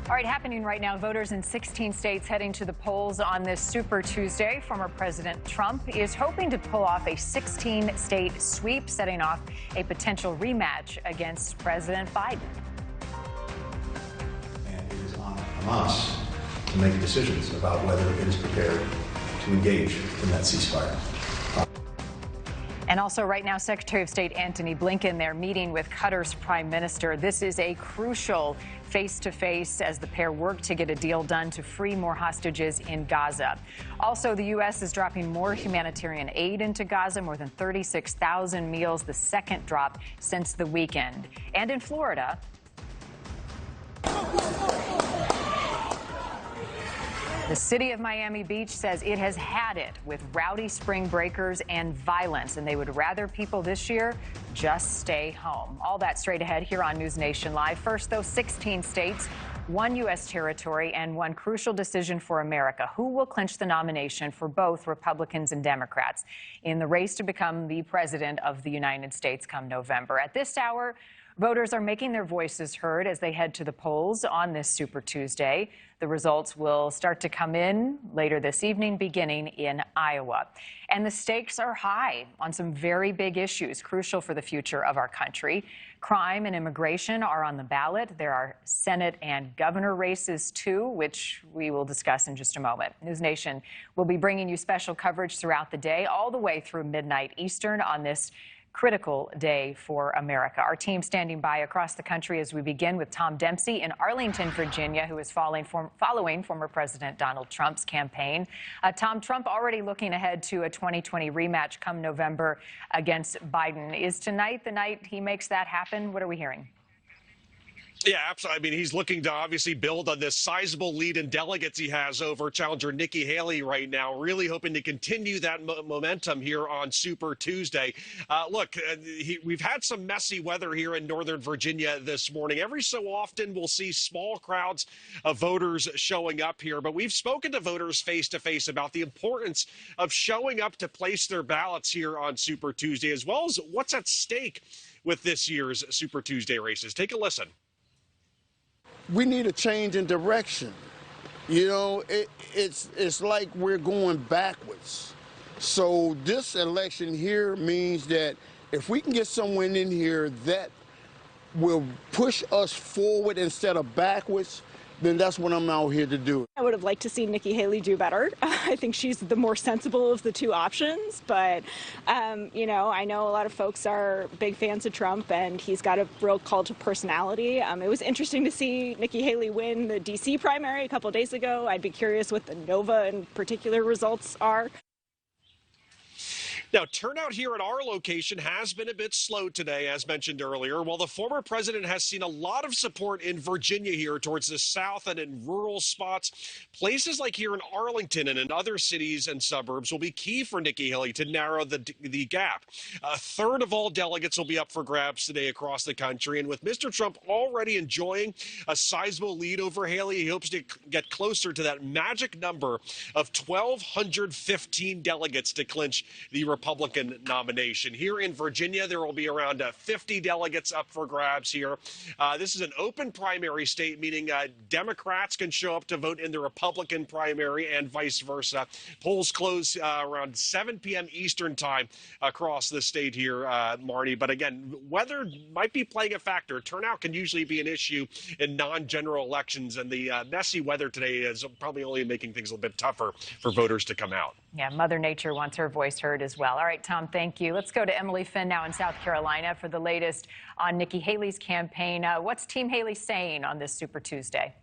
All right, happening right now, voters in 16 states heading to the polls on this Super Tuesday. Former President Trump is hoping to pull off a 16-state sweep, setting off a potential rematch against President Biden. And it is on us to make decisions about whether it is prepared to engage in that ceasefire. And also right now, Secretary of State Antony Blinken, they're meeting with Qatar's prime minister. This is a crucial face-to-face as the pair work to get a deal done to free more hostages in Gaza. Also, the U.S. is dropping more humanitarian aid into Gaza, more than 36,000 meals, the second drop since the weekend. And in Florida, the city of Miami Beach says it has had it with rowdy spring breakers and violence, and they would rather people this year just stay home. All that straight ahead here on News Nation Live. First, though, 16 states, one U.S. territory, and one crucial decision for America. Who will clinch the nomination for both Republicans and Democrats in the race to become the president of the United States come November? At this hour, voters are making their voices heard as they head to the polls on this Super Tuesday. The results will start to come in later this evening, beginning in Iowa. And the stakes are high on some very big issues crucial for the future of our country. Crime and immigration are on the ballot. There are Senate and governor races, too, which we will discuss in just a moment. News Nation will be bringing you special coverage throughout the day, all the way through midnight Eastern on this critical day for America. Our team standing by across the country as we begin with Tom Dempsey in Arlington, Virginia, who is following former President Donald Trump's campaign. Tom, Trump already looking ahead to a 2020 rematch come November against Biden. Is tonight the night he makes that happen? What are we hearing? Yeah, absolutely. I mean, he's looking to obviously build on this sizable lead in delegates he has over challenger Nikki Haley right now, really hoping to continue that momentum here on Super Tuesday. We've had some messy weather here in Northern Virginia this morning. Every so often, we'll see small crowds of voters showing up here, but we've spoken to voters face-to-face about the importance of showing up to place their ballots here on Super Tuesday, as well as what's at stake with this year's Super Tuesday races. Take a listen. We need a change in direction. You know, it's like we're going backwards. So this election here means that if we can get someone in here that will push us forward instead of backwards, then that's what I'm out here to do. I would have liked to see Nikki Haley do better. I think she's the more sensible of the two options, but, you know, I know a lot of folks are big fans of Trump, and he's got a real cult of personality. It was interesting to see Nikki Haley win the D.C. primary a couple days ago. I'd be curious what the Nova in particular results are. Now, turnout here at our location has been a bit slow today, as mentioned earlier. While the former president has seen a lot of support in Virginia here towards the south and in rural spots, places like here in Arlington and in other cities and suburbs will be key for Nikki Haley to narrow the gap. A third of all delegates will be up for grabs today across the country. And with Mr. Trump already enjoying a sizable lead over Haley, he hopes to get closer to that magic number of 1,215 delegates to clinch the Republican nomination. Here in Virginia, there will be around 50 delegates up for grabs here. This is an open primary state, meaning Democrats can show up to vote in the Republican primary and vice versa. Polls close around 7 p.m. Eastern time across the state here, Marnie. But again, weather might be playing a factor. Turnout can usually be an issue in non-general elections, and the messy weather today is probably only making things a little bit tougher for voters to come out. Yeah, Mother Nature wants her voice heard as well. All right, Tom, thank you. Let's go to Emily Finn now in South Carolina for the latest on Nikki Haley's campaign. What's Team Haley saying on this Super Tuesday?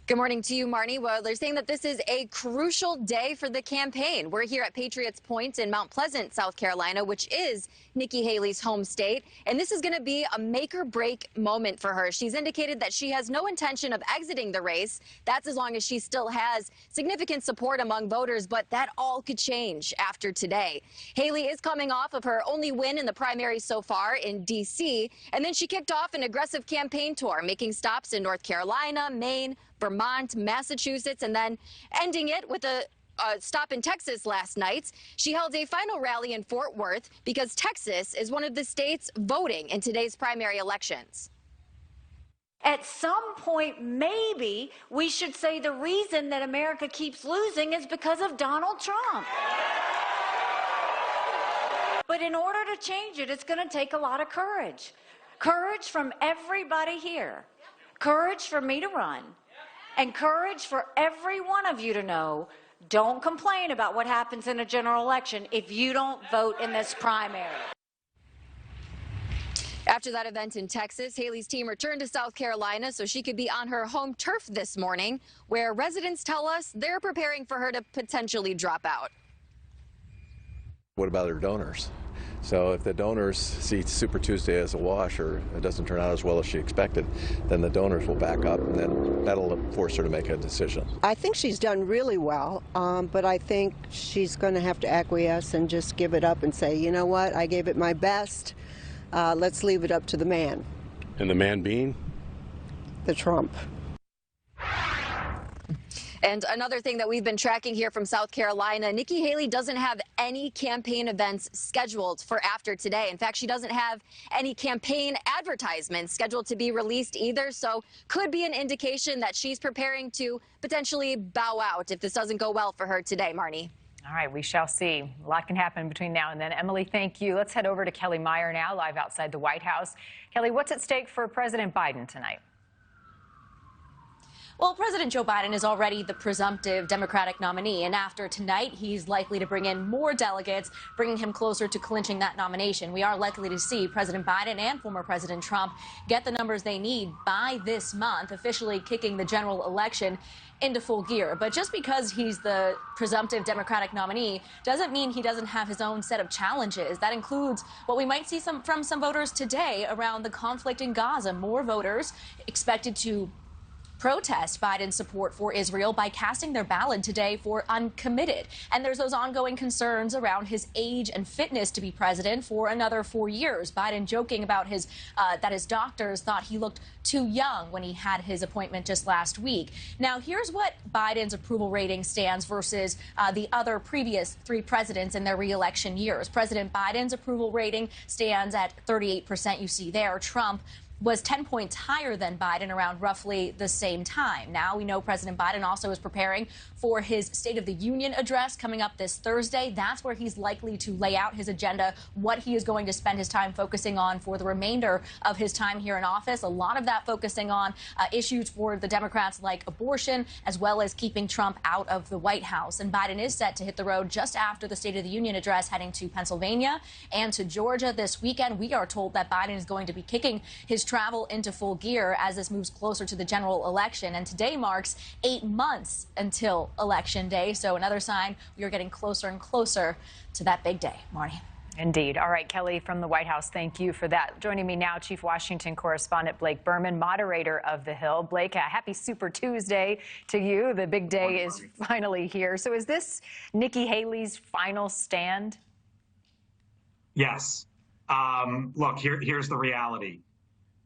Good morning to you, Marnie. Well, they're saying that this is a crucial day for the campaign. We're here at Patriots Point in Mount Pleasant, South Carolina, which is Nikki Haley's home state. And this is going to be a make-or-break moment for her. She's indicated that she has no intention of exiting the race. That's as long as she still has significant support among voters. But that all could change after today. Haley is coming off of her only win in the primary so far in D.C. And then she kicked off an aggressive campaign tour, making stops in North Carolina, Maine, Vermont, Massachusetts, and then ending it with a stop in Texas last night. She held a final rally in Fort Worth because Texas is one of the states voting in today's primary elections. At some point, maybe we should say the reason that America keeps losing is because of Donald Trump. But in order to change it, it's going to take a lot of courage. Courage from everybody here. Courage for me to run. And courage for every one of you to know, don't complain about what happens in a general election if you don't vote in this primary. After that event in Texas, Haley's team returned to South Carolina so she could be on her home turf this morning, where residents tell us they're preparing for her to potentially drop out. What about her donors? So if the donors see Super Tuesday as a wash, or it doesn't turn out as well as she expected, then the donors will back up, and then that'll force her to make a decision. I think she's done really well, but I think she's going to have to acquiesce and just give it up and say, you know what, I gave it my best. Let's leave it up to the man. And the man being? The Trump. And another thing that we've been tracking here from South Carolina, Nikki Haley doesn't have any campaign events scheduled for after today. In fact, she doesn't have any campaign advertisements scheduled to be released either. So could be an indication that she's preparing to potentially bow out if this doesn't go well for her today, Marnie. All right, we shall see. A lot can happen between now and then. Emily, thank you. Let's head over to Kelly Meyer now, live outside the White House. Kelly, what's at stake for President Biden tonight? Well, President Joe Biden is already the presumptive Democratic nominee, and after tonight, he's likely to bring in more delegates, bringing him closer to clinching that nomination. We are likely to see President Biden and former President Trump get the numbers they need by this month, officially kicking the general election into full gear. But just because he's the presumptive Democratic nominee doesn't mean he doesn't have his own set of challenges. That includes what we might see from some voters today around the conflict in Gaza. More voters expected to protest Biden's support for Israel by casting their ballot today for uncommitted. And there's those ongoing concerns around his age and fitness to be president for another 4 years. Biden joking about that his doctors thought he looked too young when he had his appointment just last week. Now, here's what Biden's approval rating stands versus the other previous 3 presidents in their re-election years. President Biden's approval rating stands at 38%. You see there. Trump was 10 points higher than Biden around roughly the same time. Now we know President Biden also is preparing for his State of the Union address coming up this Thursday. That's where he's likely to lay out his agenda, what he is going to spend his time focusing on for the remainder of his time here in office. A lot of that focusing on issues for the Democrats like abortion, as well as keeping Trump out of the White House. And Biden is set to hit the road just after the State of the Union address, heading to Pennsylvania and to Georgia this weekend. We are told that Biden is going to be kicking his travel into full gear as this moves closer to the general election. And today marks 8 months until Election Day. So another sign we are getting closer and closer to that big day. Marnie. Indeed. All right, Kelly from the White House, thank you for that. Joining me now, Chief Washington Correspondent Blake Berman, moderator of The Hill. Blake, happy Super Tuesday to you. The big day is finally here. So is this Nikki Haley's final stand? Yes. Look, here's the reality.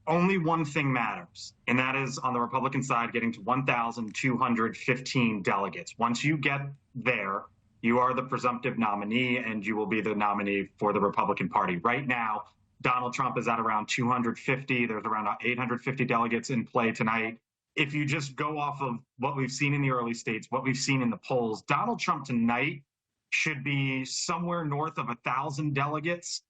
Only one thing matters, and that is on the Republican side getting to 1,215 delegates. Once you get there, you are the presumptive nominee, and you will be the nominee for the Republican Party. Right now, Donald Trump is at around 250. There's around 850 delegates in play tonight. If you just go off of what we've seen in the early states, what we've seen in the polls, Donald Trump tonight should be somewhere north of 1,000 delegates.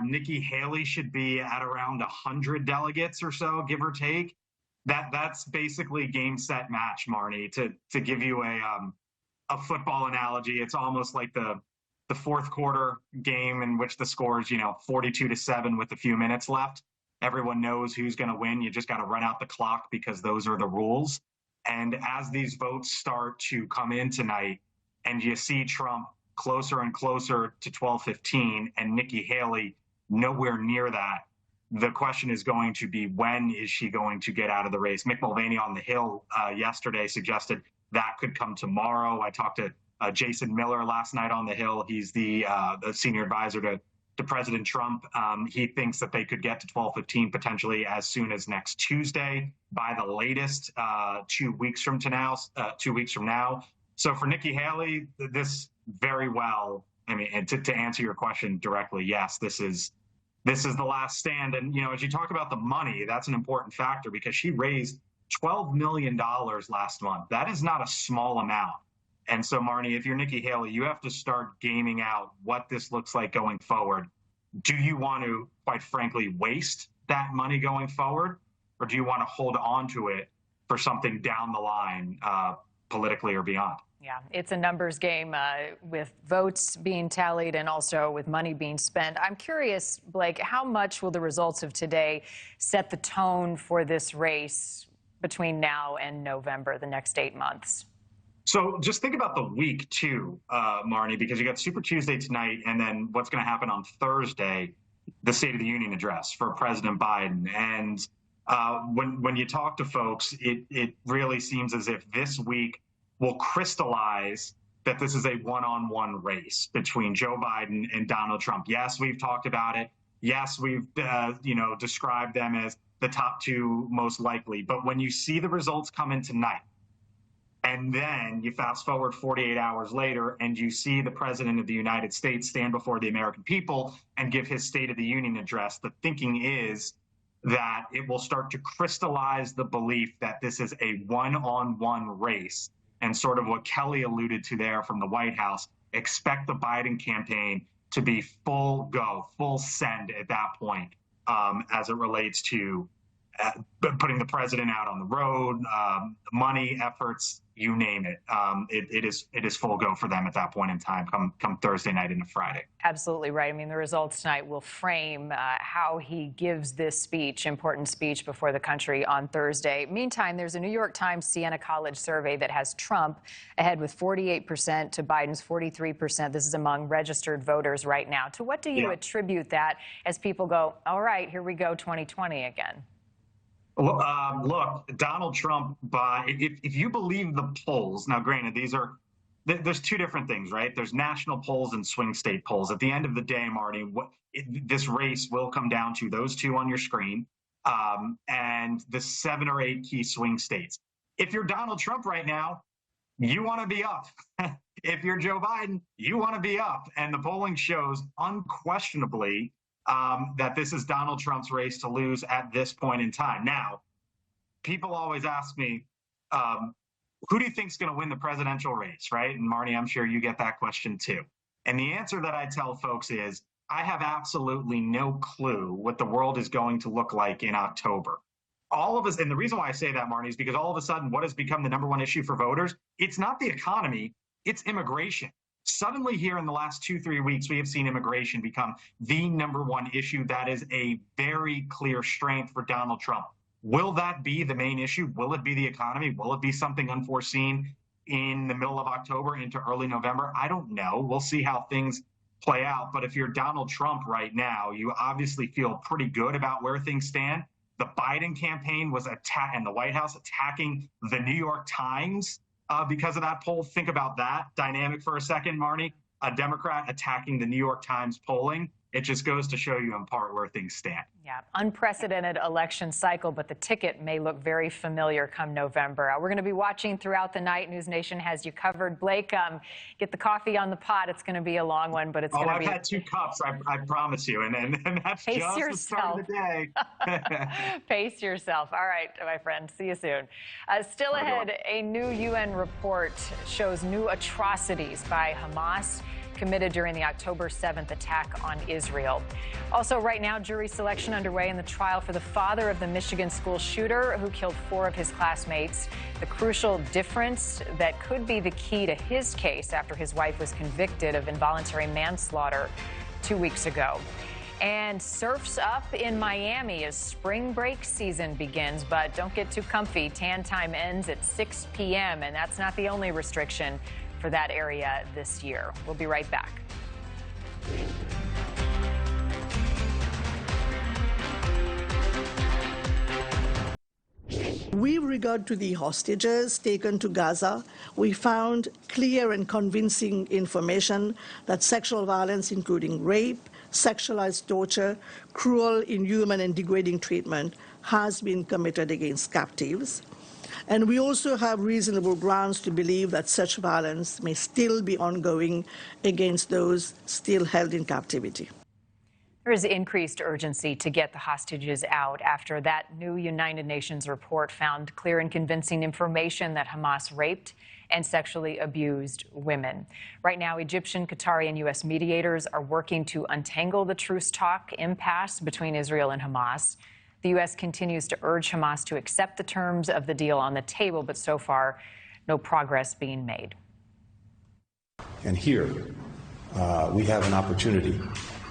Nikki Haley should be at around 100 delegates or so, give or take. That's basically game, set, match, Marnie. To give you a football analogy, it's almost like the fourth quarter game in which the score is 42-7 with a few minutes left. Everyone knows who's going to win. You just got to run out the clock because those are the rules. And as these votes start to come in tonight, and you see Trump closer and closer to 1215 and Nikki Haley nowhere near that, the question is going to be, when is she going to get out of the race? Mick Mulvaney on the Hill yesterday suggested that could come tomorrow. I talked to Jason Miller last night on the Hill. He's the senior advisor to President Trump. He thinks that they could get to 1215 potentially as soon as next Tuesday, by the latest 2 weeks from now. So for Nikki Haley, this very well, I mean, and to answer your question directly, yes, this is this is the last stand. And, as you talk about the money, that's an important factor because she raised $12 million last month. That is not a small amount. And so, Marnie, if you're Nikki Haley, you have to start gaming out what this looks like going forward. Do you want to, quite frankly, waste that money going forward? Or do you want to hold on to it for something down the line, politically or beyond? Yeah, it's a numbers game with votes being tallied and also with money being spent. I'm curious, Blake, how much will the results of today set the tone for this race between now and November, the next 8 months? So just think about the week, too, Marnie, because you got Super Tuesday tonight, and then what's going to happen on Thursday, the State of the Union address for President Biden. And when you talk to folks, it really seems as if this week will crystallize that this is a one-on-one race between Joe Biden and Donald Trump. Yes, we've talked about it. Yes, we've described them as the top two most likely. But when you see the results come in tonight, and then you fast forward 48 hours later and you see the President of the United States stand before the American people and give his State of the Union address, the thinking is that it will start to crystallize the belief that this is a one-on-one race. And sort of what Kelly alluded to there from the White House, expect the Biden campaign to be full go, full send at that point as it relates to putting the president out on the road, money, efforts, you name it. It is full go for them at that point in time, come Thursday night into Friday. Absolutely right. I mean, the results tonight will frame how he gives this speech, important speech before the country on Thursday. Meantime, there's a New York Times Siena College survey that has Trump ahead with 48% to Biden's 43%. This is among registered voters right now. To what do you attribute that as people go, all right, here we go, 2020 again? Look, Donald Trump, if you believe the polls, now granted, there's two different things, right? There's national polls and swing state polls. At the end of the day, Marty, this race will come down to those two on your screen and the 7 or 8 key swing states. If you're Donald Trump right now, you want to be up. If you're Joe Biden, you want to be up. And the polling shows unquestionably that this is Donald Trump's race to lose at this point in time. Now, people always ask me, who do you think is going to win the presidential race, right? And Marnie, I'm sure you get that question too. And the answer that I tell folks is, I have absolutely no clue what the world is going to look like in October. All of us, and the reason why I say that, Marnie, is because all of a sudden, what has become the #1 issue for voters? It's not the economy, it's immigration. Suddenly here in the last 2-3 weeks, we have seen immigration become the #1 issue. That is a very clear strength for Donald Trump. Will that be the main issue? Will it be the economy? Will it be something unforeseen in the middle of October into early November? I don't know. We'll see how things play out. But if you're Donald Trump right now, you obviously feel pretty good about where things stand. The Biden campaign was and the White House attacking the New York Times because of that poll. Think about that dynamic for a second, Marnie. A Democrat attacking the New York Times polling. It just goes to show you in part where things stand. Yeah, unprecedented election cycle, but the ticket may look very familiar come November. We're going to be watching throughout the night. News Nation has you covered. Blake, get the coffee on the pot. It's going to be a long one, but it's going to be... I've had 2 cups, I promise you, and that's Pace just yourself. the start of the day. Pace yourself. All right, my friend. See you soon. Still ahead, a new UN report shows new atrocities by Hamas committed during the October 7th attack on Israel. Also, right now, jury selection underway in the trial for the father of the Michigan school shooter who killed 4 of his classmates. The crucial difference that could be the key to his case after his wife was convicted of involuntary manslaughter 2 weeks ago. And surf's up in Miami as spring break season begins, but don't get too comfy. Tan time ends at 6 p.m., and that's not the only restriction for that area this year. We'll be right back. With regard to the hostages taken to Gaza, we found clear and convincing information that sexual violence, including rape, sexualized torture, cruel, inhuman, and degrading treatment, has been committed against captives. And we also have reasonable grounds to believe that such violence may still be ongoing against those still held in captivity. There is increased urgency to get the hostages out after that new United Nations report found clear and convincing information that Hamas raped and sexually abused women. Right now, Egyptian, Qatari, and U.S. mediators are working to untangle the truce talk impasse between Israel and Hamas. The U.S. continues to urge Hamas to accept the terms of the deal on the table, but so far, no progress being made. And here, we have an opportunity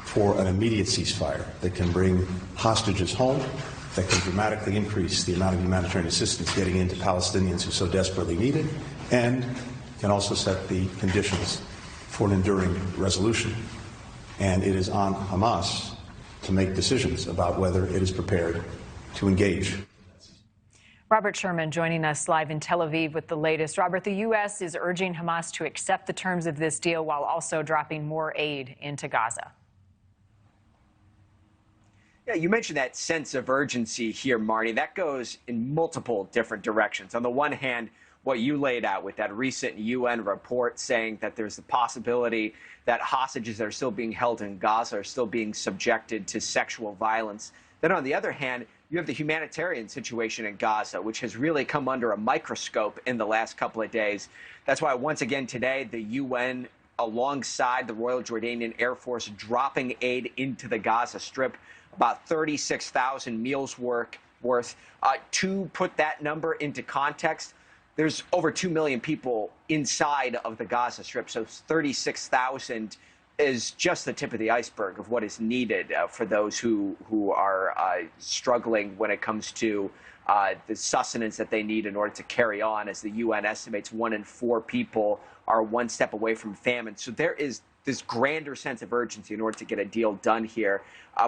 for an immediate ceasefire that can bring hostages home, that can dramatically increase the amount of humanitarian assistance getting into Palestinians who so desperately need it, and can also set the conditions for an enduring resolution. And it is on Hamas to make decisions about whether it is prepared to engage. Robert Sherman joining us live in Tel Aviv with the latest. Robert, the U.S. is urging Hamas to accept the terms of this deal while also dropping more aid into Gaza. Yeah, you mentioned that sense of urgency here, Marnie. That goes in multiple different directions. On the one hand, what you laid out with that recent UN report saying that there's the possibility that hostages that are still being held in Gaza are still being subjected to sexual violence. Then on the other hand, you have the humanitarian situation in Gaza, which has really come under a microscope in the last couple of days. That's why once again today, the UN, alongside the Royal Jordanian Air Force, dropping aid into the Gaza Strip, about 36,000 meals worth. To put that number into context, there's over 2 million people inside of the Gaza Strip, so 36,000 is just the tip of the iceberg of what is needed for those who are struggling when it comes to the sustenance that they need in order to carry on. As the UN estimates, 1 in 4 people are one step away from famine. So there is this grander sense of urgency in order to get a deal done here.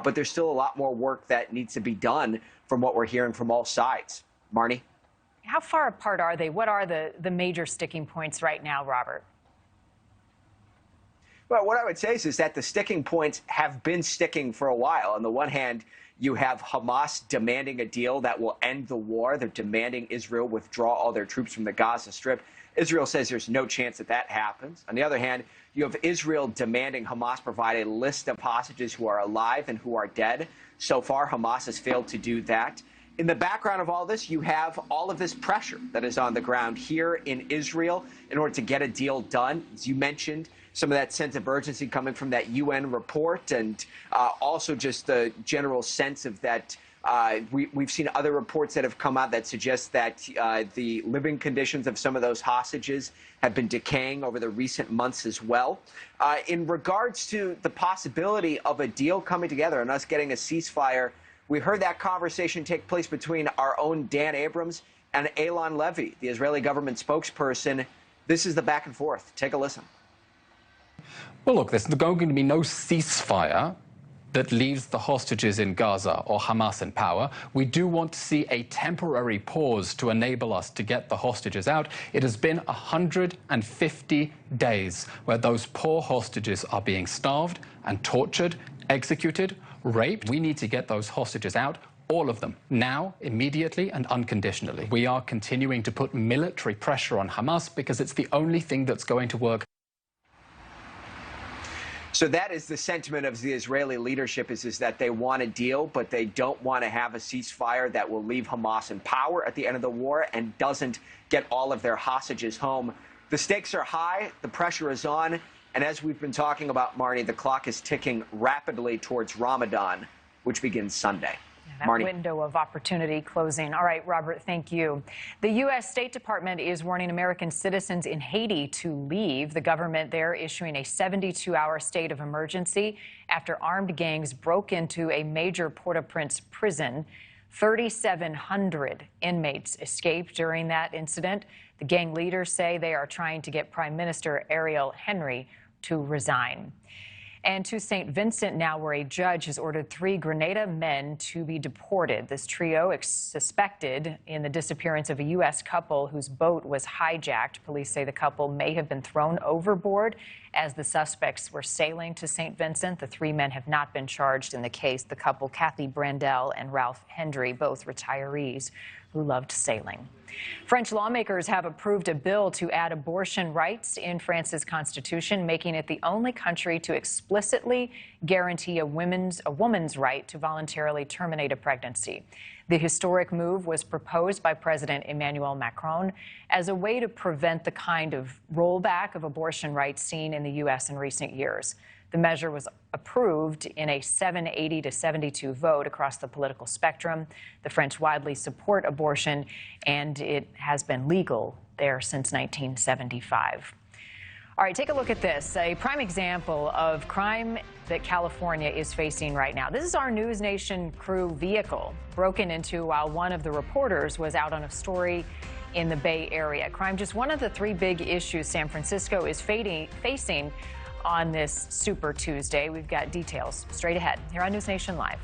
But there's still a lot more work that needs to be done from what we're hearing from all sides. Marnie? How far apart are they? What are the major sticking points right now, Robert? Well, what I would say is that the sticking points have been sticking for a while. On the one hand, you have Hamas demanding a deal that will end the war. They're demanding Israel withdraw all their troops from the Gaza Strip. Israel says there's no chance that that happens. On the other hand, you have Israel demanding Hamas provide a list of hostages who are alive and who are dead. So far, Hamas has failed to do that. In the background of all this, you have all of this pressure that is on the ground here in Israel in order to get a deal done. As you mentioned, some of that sense of urgency coming from that UN report, and also just the general sense of that we've seen other reports that have come out that suggest that the living conditions of some of those hostages have been decaying over the recent months as well. In regards to the possibility of a deal coming together and us getting a ceasefire, we heard that conversation take place between our own Dan Abrams and Eylon Levy, the Israeli government spokesperson. This is the back and forth. Take a listen. Well, look, there's going to be no ceasefire that leaves the hostages in Gaza or Hamas in power. We do want to see a temporary pause to enable us to get the hostages out. It has been 150 days where those poor hostages are being starved and tortured, executed, raped. We need to get those hostages out, all of them, now, immediately, and unconditionally. We are continuing to put military pressure on Hamas because it's the only thing that's going to work. So that is the sentiment of the Israeli leadership, is that they want a deal, but they don't want to have a ceasefire that will leave Hamas in power at the end of the war and doesn't get all of their hostages home. The stakes are high, the pressure is on, and as we've been talking about, Marnie, the clock is ticking rapidly towards Ramadan, which begins Sunday. That window of opportunity closing. All right, Robert, thank you. The U.S. State Department is warning American citizens in Haiti to leave. The government there issuing a 72-hour state of emergency after armed gangs broke into a major Port-au-Prince prison. 3,700 inmates escaped during that incident. The gang leaders say they are trying to get Prime Minister Ariel Henry to resign. And to St. Vincent now, where a judge has ordered 3 Grenada men to be deported. This trio suspected in the disappearance of a U.S. couple whose boat was hijacked. Police say the couple may have been thrown overboard as the suspects were sailing to St. Vincent. The 3 men have not been charged in the case. The couple, Kathy Brandel and Ralph Hendry, both retirees who loved sailing. French lawmakers have approved a bill to add abortion rights in France's constitution, making it the only country to explicitly guarantee a woman's right to voluntarily terminate a pregnancy. The historic move was proposed by President Emmanuel Macron as a way to prevent the kind of rollback of abortion rights seen in the U.S. in recent years. The measure was approved in a 780 to 72 vote across the political spectrum. The French widely support abortion, and it has been legal there since 1975. All right, take a look at this. A prime example of crime that California is facing right now. This is our News Nation crew vehicle, broken into while one of the reporters was out on a story in the Bay Area. Crime, just one of the 3 big issues San Francisco is facing on this Super Tuesday. We've got details straight ahead here on News Nation Live.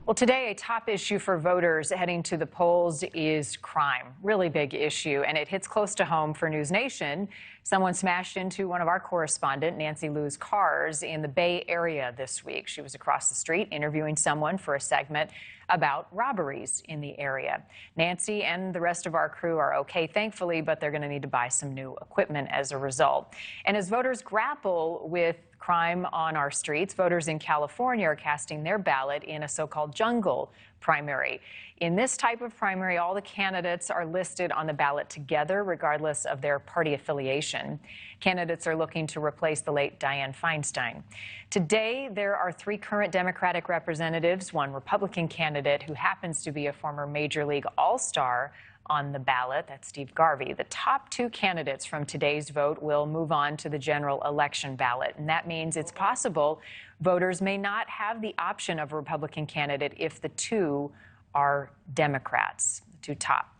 Well, today, a top issue for voters heading to the polls is crime. Really big issue, and it hits close to home for News Nation. Someone smashed into one of our correspondent, Nancy Liu's cars in the Bay Area this week. She was across the street interviewing someone for a segment about robberies in the area. Nancy and the rest of our crew are okay, thankfully, but they're going to need to buy some new equipment as a result. And as voters grapple with crime on our streets, voters in California are casting their ballot in a so-called jungle primary. In this type of primary, all the candidates are listed on the ballot together, regardless of their party affiliation. Candidates are looking to replace the late Dianne Feinstein. Today, there are 3 current Democratic representatives, 1 Republican candidate who happens to be a former Major League All-Star on the ballot. That's Steve Garvey. The top 2 candidates from today's vote will move on to the general election ballot, and that means it's possible voters may not have the option of a Republican candidate if the 2 are Democrats, the 2 top.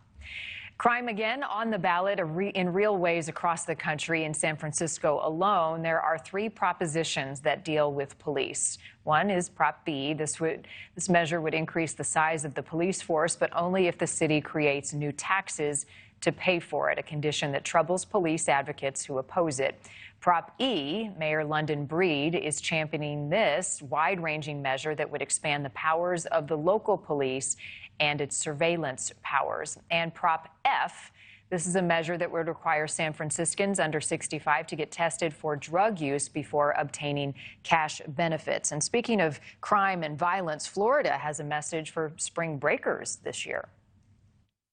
Crime again on the ballot in real ways across the country. In San Francisco alone, there are 3 propositions that deal with police. One is Prop B. This measure would increase the size of the police force, but only if the city creates new taxes to pay for it, a condition that troubles police advocates who oppose it. Prop E, Mayor London Breed is championing this wide-ranging measure that would expand the powers of the local police and its surveillance powers. And Prop F, this is a measure that would require San Franciscans under 65 to get tested for drug use before obtaining cash benefits. And speaking of crime and violence, Florida has a message for spring breakers this year.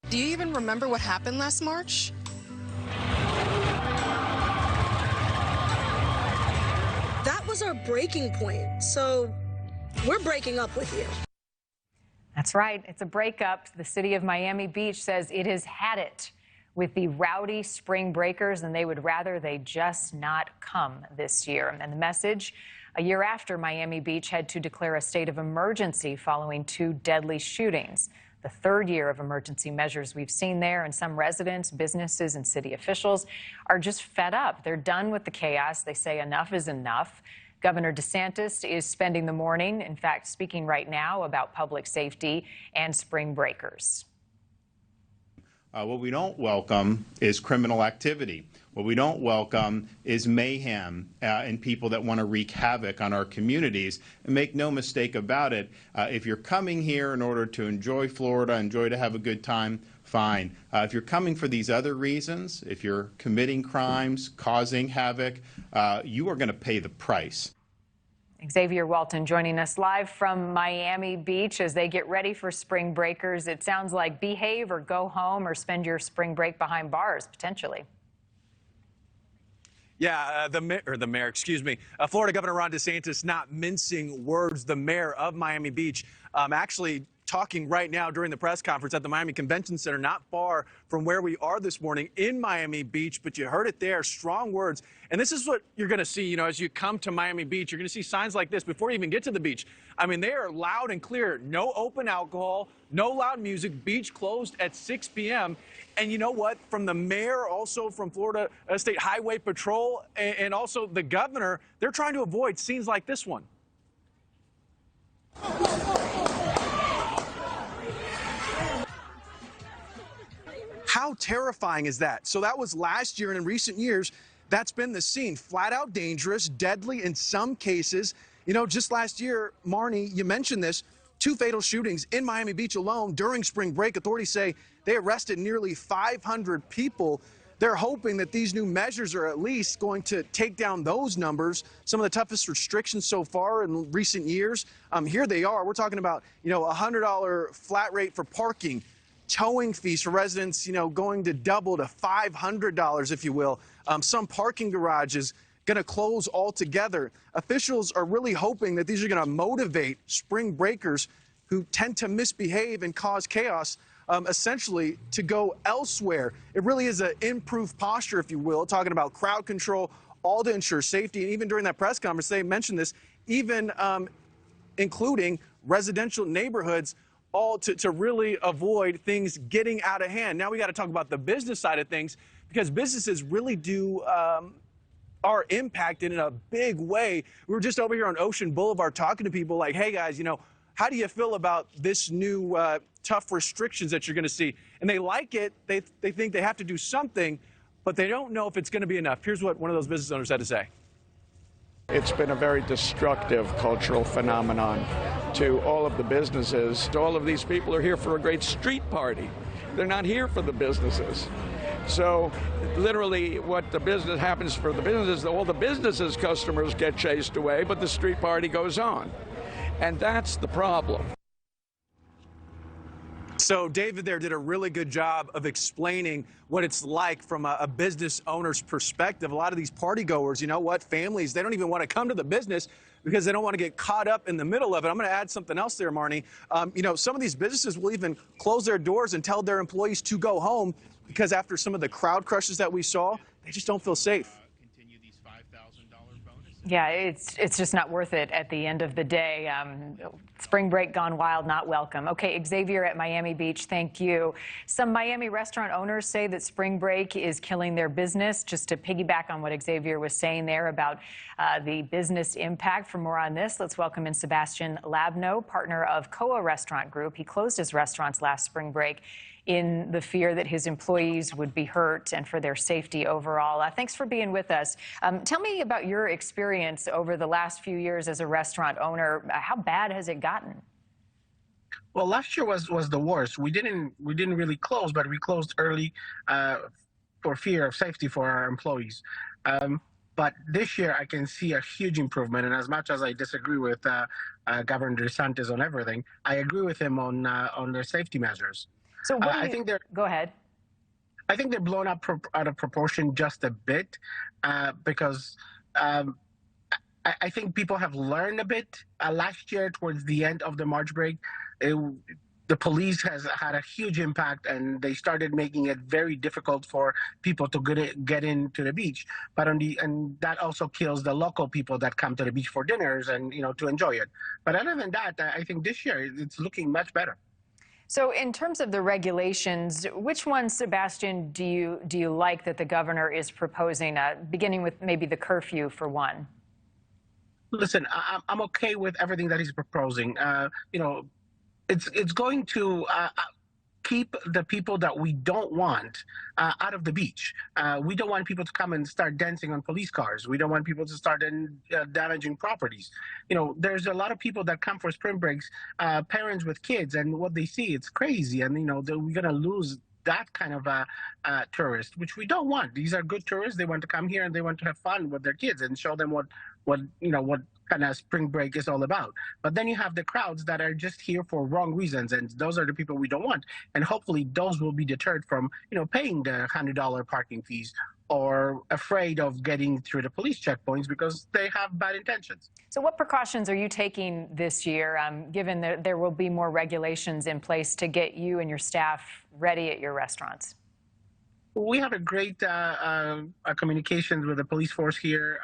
Do you even remember what happened last March? That was our breaking point, so we're breaking up with you. That's right. It's a breakup. The city of Miami Beach says it has had it with the rowdy spring breakers, and they would rather they just not come this year. And the message, a year after Miami Beach had to declare a state of emergency following 2 deadly shootings. The 3rd year of emergency measures we've seen there, and some residents, businesses, and city officials are just fed up. They're done with the chaos. They say enough is enough. Governor DeSantis is spending the morning, in fact, speaking right now about public safety and spring breakers. What we don't welcome is criminal activity. What we don't welcome is mayhem and people that want to wreak havoc on our communities. And make no mistake about it, if you're coming here in order to enjoy Florida, enjoy to have a good time, fine. If you're coming for these other reasons, if you're committing crimes, causing havoc, you are going to pay the price. Xavier Walton joining us live from Miami Beach as they get ready for spring breakers. It sounds like behave or go home or spend your spring break behind bars, potentially. Yeah, the mayor, excuse me. Florida Governor Ron DeSantis not mincing words. The mayor of Miami Beach actually talking right now during the press conference at the Miami Convention Center, not far from where we are this morning in Miami Beach, but you heard it there, strong words. And this is what you're going to see, you know, as you come to Miami Beach, you're going to see signs like this before you even get to the beach. I mean, they are loud and clear. No open alcohol, no loud music, beach closed at 6 p.m. And you know what? From the mayor, also from Florida State Highway Patrol, and also the governor, they're trying to avoid scenes like this one. How terrifying is that? So that was last year, and in recent years, that's been the scene. Flat out dangerous, deadly in some cases. You know, just last year, Marnie, you mentioned this, 2 fatal shootings in Miami Beach alone during spring break. Authorities say they arrested nearly 500 people. They're hoping that these new measures are at least going to take down those numbers. Some of the toughest restrictions so far in recent years. Here they are. We're talking about, you know, a $100 flat rate for parking, towing fees for residents, you know, going to double to $500, if you will. Some parking garages going to close altogether. Officials are really hoping that these are going to motivate spring breakers who tend to misbehave and cause chaos, essentially to go elsewhere. It really is an improved posture, if you will, talking about crowd control, all to ensure safety. And even during that press conference, they mentioned this, even including residential neighborhoods, all to really avoid things getting out of hand. Now we got to talk about the business side of things, because businesses really are impacted in a big way. We were just over here on Ocean Boulevard talking to people like, hey guys, you know, how do you feel about this new tough restrictions that you're going to see? And they like it. They think they have to do something, but they don't know if it's going to be enough. Here's what one of those business owners had to say. It's been a very destructive cultural phenomenon to all of the businesses. All of these people are here for a great street party. They're not here for the businesses. So literally what the business happens for the businesses, all the businesses' customers get chased away, but the street party goes on. And that's the problem. So David there did a really good job of explaining what it's like from a business owner's perspective. A lot of these party goers, you know what, families, they don't even want to come to the business because they don't want to get caught up in the middle of it. I'm going to add something else there, Marnie. You know, some of these businesses will even close their doors and tell their employees to go home because after some of the crowd crushes that we saw, they just don't feel safe. Yeah, it's just not worth it at the end of the day. Spring break gone wild, not welcome. Okay, Xavier at Miami Beach, thank you. Some Miami restaurant owners say that spring break is killing their business. Just to piggyback on what Xavier was saying there about the business impact. For more on this, let's welcome in Sebastian Labno, partner of Koa Restaurant Group. He closed his restaurants last spring break in the fear that his employees would be hurt and for their safety overall. Thanks for being with us. Tell me about your experience over the last few years as a restaurant owner. How bad has it gotten? Well, last year was the worst. We didn't really close, but we closed early for fear of safety for our employees. But this year, I can see a huge improvement. And as much as I disagree with Governor DeSantis on everything, I agree with him on their safety measures. So I think they're go ahead. I think they're blown up out of proportion just a bit because I think people have learned a bit. Last year, towards the end of the March break, the police has had a huge impact, and they started making it very difficult for people to get into the beach. But and that also kills the local people that come to the beach for dinners and to enjoy it. But other than that, I think this year it's looking much better. So in terms of the regulations, which ones, Sebastian, do you like that the governor is proposing, beginning with maybe the curfew for one? Listen, I'm okay with everything that he's proposing. It's going to keep the people that we don't want out of the beach. We don't want people to come and start dancing on police cars. We don't want people to start damaging properties. There's a lot of people that come for spring breaks, parents with kids, and what they see, it's crazy. And, we're going to lose that kind of tourist, which we don't want. These are good tourists. They want to come here and they want to have fun with their kids and show them what kind of spring break is all about. But then you have the crowds that are just here for wrong reasons, and those are the people we don't want. And hopefully those will be deterred from, paying the $100 parking fees or afraid of getting through the police checkpoints because they have bad intentions. So what precautions are you taking this year, given that there will be more regulations in place to get you and your staff ready at your restaurants? We have a great communications with the police force here.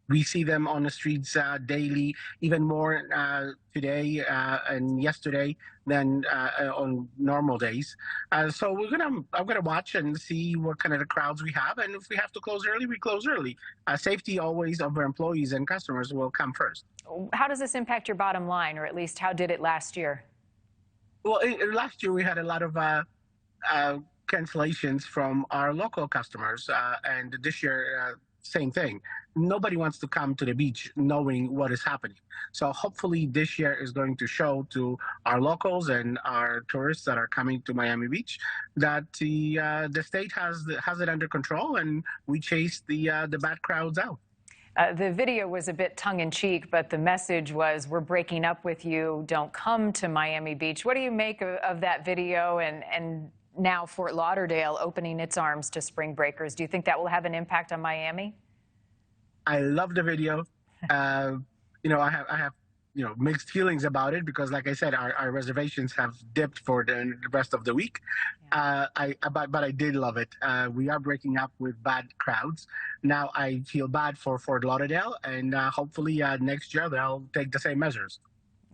We see them on the streets daily, even more today and yesterday than on normal days. So I'm gonna watch and see what kind of the crowds we have, and if we have to close early, we close early. Safety always of our employees and customers will come first. How does this impact your bottom line, or at least how did it last year? Well, last year we had a lot of cancellations from our local customers. And this year, same thing. Nobody wants to come to the beach knowing what is happening. So hopefully this year is going to show to our locals and our tourists that are coming to Miami Beach that the state has it under control, and we chase the bad crowds out. The video was a bit tongue-in-cheek, but the message was, we're breaking up with you, don't come to Miami Beach. What do you make of that video and now Fort Lauderdale opening its arms to spring breakers? Do you think that will have an impact on Miami? I love the video. I have mixed feelings about it because, like I said, our reservations have dipped for the rest of the week. Yeah. But I did love it. We are breaking up with bad crowds. Now I feel bad for Fort Lauderdale, and hopefully next year they'll take the same measures.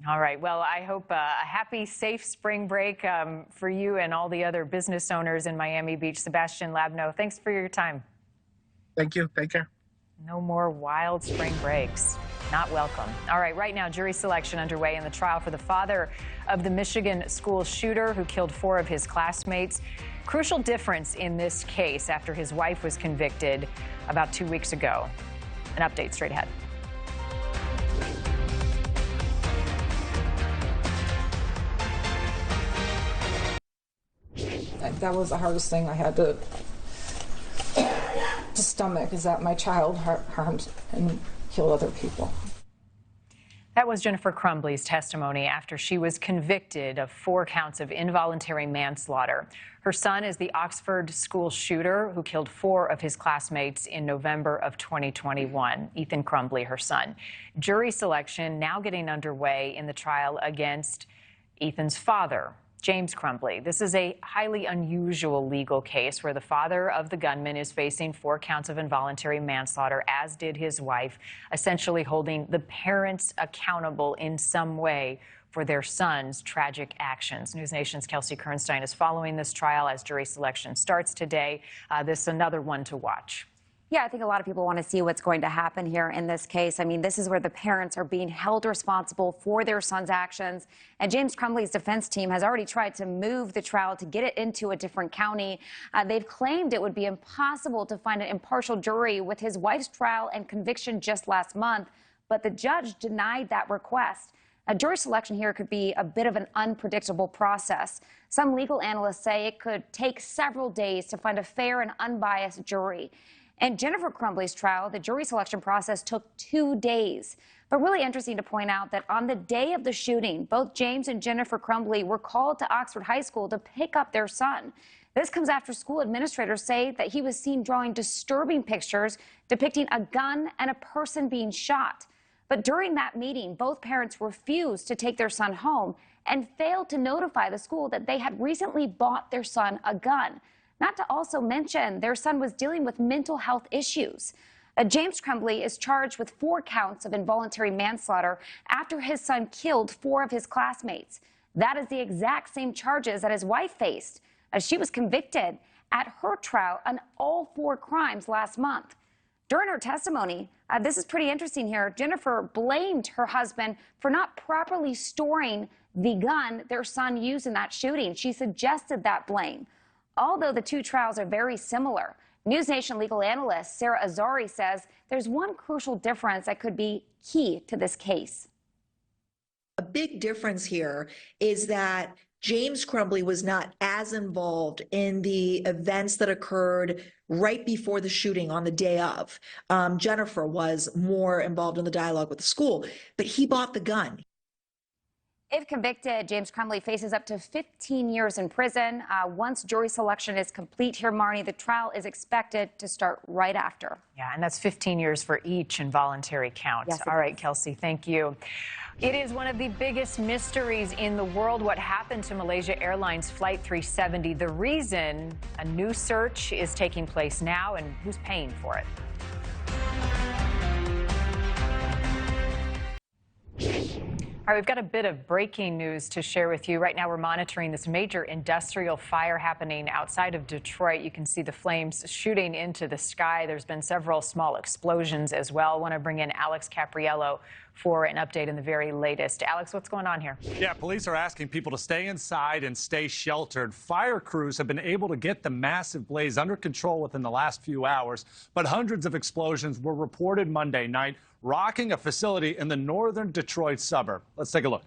All right. Well, I hope a happy, safe spring break for you and all the other business owners in Miami Beach. Sebastian Labneau, thanks for your time. Thank you. Take care. No more wild spring breaks. Not welcome. All right, right now, jury selection underway in the trial for the father of the Michigan school shooter who killed 4 of his classmates. Crucial difference in this case after his wife was convicted about 2 weeks ago. An update straight ahead. That was the hardest thing I had to stomach, is that my child harmed and killed other people. That was Jennifer Crumbly's testimony after she was convicted of 4 counts of involuntary manslaughter. Her son is the Oxford school shooter who killed 4 of his classmates in November of 2021. Ethan Crumbly, her son. Jury selection now getting underway in the trial against Ethan's father, James Crumbly. This is a highly unusual legal case where the father of the gunman is facing 4 counts of involuntary manslaughter, as did his wife, essentially holding the parents accountable in some way for their son's tragic actions. NewsNation's Kelsey Kernstein is following this trial as jury selection starts today. This is another one to watch. Yeah, I think a lot of people want to see what's going to happen here in this case. I mean, this is where the parents are being held responsible for their son's actions. And James Crumbly's defense team has already tried to move the trial to get it into a different county. They've claimed it would be impossible to find an impartial jury with his wife's trial and conviction just last month, but the judge denied that request. A jury selection here could be a bit of an unpredictable process. Some legal analysts say it could take several days to find a fair and unbiased jury. In Jennifer Crumbly's trial, the jury selection process took 2 days. But really interesting to point out that on the day of the shooting, both James and Jennifer Crumbly were called to Oxford High School to pick up their son. This comes after school administrators say that he was seen drawing disturbing pictures depicting a gun and a person being shot. But during that meeting, both parents refused to take their son home and failed to notify the school that they had recently bought their son a gun. Not to also mention their son was dealing with mental health issues. James Crumbly is charged with 4 counts of involuntary manslaughter after his son killed 4 of his classmates. That is the exact same charges that his wife faced. She was convicted at her trial on all 4 crimes last month. During her testimony, this is pretty interesting here, Jennifer blamed her husband for not properly storing the gun their son used in that shooting. She suggested that blame. Although the 2 trials are very similar, NewsNation legal analyst Sarah Azari says there's one crucial difference that could be key to this case. A big difference here is that James Crumbly was not as involved in the events that occurred right before the shooting on the day of. Jennifer was more involved in the dialogue with the school, but he bought the gun. If convicted, James Crumbly faces up to 15 years in prison. Once jury selection is complete here, Marnie, the trial is expected to start right after. Yeah, and that's 15 years for each involuntary count. Yes, all right, Kelsey, thank you. It is one of the biggest mysteries in the world what happened to Malaysia Airlines Flight 370. The reason, a new search is taking place now, and who's paying for it? All right, we've got a bit of breaking news to share with you. Right now, we're monitoring this major industrial fire happening outside of Detroit. You can see the flames shooting into the sky. There's been several small explosions as well. I want to bring in Alex Capriello for an update in the very latest. Alex, what's going on here? Yeah, police are asking people to stay inside and stay sheltered. Fire crews have been able to get the massive blaze under control within the last few hours, but hundreds of explosions were reported Monday night, rocking a facility in the northern Detroit suburb. Let's take a look.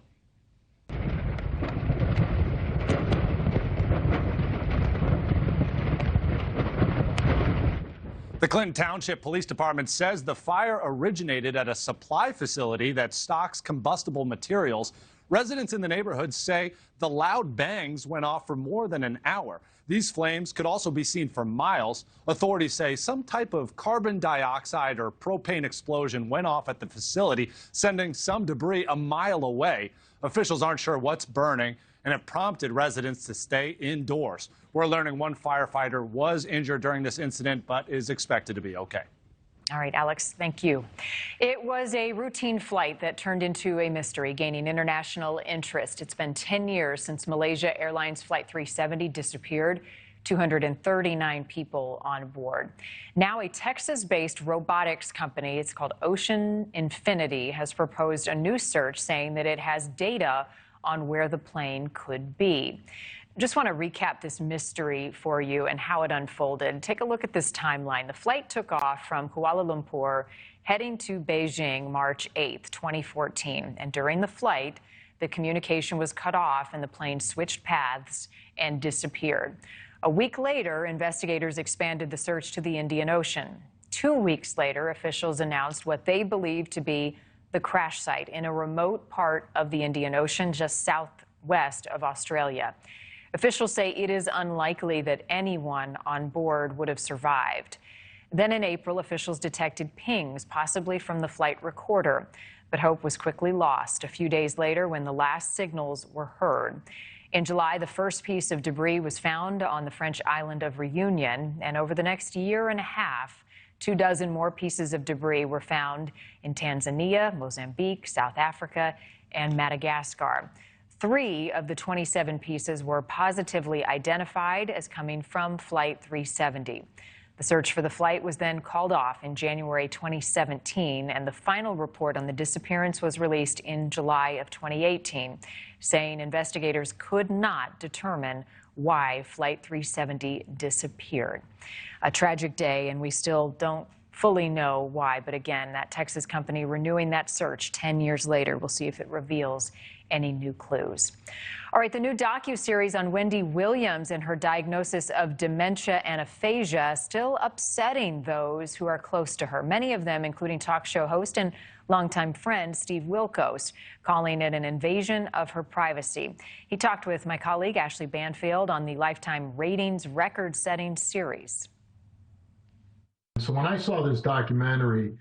The Clinton Township Police Department says the fire originated at a supply facility that stocks combustible materials. Residents in the neighborhood say the loud bangs went off for more than an hour. These flames could also be seen for miles. Authorities say some type of carbon dioxide or propane explosion went off at the facility, sending some debris a mile away. Officials aren't sure what's burning, and it prompted residents to stay indoors. We're learning one firefighter was injured during this incident, but is expected to be okay. All right, Alex, thank you. It was a routine flight that turned into a mystery, gaining international interest. It's been 10 years since Malaysia Airlines Flight 370 disappeared, 239 people on board. Now, a Texas-based robotics company, it's called Ocean Infinity, has proposed a new search saying that it has data on where the plane could be. Just want to recap this mystery for you and how it unfolded. Take a look at this timeline. The flight took off from Kuala Lumpur, heading to Beijing March 8th, 2014. And during the flight, the communication was cut off and the plane switched paths and disappeared. A week later, investigators expanded the search to the Indian Ocean. 2 weeks later, officials announced what they believed to be the crash site in a remote part of the Indian Ocean just southwest of Australia. Officials say it is unlikely that anyone on board would have survived. Then in April, officials detected pings, possibly from the flight recorder, but hope was quickly lost a few days later when the last signals were heard. In July, the first piece of debris was found on the French island of Reunion, and over the next year and a half, 24 more pieces of debris were found in Tanzania, Mozambique, South Africa, and Madagascar. 3 of the 27 pieces were positively identified as coming from Flight 370. The search for the flight was then called off in January 2017, and the final report on the disappearance was released in July of 2018, saying investigators could not determine why Flight 370 disappeared. A tragic day, and we still don't fully know why, but again, that Texas company renewing that search 10 years later. We'll see if it reveals any new clues. All right, the new docuseries on Wendy Williams and her diagnosis of dementia and aphasia still upsetting those who are close to her, many of them including talk show host and longtime friend Steve Wilkos, calling it an invasion of her privacy. He talked with my colleague Ashley Banfield on the Lifetime ratings record-setting series. So when I saw this documentary,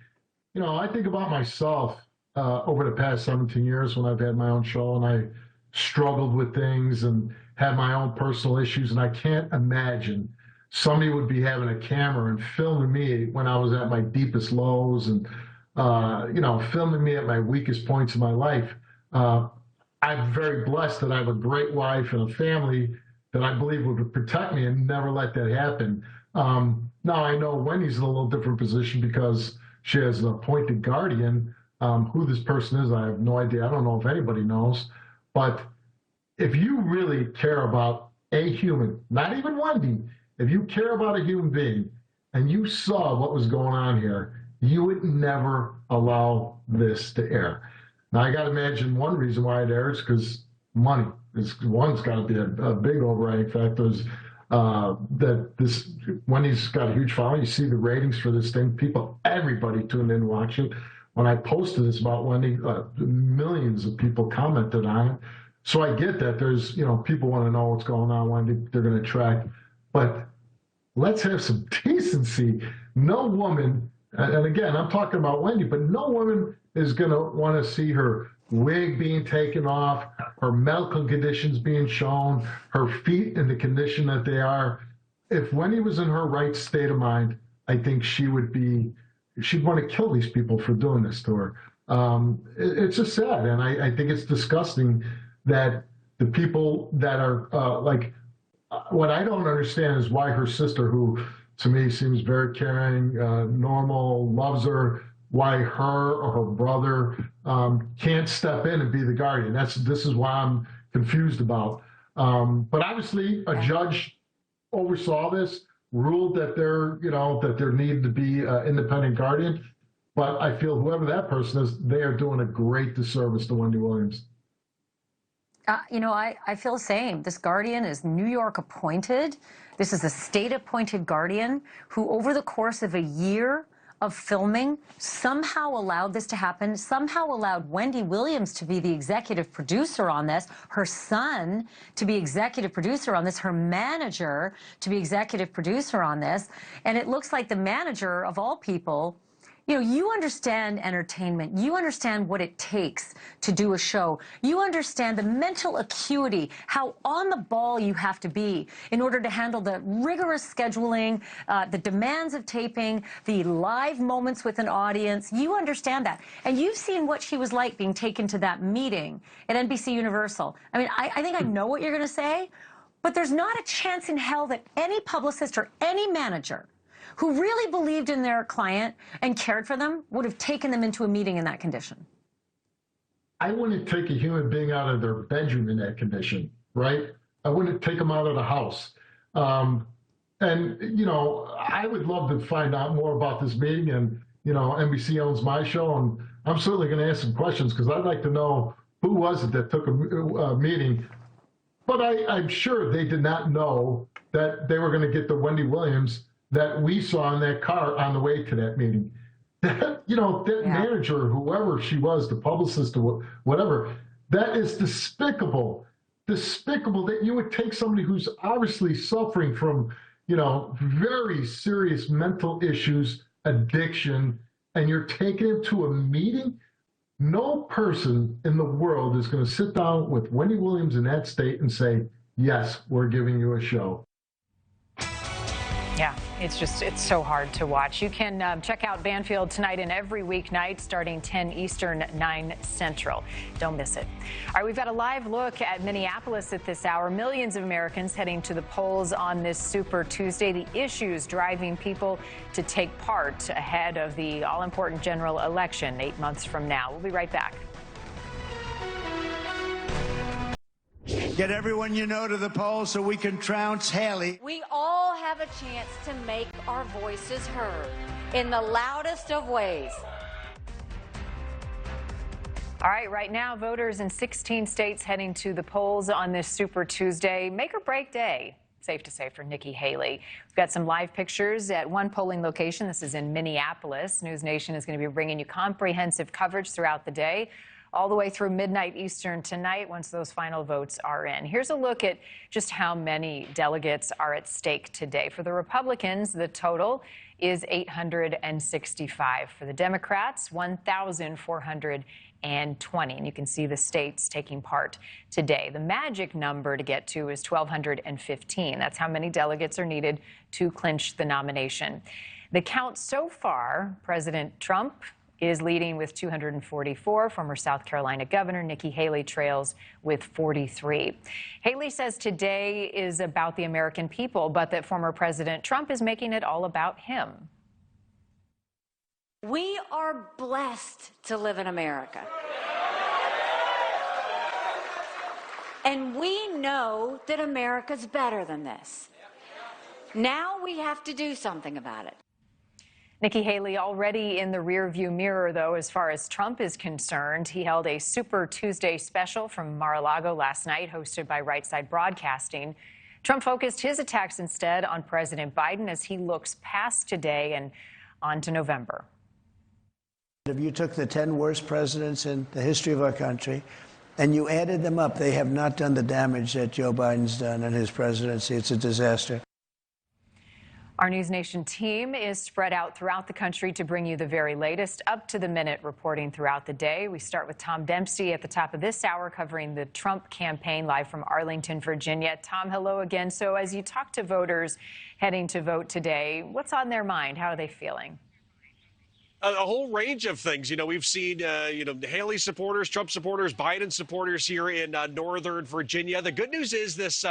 you know, I think about myself over the past 17 years when I've had my own show and I struggled with things and had my own personal issues. And I can't imagine somebody would be having a camera and filming me when I was at my deepest lows and, you know, filming me at my weakest points in my life. I'm very blessed that I have a great wife and a family that I believe would protect me and never let that happen. Now I know Wendy's in a little different position because she has an appointed guardian. Who this person is, I have no idea. I don't know if anybody knows. But if you really care about a human, not even Wendy, if you care about a human being and you saw what was going on here, you would never allow this to air. Now, I got to imagine one reason why it airs because money. One's got to be a big overriding factor. Is that this Wendy's got a huge following. You see the ratings for this thing. Everybody tuned in to watch it. When I posted this about Wendy, millions of people commented on it. So I get that there's, you know, people want to know what's going on, Wendy, they're going to track. But let's have some decency. No woman, and again, I'm talking about Wendy, but no woman is going to want to see her wig being taken off, her medical conditions being shown, her feet in the condition that they are. If Wendy was in her right state of mind, I think she'd want to kill these people for doing this to her. It's just sad, and I think it's disgusting that the people that are what I don't understand is why her sister, who to me seems very caring, normal, loves her, why her or her brother can't step in and be the guardian. This is why I'm confused about. But obviously, a judge oversaw this, ruled that there needed to be an independent guardian. But I feel whoever that person is, they are doing a great disservice to Wendy Williams. I feel the same. This guardian is New York appointed. This is a state appointed guardian who, over the course of a year of filming, somehow allowed this to happen, somehow allowed Wendy Williams to be the executive producer on this, her son to be executive producer on this, her manager to be executive producer on this. And it looks like the manager, of all people, you understand entertainment. You understand what it takes to do a show. You understand the mental acuity, how on the ball you have to be in order to handle the rigorous scheduling, the demands of taping, the live moments with an audience. You understand that. And you've seen what she was like being taken to that meeting at NBC Universal. I mean, I think I know what you're going to say, but there's not a chance in hell that any publicist or any manager who really believed in their client and cared for them would have taken them into a meeting in that condition. I wouldn't take a human being out of their bedroom in that condition, right? I wouldn't take them out of the house. And, I would love to find out more about this meeting. And, NBC owns my show, and I'm certainly going to ask some questions because I'd like to know who was it that took a meeting. But I'm sure they did not know that they were going to get the Wendy Williams that we saw in that car on the way to that meeting. That manager, whoever she was, the publicist or whatever, that is despicable. Despicable that you would take somebody who's obviously suffering from, very serious mental issues, addiction, and you're taking him to a meeting. No person in the world is going to sit down with Wendy Williams in that state and say, yes, we're giving you a show. Yeah, it's so hard to watch. You can check out Banfield tonight and every weeknight starting 10 Eastern, 9 Central. Don't miss it. All right, we've got a live look at Minneapolis at this hour. Millions of Americans heading to the polls on this Super Tuesday. The issues driving people to take part ahead of the all-important general election 8 months from now. We'll be right back. Get everyone you know to the polls so we can trounce Haley. We all have a chance to make our voices heard in the loudest of ways. All right, right now, voters in 16 states heading to the polls on this Super Tuesday, make or break day. Safe to say for Nikki Haley. We've got some live pictures at one polling location. This is in Minneapolis. News Nation is going to be bringing you comprehensive coverage throughout the day, all the way through midnight Eastern tonight once those final votes are in. Here's a look at just how many delegates are at stake today. For the Republicans, the total is 865. For the Democrats, 1,420. And you can see the states taking part today. The magic number to get to is 1,215. That's how many delegates are needed to clinch the nomination. The count so far, President Trump is leading with 244. Former South Carolina Governor Nikki Haley trails with 43. Haley says today is about the American people, but that former President Trump is making it all about him. We are blessed to live in America. And we know that America's better than this. Now we have to do something about it. Nikki Haley already in the rearview mirror, though, as far as Trump is concerned. He held a Super Tuesday special from Mar-a-Lago last night, hosted by Right Side Broadcasting. Trump focused his attacks instead on President Biden as he looks past today and on to November. If you took the 10 worst presidents in the history of our country and you added them up, they have not done the damage that Joe Biden's done in his presidency. It's a disaster. Our News Nation team is spread out throughout the country to bring you the very latest, up-to-the-minute reporting throughout the day. We start with Tom Dempsey at the top of this hour covering the Trump campaign live from Arlington, Virginia. Tom, hello again. So as you talk to voters heading to vote today, what's on their mind? How are they feeling? A whole range of things. We've seen, Haley supporters, Trump supporters, Biden supporters here in Northern Virginia. The good news is this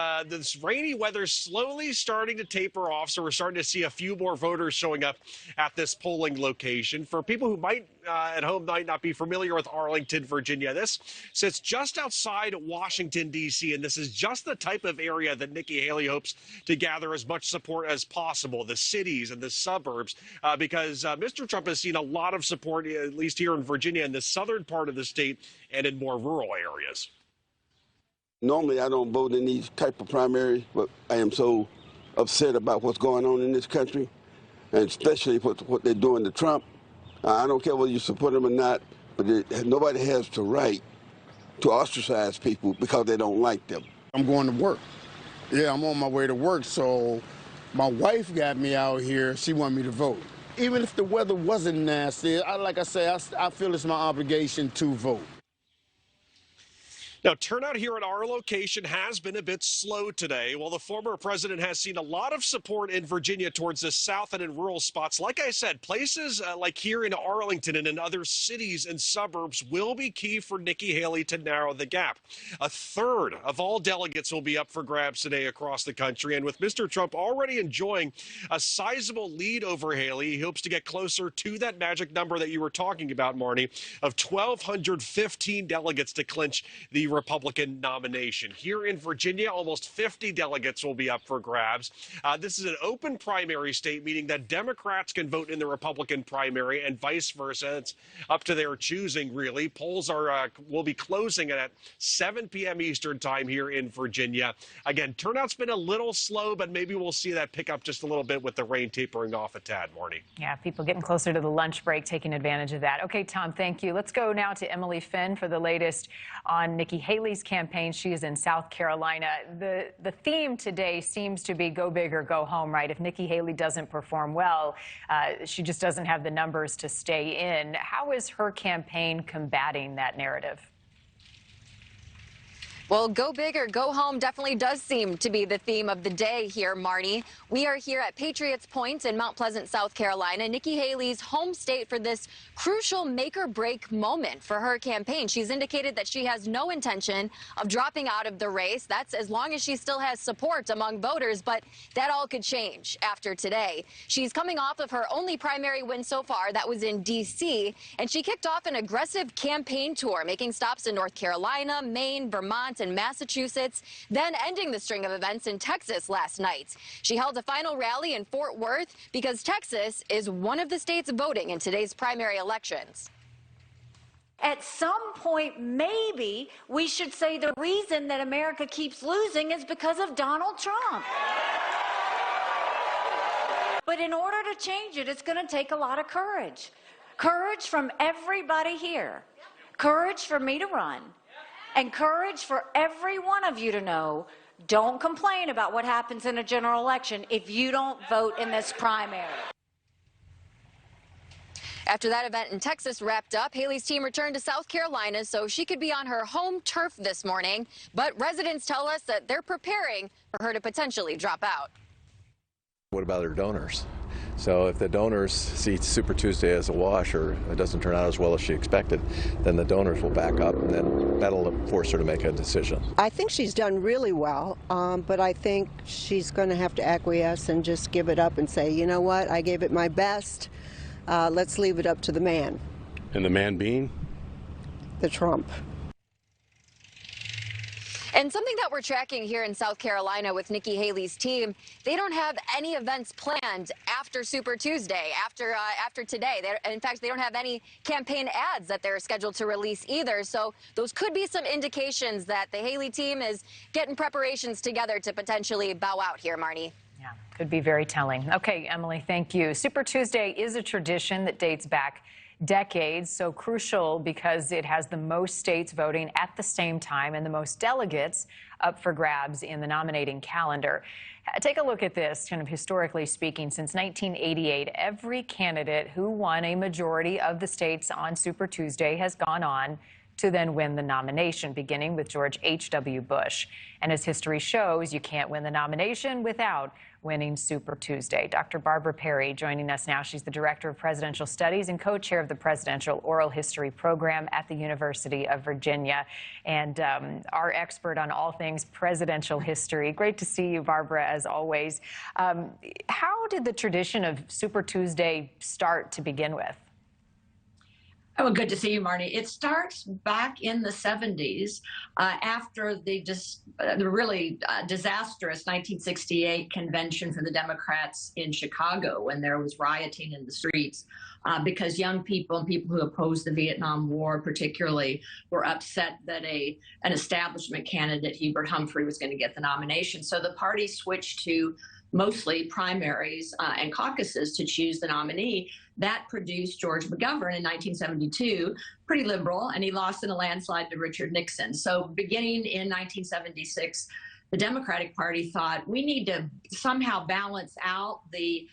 rainy weather is slowly starting to taper off, so we're starting to see a few more voters showing up at this polling location. For people who might at home might not be familiar with Arlington, Virginia, this sits just outside Washington, D.C., and this is just the type of area that Nikki Haley hopes to gather as much support as possible, the cities and the suburbs, because Mr. Trump has seen a lot of support, at least here in Virginia, in the southern part of the state and in more rural areas. Normally, I don't vote in these type of primaries, but I am so upset about what's going on in this country, and especially what they're doing to Trump. I don't care whether you support him or not, but nobody has the right to ostracize people because they don't like them. I'm going to work. Yeah, I'm on my way to work, so my wife got me out here. She wanted me to vote. Even if the weather wasn't nasty, like I say, I feel it's my obligation to vote. Now, turnout here at our location has been a bit slow today. While the former president has seen a lot of support in Virginia towards the south and in rural spots, like I said, places like here in Arlington and in other cities and suburbs will be key for Nikki Haley to narrow the gap. A third of all delegates will be up for grabs today across the country. And with Mr. Trump already enjoying a sizable lead over Haley, he hopes to get closer to that magic number that you were talking about, Marnie, of 1,215 delegates to clinch the Republican nomination. Here in Virginia, almost 50 delegates will be up for grabs. This is an open primary state, meaning that Democrats can vote in the Republican primary and vice versa. It's up to their choosing, really. Polls will be closing at 7 p.m. Eastern time here in Virginia. Again, turnout's been a little slow, but maybe we'll see that pick up just a little bit with the rain tapering off a tad, Marnie. Yeah, people getting closer to the lunch break, taking advantage of that. Okay, Tom, thank you. Let's go now to Emily Finn for the latest on Nikki Haley's campaign. She is in South Carolina. The theme today seems to be go big or go home, right? If Nikki Haley doesn't perform well, she just doesn't have the numbers to stay in. How is her campaign combating that narrative? Well, go big or go home definitely does seem to be the theme of the day here, Marnie. We are here at Patriots Point in Mount Pleasant, South Carolina, Nikki Haley's home state for this crucial make-or-break moment for her campaign. She's indicated that she has no intention of dropping out of the race. That's as long as she still has support among voters, but that all could change after today. She's coming off of her only primary win so far. That was in D.C., and she kicked off an aggressive campaign tour, making stops in North Carolina, Maine, Vermont, and Massachusetts, then ending the string of events in Texas last night. She held a final rally in Fort Worth because Texas is one of the states voting in today's primary elections. At some point, maybe we should say the reason that America keeps losing is because of Donald Trump. But in order to change it, it's going to take a lot of courage. Courage from everybody here. Courage for me to run. And courage for every one of you to know, don't complain about what happens in a general election if you don't vote in this primary. After that event in Texas wrapped up, Haley's team returned to South Carolina so she could be on her home turf this morning. But residents tell us that they're preparing for her to potentially drop out. What about her donors? So if the donors see Super Tuesday as a wash or it doesn't turn out as well as she expected, then the donors will back up and then that'll force her to make a decision. I think she's done really well, but I think she's going to have to acquiesce and just give it up and say, you know what, I gave it my best. Let's leave it up to the man. And the man being? The Trump. And something that we're tracking here in South Carolina with Nikki Haley's team, they don't have any events planned after Super Tuesday, after today. In fact, they don't have any campaign ads that they're scheduled to release either. So those could be some indications that the Haley team is getting preparations together to potentially bow out here, Marnie. Yeah, could be very telling. Okay, Emily, thank you. Super Tuesday is a tradition that dates back decades, so crucial because it has the most states voting at the same time and the most delegates up for grabs in the nominating calendar. Take a look at this, kind of historically speaking. Since 1988, every candidate who won a majority of the states on Super Tuesday has gone on to then win the nomination, beginning with George H.W. Bush. And as history shows, you can't win the nomination without winning Super Tuesday. Dr. Barbara Perry joining us now. She's the Director of Presidential Studies and co-chair of the Presidential Oral History Program at the University of Virginia, and our expert on all things presidential history. Great to see you, Barbara, as always. How did the tradition of Super Tuesday start to begin with? Oh, good to see you, Marnie. It starts back in the 70s after the really disastrous 1968 convention for the Democrats in Chicago, when there was rioting in the streets because young people and people who opposed the Vietnam War particularly were upset that an establishment candidate, Hubert Humphrey, was going to get the nomination. So the party switched to mostly primaries and caucuses to choose the nominee. That produced George McGovern in 1972, pretty liberal, and he lost in a landslide to Richard Nixon. So beginning in 1976, the Democratic Party thought we need to somehow balance out the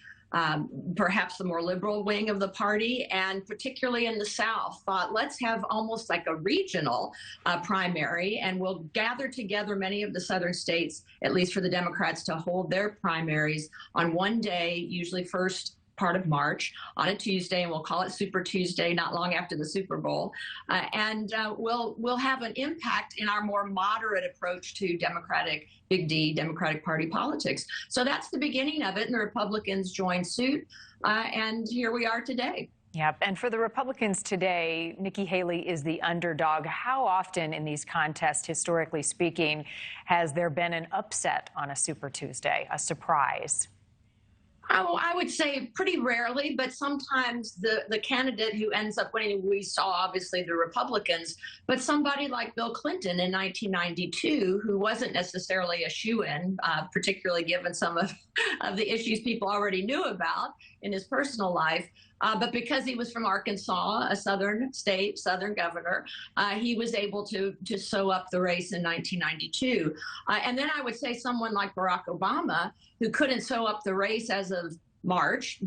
perhaps the more liberal wing of the party, and particularly in the South, thought let's have almost like a regional primary, and we'll gather together many of the southern states, at least for the Democrats, to hold their primaries on one day, usually first part of March, on a Tuesday, and we'll call it Super Tuesday, not long after the Super Bowl. We'll have an impact in our more moderate approach to Democratic, big D, Democratic Party politics. So that's the beginning of it, and the Republicans joined suit, and here we are today. Yep. And for the Republicans today, Nikki Haley is the underdog. How often in these contests, historically speaking, has there been an upset on a Super Tuesday, a surprise? Oh, I would say pretty rarely, but sometimes the candidate who ends up winning, we saw obviously the Republicans, but somebody like Bill Clinton in 1992, who wasn't necessarily a shoo-in, particularly given some of the issues people already knew about in his personal life. But because he was from Arkansas, a southern state, southern governor, he was able to sew up the race in 1992. And then I would say someone like Barack Obama, who couldn't sew up the race as of March,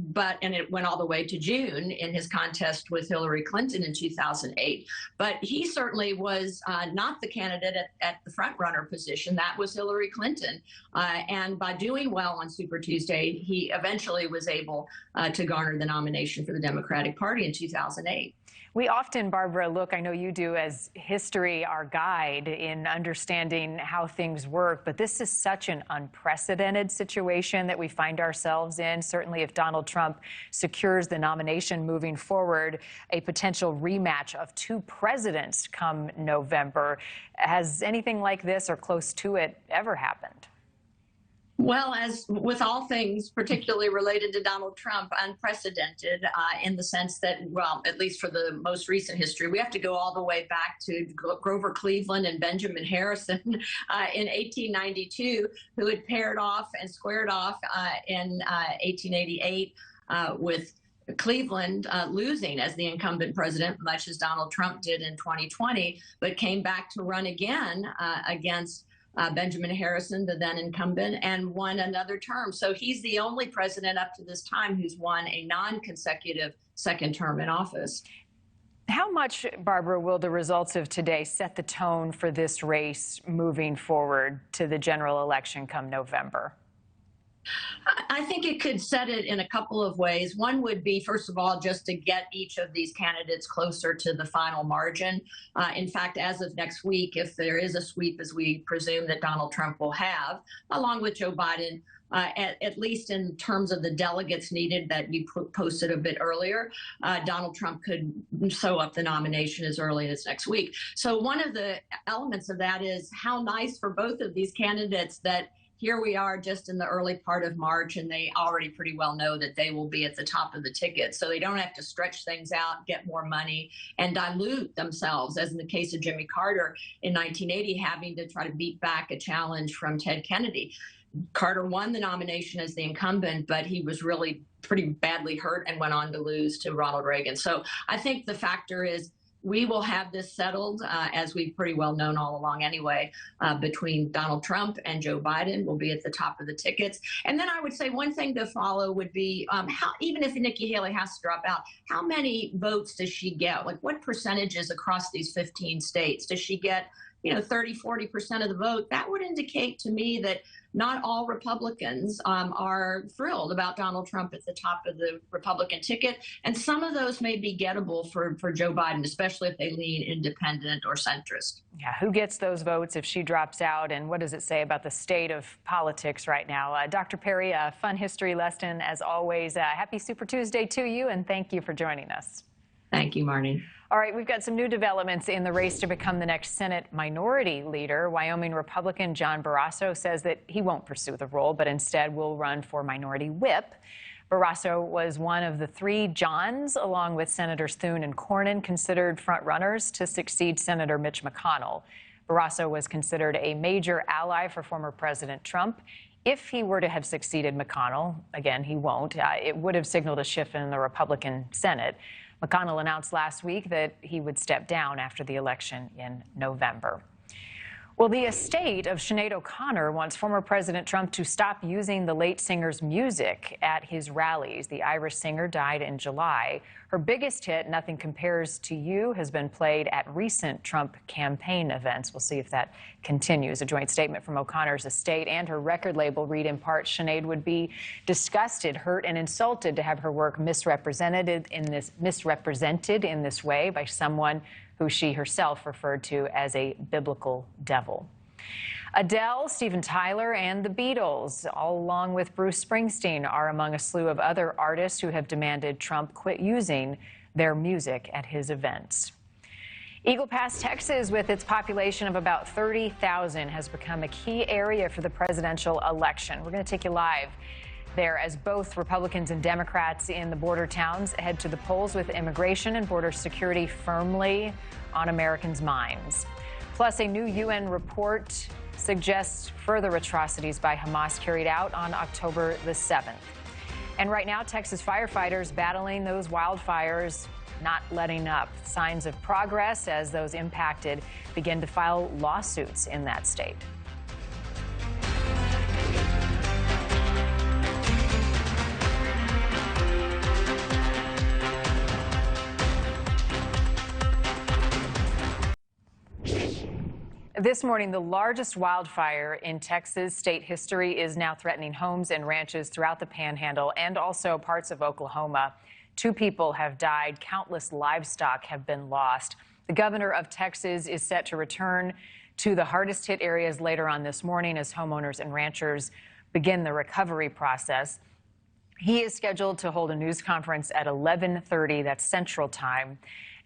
and it went all the way to June in his contest with Hillary Clinton in 2008. But he certainly was not the candidate at the front runner position. That was Hillary Clinton. And by doing well on Super Tuesday, he eventually was able to garner the nomination for the Democratic Party in 2008. We often, Barbara, look, I know you do, as history, our guide in understanding how things work. But this is such an unprecedented situation that we find ourselves in. Certainly, if Donald Trump secures the nomination moving forward, a potential rematch of two presidents come November. Has anything like this or close to it ever happened? Well, as with all things, particularly related to Donald Trump, unprecedented in the sense that, well, at least for the most recent history, we have to go all the way back to Grover Cleveland and Benjamin Harrison in 1892, who had paired off and squared off in 1888 with Cleveland losing as the incumbent president, much as Donald Trump did in 2020, but came back to run again against Benjamin Harrison, the then incumbent, and won another term. So he's the only president up to this time who's won a non-consecutive second term in office. How much, Barbara, will the results of today set the tone for this race moving forward to the general election come November? I think it could set it in a couple of ways. One would be, first of all, just to get each of these candidates closer to the final margin. In fact, as of next week, if there is a sweep, as we presume that Donald Trump will have, along with Joe Biden, at least in terms of the delegates needed that you posted a bit earlier, Donald Trump could sew up the nomination as early as next week. So one of the elements of that is how nice for both of these candidates that here we are just in the early part of March, and they already pretty well know that they will be at the top of the ticket. So they don't have to stretch things out, get more money, and dilute themselves, as in the case of Jimmy Carter in 1980, having to try to beat back a challenge from Ted Kennedy. Carter won the nomination as the incumbent, but he was really pretty badly hurt and went on to lose to Ronald Reagan. So I think the factor is we will have this settled, as we've pretty well known all along anyway, between Donald Trump and Joe Biden will be at the top of the tickets. And then I would say one thing to follow would be how, even if Nikki Haley has to drop out, how many votes does she get? Like what percentages across these 15 states? Does she get 30–40% of the vote, that would indicate to me that not all Republicans are thrilled about Donald Trump at the top of the Republican ticket. And some of those may be gettable for Joe Biden, especially if they lean independent or centrist. Yeah, who gets those votes if she drops out? And what does it say about the state of politics right now? Dr. Perry, a fun history lesson as always. Happy Super Tuesday to you, and thank you for joining us. Thank you, Marnie. All right, we've got some new developments in the race to become the next Senate minority leader. Wyoming Republican John Barrasso says that he won't pursue the role, but instead will run for minority whip. Barrasso was one of the three Johns, along with Senators Thune and Cornyn, considered front-runners to succeed Senator Mitch McConnell. Barrasso was considered a major ally for former President Trump. If he were to have succeeded McConnell, again, he won't, it would have signaled a shift in the Republican Senate. McConnell announced last week that he would step down after the election in November. Well, the estate of Sinead O'Connor wants former President Trump to stop using the late singer's music at his rallies. The Irish singer died in July. Her biggest hit, Nothing Compares to You, has been played at recent Trump campaign events. We'll see if that continues. A joint statement from O'Connor's estate and her record label read in part, Sinead would be disgusted, hurt, and insulted to have her work misrepresented in this way by someone who she herself referred to as a biblical devil. Adele, Steven Tyler, and the Beatles, all along with Bruce Springsteen, are among a slew of other artists who have demanded Trump quit using their music at his events. Eagle Pass, Texas, with its population of about 30,000, has become a key area for the presidential election. We're going to take you live there as both Republicans and Democrats in the border towns head to the polls with immigration and border security firmly on Americans' minds. Plus, a new UN report suggests further atrocities by Hamas carried out on October the 7th. And right now, Texas firefighters battling those wildfires, not letting up. Signs of progress as those impacted begin to file lawsuits in that state. This morning, the largest wildfire in Texas state history is now threatening homes and ranches throughout the Panhandle and also parts of Oklahoma. 2 people have died. Countless livestock have been lost. The governor of Texas is set to return to the hardest hit areas later on this morning as homeowners and ranchers begin the recovery process. He is scheduled to hold a news conference at 11:30, that's Central Time.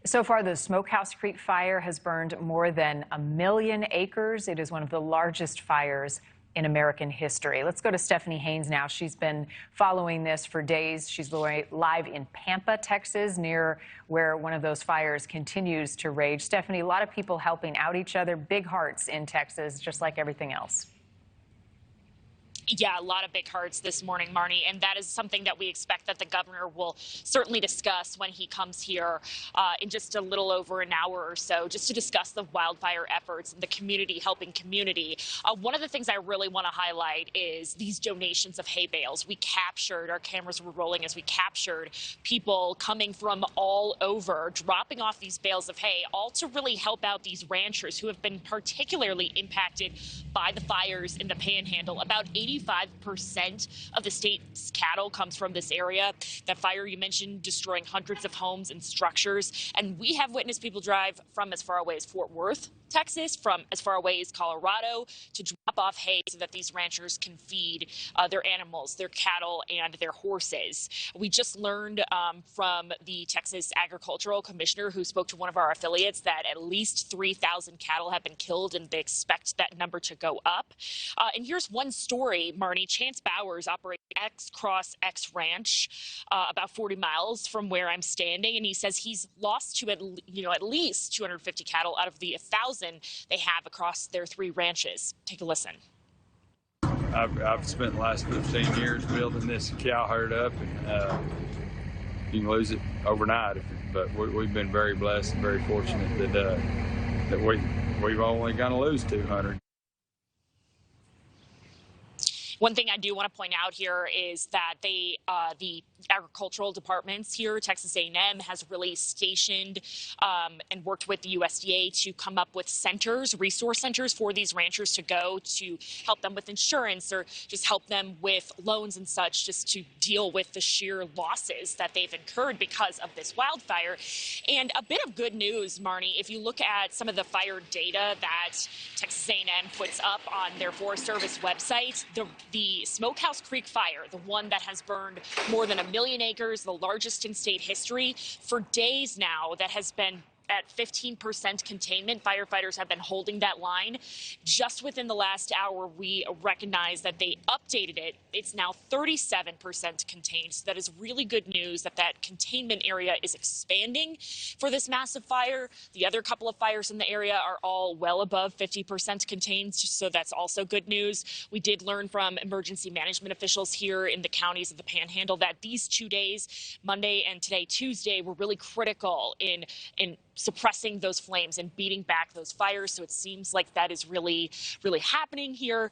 So far, the Smokehouse Creek fire has burned more than 1 million acres. It is one of the largest fires in American history. Let's go to Stephanie Haynes now. She's been following this for days. She's live in Pampa, Texas, near where one of those fires continues to rage. Stephanie, a lot of people helping out each other, big hearts in Texas, just like everything else. Yeah, a lot of big hearts this morning, Marnie, and that is something that we expect that the governor will certainly discuss when he comes here in just a little over an hour or so, just to discuss the wildfire efforts and the community helping community. One of the things I really want to highlight is these donations of hay bales. We captured, our cameras were rolling as we captured people coming from all over, dropping off these bales of hay, all to really help out these ranchers who have been particularly impacted by the fires in the Panhandle. About 85% of the state's cattle comes from this area. That fire you mentioned destroying hundreds of homes and structures. And we have witnessed people drive from as far away as Fort Worth, Texas, from as far away as Colorado to drop off hay so that these ranchers can feed their animals, their cattle, and their horses. We just learned from the Texas Agricultural Commissioner, who spoke to one of our affiliates, that at least 3,000 cattle have been killed, and they expect that number to go up. And here's one story, Marnie. Chance Bowers operates X Cross X Ranch, about 40 miles from where I'm standing, and he says he's lost to at least 250 cattle out of the 1,000 they have across their 3 ranches. Take a listen. I've spent the last 15 years building this cow herd up, and you can lose it overnight. But we've been very blessed and very fortunate that we've only going to lose 200. One thing I do want to point out here is that the agricultural departments here, Texas A&M has really stationed and worked with the USDA to come up with centers, resource centers for these ranchers to go to help them with insurance or just help them with loans and such, just to deal with the sheer losses that they've incurred because of this wildfire. And a bit of good news, Marnie, if you look at some of the fire data that Texas A&M puts up on their Forest Service website, the Smokehouse Creek fire, the one that has burned more than 1 million acres, the largest in state history, for days now, that has been at 15% containment. Firefighters have been holding that line. Just within the last hour, we recognize that they updated it. It's now 37% contained. So that is really good news that that containment area is expanding for this massive fire. The other couple of fires in the area are all well above 50% contained. So that's also good news. We did learn from emergency management officials here in the counties of the Panhandle that these 2 days, Monday and today, Tuesday, were really critical in suppressing those flames and beating back those fires. So it seems like that is really, really happening here.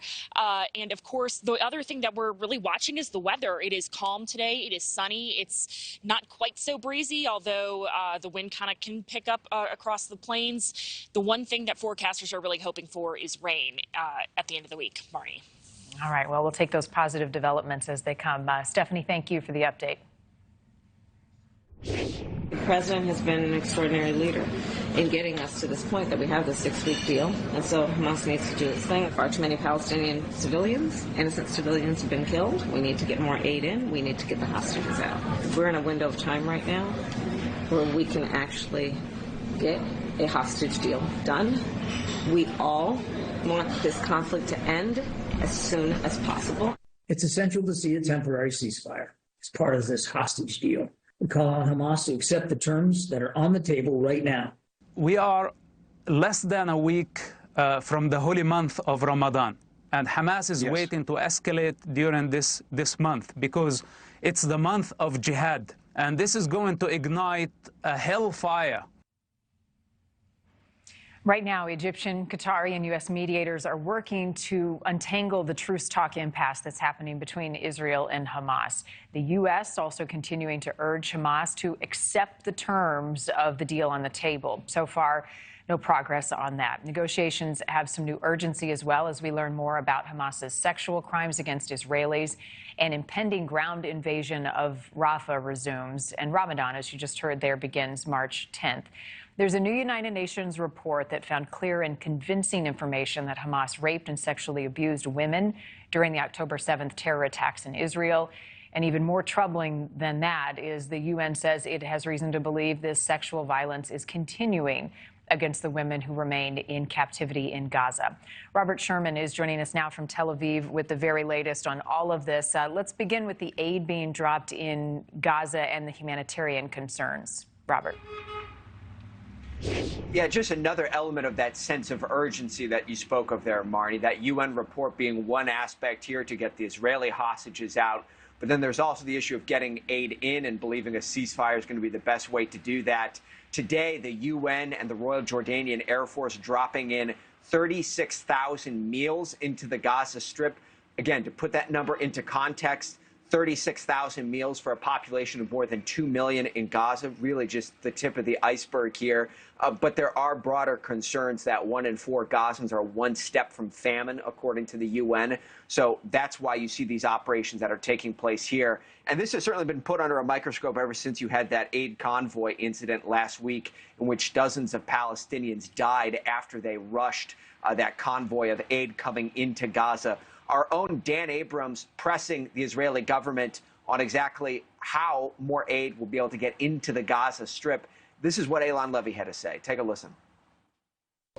And of course, the other thing that we're really watching is the weather. It is calm today. It is sunny. It's not quite so breezy, although the wind kind of can pick up across the plains. The one thing that forecasters are really hoping for is rain at the end of the week, Marnie. All right. Well, we'll take those positive developments as they come. Stephanie, thank you for the update. The president has been an extraordinary leader in getting us to this point that we have this 6-week deal. And so Hamas needs to do its thing. Far too many Palestinian civilians, innocent civilians, have been killed. We need to get more aid in. We need to get the hostages out. We're in a window of time right now where we can actually get a hostage deal done. We all want this conflict to end as soon as possible. It's essential to see a temporary ceasefire as part of this hostage deal. We call on Hamas to accept the terms that are on the table right now. We are less than a week from the holy month of Ramadan, and Hamas is waiting to escalate during this month because it's the month of jihad, and this is going to ignite a hellfire. Right now, Egyptian, Qatari, and U.S. mediators are working to untangle the truce talk impasse that's happening between Israel and Hamas. The U.S. also continuing to urge Hamas to accept the terms of the deal on the table. So far, no progress on that. Negotiations have some new urgency as well as we learn more about Hamas's sexual crimes against Israelis. An impending ground invasion of Rafah resumes, and Ramadan, as you just heard there, begins March 10th. There's a new United Nations report that found clear and convincing information that Hamas raped and sexually abused women during the October 7th terror attacks in Israel. And even more troubling than that is the UN says it has reason to believe this sexual violence is continuing against the women who remain in captivity in Gaza. Robert Sherman is joining us now from Tel Aviv with the very latest on all of this. Let's begin with the aid being dropped in Gaza and the humanitarian concerns. Robert. Yeah, just another element of that sense of urgency that you spoke of there, Marnie, that UN report being one aspect here to get the Israeli hostages out. But then there's also the issue of getting aid in and believing a ceasefire is going to be the best way to do that. Today, the UN and the Royal Jordanian Air Force dropping in 36,000 meals into the Gaza Strip. Again, to put that number into context, 36,000 meals for a population of more than 2 million in Gaza, really just the tip of the iceberg here. But there are broader concerns that 1 in 4 Gazans are one step from famine, according to the UN. So that's why you see these operations that are taking place here. And this has certainly been put under a microscope ever since you had that aid convoy incident last week in which dozens of Palestinians died after they rushed that convoy of aid coming into Gaza. Our own Dan Abrams pressing the Israeli government on exactly how more aid will be able to get into the Gaza Strip. This is what Eylon Levy had to say. Take a listen.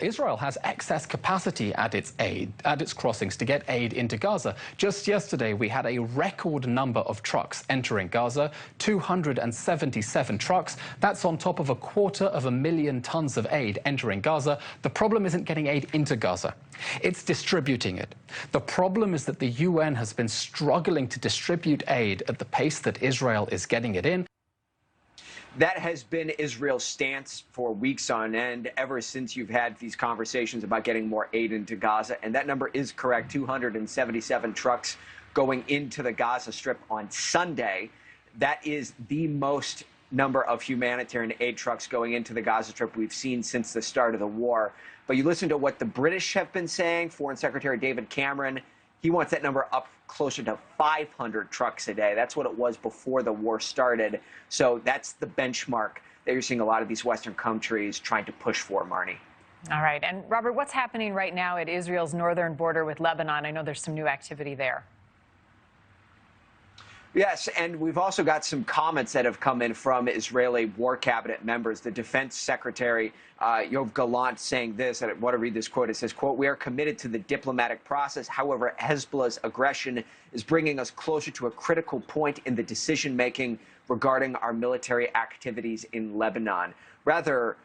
Israel has excess capacity at its crossings to get aid into Gaza. Just yesterday, we had a record number of trucks entering Gaza, 277 trucks. That's on top of 250,000 tons of aid entering Gaza. The problem isn't getting aid into Gaza. It's distributing it. The problem is that the UN has been struggling to distribute aid at the pace that Israel is getting it in. That has been Israel's stance for weeks on end, ever since you've had these conversations about getting more aid into Gaza. And that number is correct. 277 trucks going into the Gaza Strip on Sunday. That is the most number of humanitarian aid trucks going into the Gaza Strip we've seen since the start of the war. But you listen to what the British have been saying. Foreign Secretary David Cameron, he wants that number up closer to 500 trucks a day. That's what it was before the war started. So that's the benchmark that you're seeing a lot of these Western countries trying to push for, Marnie. All right. And Robert, what's happening right now at Israel's northern border with Lebanon? I know there's some new activity there. Yes, and we've also got some comments that have come in from Israeli war cabinet members. The defense secretary, Yoav Gallant, saying this, and I want to read this quote. It says, quote, "We are committed to the diplomatic process. However, Hezbollah's aggression is bringing us closer to a critical point in the decision-making regarding our military activities in Lebanon." Rather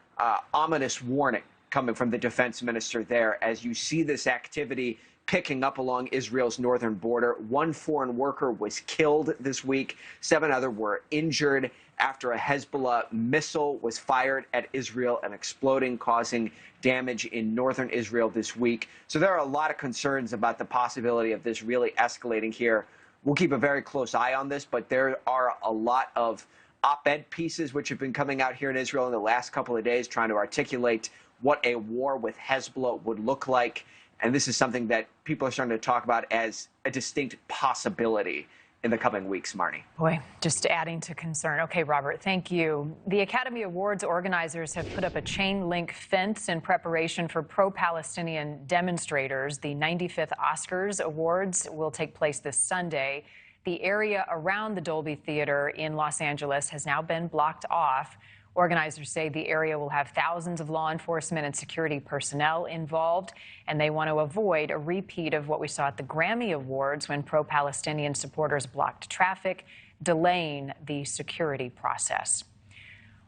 ominous warning coming from the defense minister there as you see this activity picking up along Israel's northern border. One foreign worker was killed this week. 7 others were injured after a Hezbollah missile was fired at Israel and exploding, causing damage in northern Israel this week. So there are a lot of concerns about the possibility of this really escalating here. We'll keep a very close eye on this, but there are a lot of op-ed pieces which have been coming out here in Israel in the last couple of days trying to articulate what a war with Hezbollah would look like. And this is something that people are starting to talk about as a distinct possibility in the coming weeks, Marnie. Boy, just adding to concern. Okay, Robert, thank you. The Academy Awards organizers have put up a chain link fence in preparation for pro-Palestinian demonstrators. The 95th Oscars Awards will take place this Sunday. The area around the Dolby Theater in Los Angeles has now been blocked off. Organizers say the area will have thousands of law enforcement and security personnel involved, and they want to avoid a repeat of what we saw at the Grammy Awards when pro-Palestinian supporters blocked traffic, delaying the security process.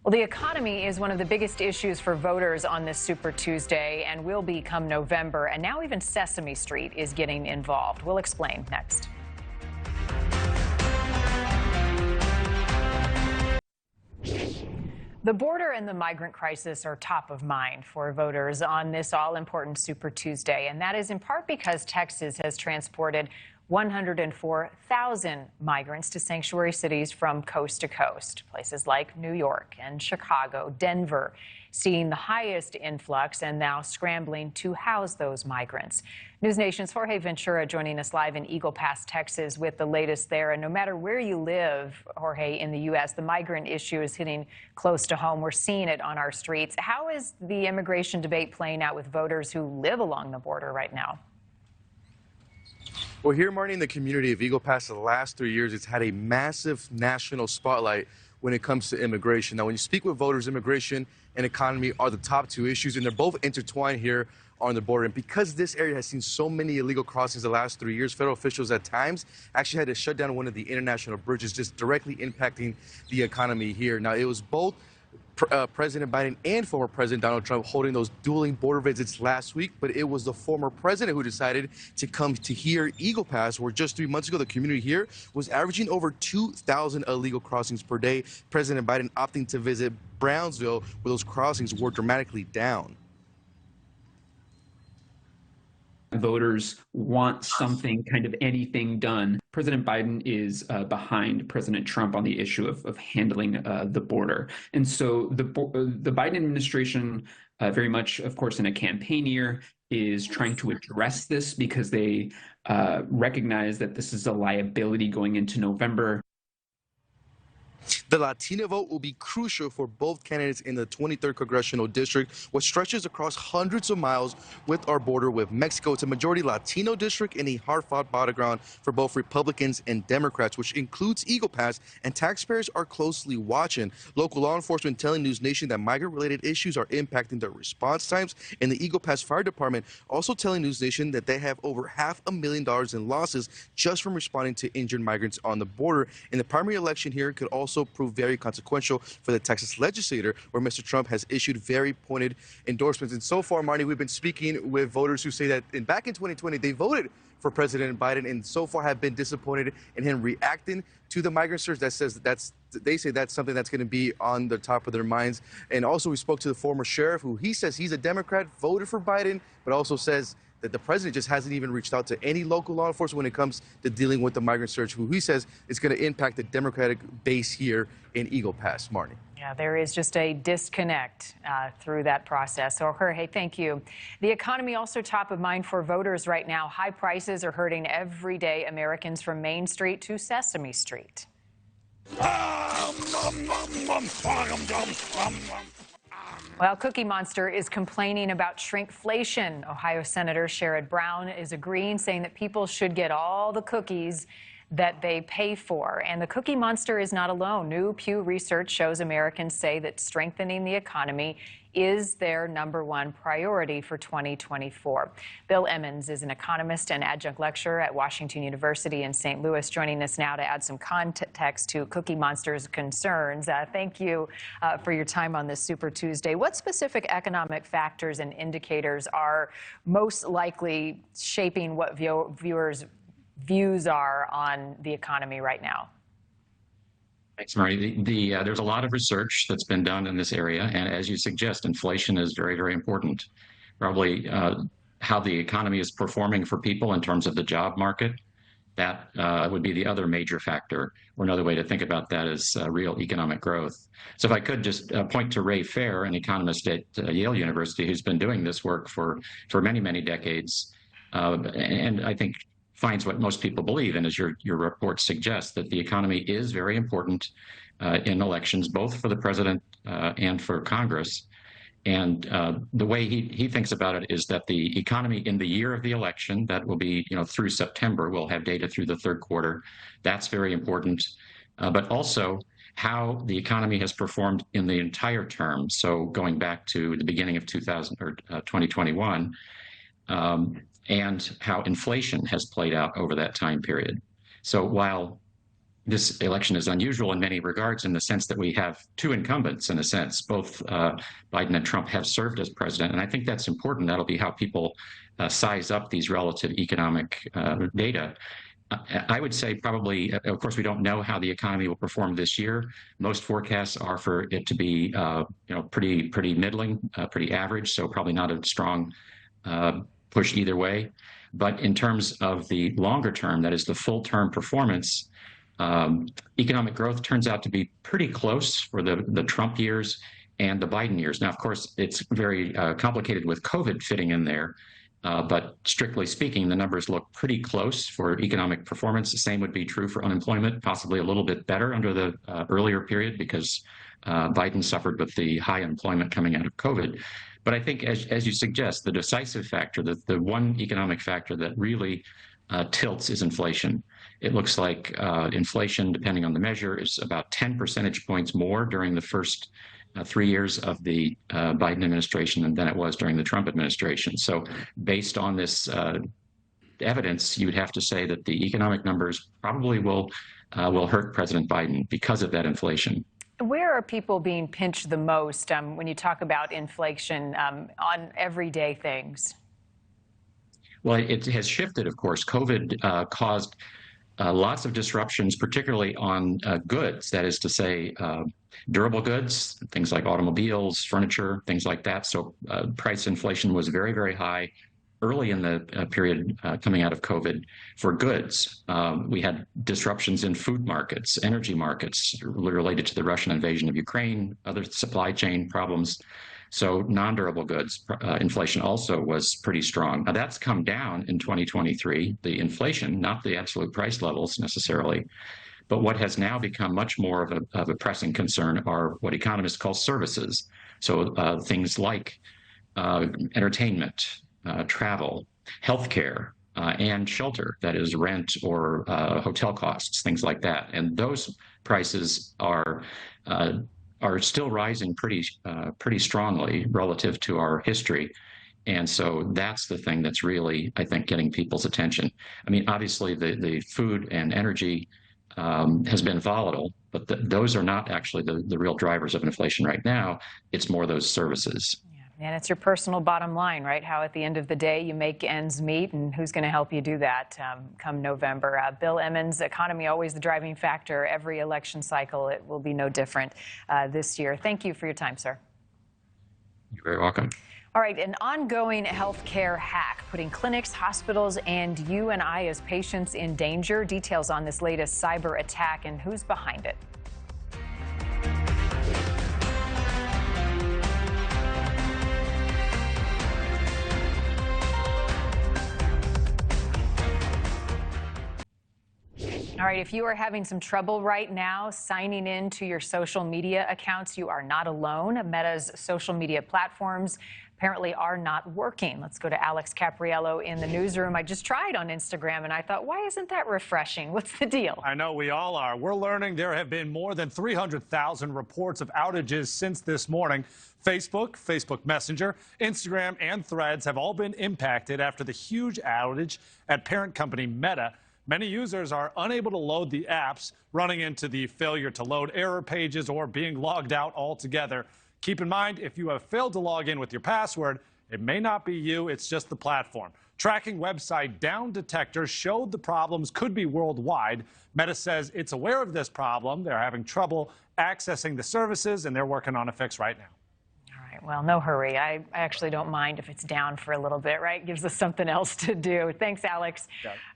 Well, the economy is one of the biggest issues for voters on this Super Tuesday and will be come November, and now even Sesame Street is getting involved. We'll explain next. The border and the migrant crisis are top of mind for voters on this all-important Super Tuesday, and that is in part because Texas has transported 104,000 migrants to sanctuary cities from coast to coast. Places like New York and Chicago, Denver, seeing the highest influx and now scrambling to house those migrants. NewsNation's Jorge Ventura joining us live in Eagle Pass, Texas with the latest there. And no matter where you live, Jorge, in the U.S., the migrant issue is hitting close to home. We're seeing it on our streets. How is the immigration debate playing out with voters who live along the border right now? Well, here, Marnie, in the community of Eagle Pass, the last 3 years, it's had a massive national spotlight when it comes to immigration. Now, when you speak with voters, immigration and economy are the top 2 issues, and they're both intertwined here on the border. And because this area has seen so many illegal crossings the last 3 years, federal officials at times actually had to shut down one of the international bridges, just directly impacting the economy here. Now, it was both President Biden and former President Donald Trump holding those dueling border visits last week, but it was the former president who decided to come to here, Eagle Pass, where just 3 months ago, the community here was averaging over 2,000 illegal crossings per day. President Biden opting to visit Brownsville, where those crossings were dramatically down. Voters want something, kind of anything done. President Biden is behind President Trump on the issue of handling the border. And so the Biden administration, very much, of course, in a campaign year, is trying to address this because they recognize that this is a liability going into November. The Latino vote will be crucial for both candidates in the 23rd Congressional District, which stretches across hundreds of miles with our border with Mexico. It's a majority Latino district and a hard-fought battleground for both Republicans and Democrats, which includes Eagle Pass, and taxpayers are closely watching. Local law enforcement telling News Nation that migrant-related issues are impacting their response times, and the Eagle Pass Fire Department also telling News Nation that they have over $500,000 in losses just from responding to injured migrants on the border. And the primary election here could also prove very consequential for the Texas legislature, where Mr. Trump has issued very pointed endorsements. And so far, Marnie, we've been speaking with voters who say that back in 2020, they voted for President Biden and so far have been disappointed in him reacting to the migrant surge. That says they say that's something that's going to be on the top of their minds. And also we spoke to the former sheriff who he says he's a Democrat, voted for Biden, but also says that the president just hasn't even reached out to any local law enforcement when it comes to dealing with the migrant surge, who he says is going to impact the Democratic base here in Eagle Pass. Marnie. Yeah, there is just a disconnect through that process. So, Jorge, thank you. The economy also top of mind for voters right now. High prices are hurting everyday Americans from Main Street to Sesame Street. Well, Cookie Monster is complaining about shrinkflation. Ohio Senator Sherrod Brown is agreeing, saying that people should get all the cookies that they pay for. And the Cookie Monster is not alone. New Pew research shows Americans say that strengthening the economy is their #1 priority for 2024. Bill Emmons is an economist and adjunct lecturer at Washington University in St. Louis, joining us now to add some context to Cookie Monster's concerns. Thank you for your time on this Super Tuesday. What specific economic factors and indicators are most likely shaping what viewers' views are on the economy right now? Thanks, Marty. There's a lot of research that's been done in this area, and as you suggest, inflation is very, very important. Probably how the economy is performing for people in terms of the job market, that would be the other major factor, or another way to think about that is real economic growth. So if I could just point to Ray Fair, an economist at Yale University, who's been doing this work for many, many decades, and I think finds what most people believe, and as your report suggests, that the economy is very important in elections, both for the president and for Congress. And the way he thinks about it is that the economy in the year of the election, that will be through September, we'll have data through the third quarter. That's very important, but also how the economy has performed in the entire term. So going back to the beginning of 2021. And how inflation has played out over that time period. So while this election is unusual in many regards in the sense that we have two incumbents, in a sense, both Biden and Trump have served as president, and I think that's important. That'll be how people size up these relative economic data. I would say probably, of course, we don't know how the economy will perform this year. Most forecasts are for it to be, pretty middling, pretty average, so probably not a strong push either way. But in terms of the longer term, that is the full term performance, economic growth turns out to be pretty close for the Trump years and the Biden years. Now, of course, it's very complicated with COVID fitting in there. But strictly speaking, the numbers look pretty close for economic performance. The same would be true for unemployment, possibly a little bit better under the earlier period because Biden suffered with the high unemployment coming out of COVID. But I think, as you suggest, the decisive factor, the one economic factor that really tilts is inflation. It looks like inflation, depending on the measure, is about 10 percentage points more during the first 3 years of the Biden administration than it was during the Trump administration. So based on this evidence, you would have to say that the economic numbers probably will hurt President Biden because of that inflation. Where are people being pinched the most when you talk about inflation on everyday things? Well, it has shifted, of course. COVID caused lots of disruptions, particularly on goods, that is to say, durable goods, things like automobiles, furniture, things like that. So price inflation was very, very high early in the period coming out of COVID for goods. We had disruptions in food markets, energy markets related to the Russian invasion of Ukraine, other supply chain problems. So non-durable goods inflation also was pretty strong. Now that's come down in 2023, the inflation, not the absolute price levels necessarily. But what has now become much more of a pressing concern are what economists call services. So things like entertainment, travel, healthcare, and shelter, that is rent or hotel costs, things like that. And those prices are still rising pretty strongly relative to our history. And so that's the thing that's really, I think, getting people's attention. I mean, obviously the food and energy has been volatile, but those are not actually the real drivers of inflation right now. It's more those services. And it's your personal bottom line, right? How at the end of the day you make ends meet, and who's going to help you do that come November. Bill Emmons, economy always the driving factor. Every election cycle, it will be no different this year. Thank you for your time, sir. You're very welcome. All right, an ongoing healthcare hack, putting clinics, hospitals, and you and I as patients in danger. Details on this latest cyber attack and who's behind it. All right, if you are having some trouble right now signing in to your social media accounts, you are not alone. Meta's social media platforms apparently are not working. Let's go to Alex Capriello in the newsroom. I just tried on Instagram and I thought, why isn't that refreshing? What's the deal? I know we all are. We're learning there have been more than 300,000 reports of outages since this morning. Facebook, Facebook Messenger, Instagram, and Threads have all been impacted after the huge outage at parent company Meta. Many users are unable to load the apps, running into the failure to load error pages or being logged out altogether. Keep in mind, if you have failed to log in with your password, it may not be you, it's just the platform. Tracking website Down detectors showed the problems could be worldwide. Meta says it's aware of this problem. They're having trouble accessing the services, and they're working on a fix right now. Well, no hurry. I actually don't mind if it's down for a little bit, right? Gives us something else to do. Thanks, Alex.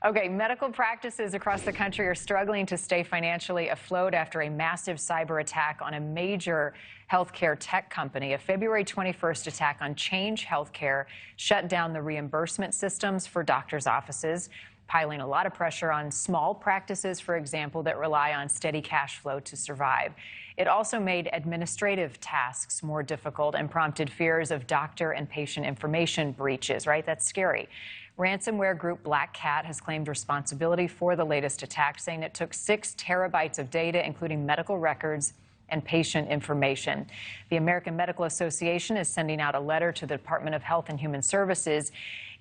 Okay, medical practices across the country are struggling to stay financially afloat after a massive cyber attack on a major healthcare tech company. A February 21st attack on Change Healthcare shut down the reimbursement systems for doctors' offices, piling a lot of pressure on small practices, for example, that rely on steady cash flow to survive. It also made administrative tasks more difficult and prompted fears of doctor and patient information breaches, right? That's scary. Ransomware group Black Cat has claimed responsibility for the latest attack, saying it took 6 terabytes of data, including medical records and patient information. The American Medical Association is sending out a letter to the Department of Health and Human Services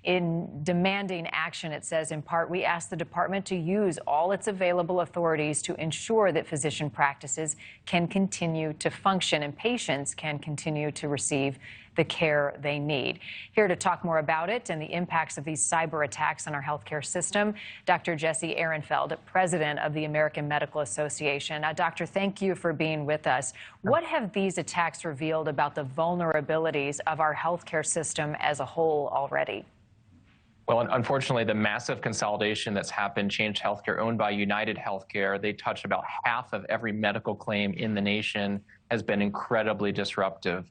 in demanding action. It says, in part, we ask the department to use all its available authorities to ensure that physician practices can continue to function and patients can continue to receive the care they need. Here to talk more about it and the impacts of these cyber attacks on our healthcare system, Dr. Jesse Ehrenfeld, president of the American Medical Association. Doctor, thank you for being with us. What have these attacks revealed about the vulnerabilities of our healthcare system as a whole already? Well, unfortunately, the massive consolidation that's happened, Change Healthcare, owned by United Healthcare, they touch about half of every medical claim in the nation, has been incredibly disruptive.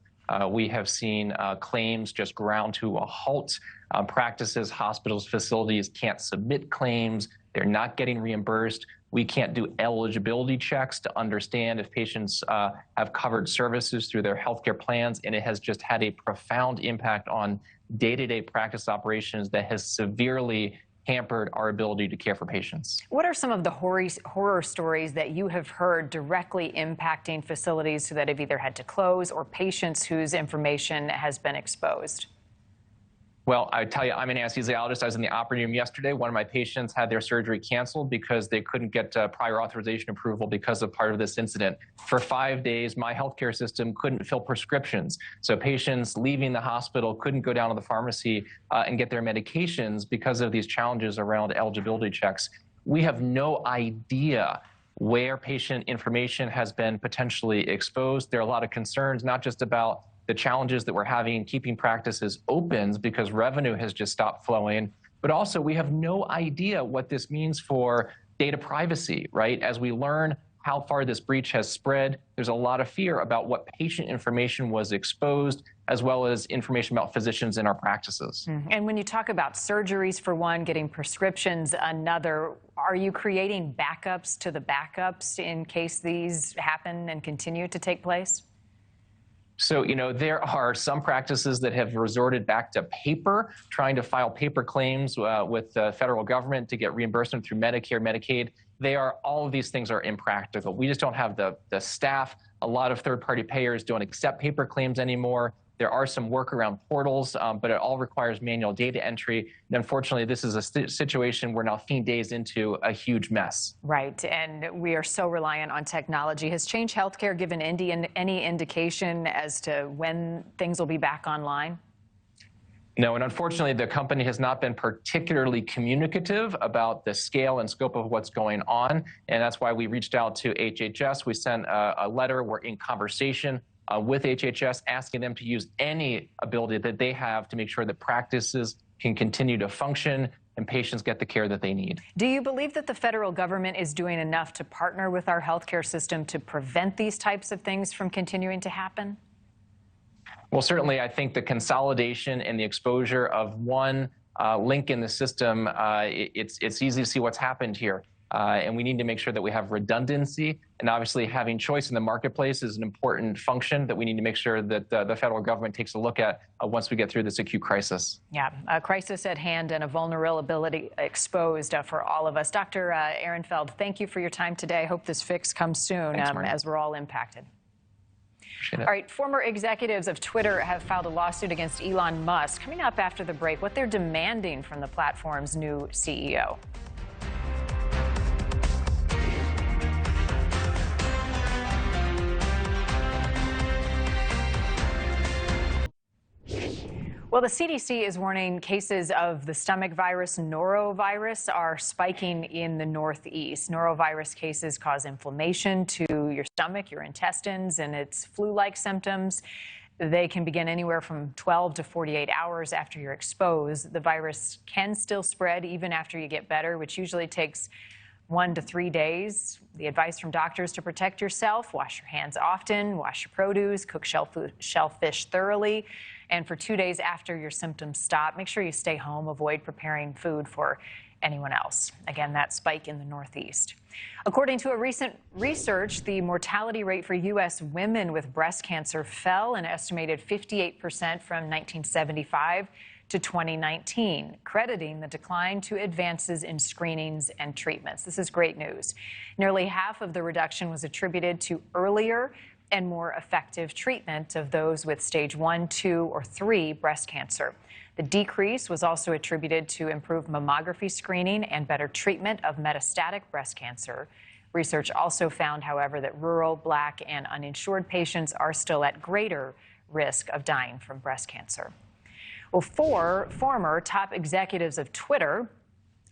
We have seen claims just ground to a halt. Practices, hospitals, facilities can't submit claims. They're not getting reimbursed. We can't do eligibility checks to understand if patients have covered services through their healthcare plans, and it has just had a profound impact on day-to-day practice operations that has severely hampered our ability to care for patients. What are some of the horror stories that you have heard directly impacting facilities that have either had to close or patients whose information has been exposed? Well, I tell you, I'm an anesthesiologist. I was in the operating room yesterday. One of my patients had their surgery canceled because they couldn't get prior authorization approval because of part of this incident. For 5 days, my healthcare system couldn't fill prescriptions. So patients leaving the hospital couldn't go down to the pharmacy and get their medications because of these challenges around eligibility checks. We have no idea where patient information has been potentially exposed. There are a lot of concerns, not just about the challenges that we're having in keeping practices open because revenue has just stopped flowing, but also we have no idea what this means for data privacy, right? As we learn how far this breach has spread, there's a lot of fear about what patient information was exposed, as well as information about physicians in our practices. And when you talk about surgeries, for one, getting prescriptions, another, are you creating backups to the backups in case these happen and continue to take place? So, there are some practices that have resorted back to paper, trying to file paper claims with the federal government to get reimbursement through Medicare, Medicaid. All of these things are impractical. We just don't have the staff. A lot of third-party payers don't accept paper claims anymore. There are some workaround portals, but it all requires manual data entry. And unfortunately, this is a situation we're now 15 days into a huge mess. Right, and we are so reliant on technology. Has Change Healthcare given any indication as to when things will be back online? No, and unfortunately, the company has not been particularly communicative about the scale and scope of what's going on, and that's why we reached out to HHS. We sent a letter. We're in conversation with HHS, asking them to use any ability that they have to make sure that practices can continue to function and patients get the care that they need. Do you believe that the federal government is doing enough to partner with our healthcare system to prevent these types of things from continuing to happen? Well, certainly, I think the consolidation and the exposure of one link in the system, it's easy to see what's happened here. And we need to make sure that we have redundancy. And obviously, having choice in the marketplace is an important function that we need to make sure that the federal government takes a look at once we get through this acute crisis. Yeah, a crisis at hand and a vulnerability exposed for all of us. Dr. Ehrenfeld, thank you for your time today. I hope this fix comes soon. Thanks, as we're all impacted. All right, former executives of Twitter have filed a lawsuit against Elon Musk. Coming up after the break, what they're demanding from the platform's new CEO. Well, the CDC is warning cases of the stomach virus, norovirus, are spiking in the Northeast. Norovirus cases cause inflammation to your stomach, your intestines, and it's flu-like symptoms. They can begin anywhere from 12 to 48 hours after you're exposed. The virus can still spread even after you get better, which usually takes 1 to 3 days. The advice from doctors to protect yourself: wash your hands often, wash your produce, cook shellfish thoroughly. And for 2 days after your symptoms stop, make sure you stay home, avoid preparing food for anyone else. Again, that spike in the Northeast. According to a recent research, the mortality rate for U.S. women with breast cancer fell an estimated 58% from 1975 to 2019, crediting the decline to advances in screenings and treatments. This is great news. Nearly half of the reduction was attributed to earlier and more effective treatment of those with stage 1, 2, or 3 breast cancer. The decrease was also attributed to improved mammography screening and better treatment of metastatic breast cancer. Research also found, however, that rural, Black, and uninsured patients are still at greater risk of dying from breast cancer. Well, 4 former top executives of Twitter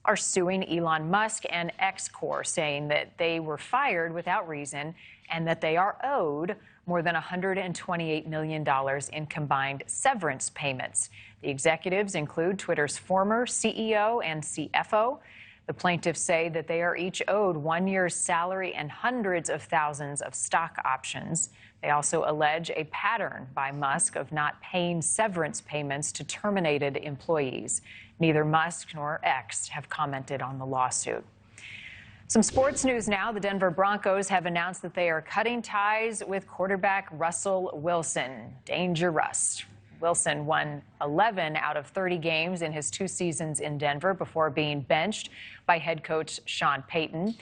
are suing Elon Musk and X Corp, saying that they were fired without reason and that they are owed more than $128 million in combined severance payments. The executives include Twitter's former CEO and CFO. The plaintiffs say that they are each owed 1 year's salary and hundreds of thousands of stock options. They also allege a pattern by Musk of not paying severance payments to terminated employees. Neither Musk nor X have commented on the lawsuit. Some sports news now. The Denver Broncos have announced that they are cutting ties with quarterback Russell Wilson. Danger Russ. Wilson won 11 out of 30 games in his 2 seasons in Denver before being benched by head coach Sean Payton.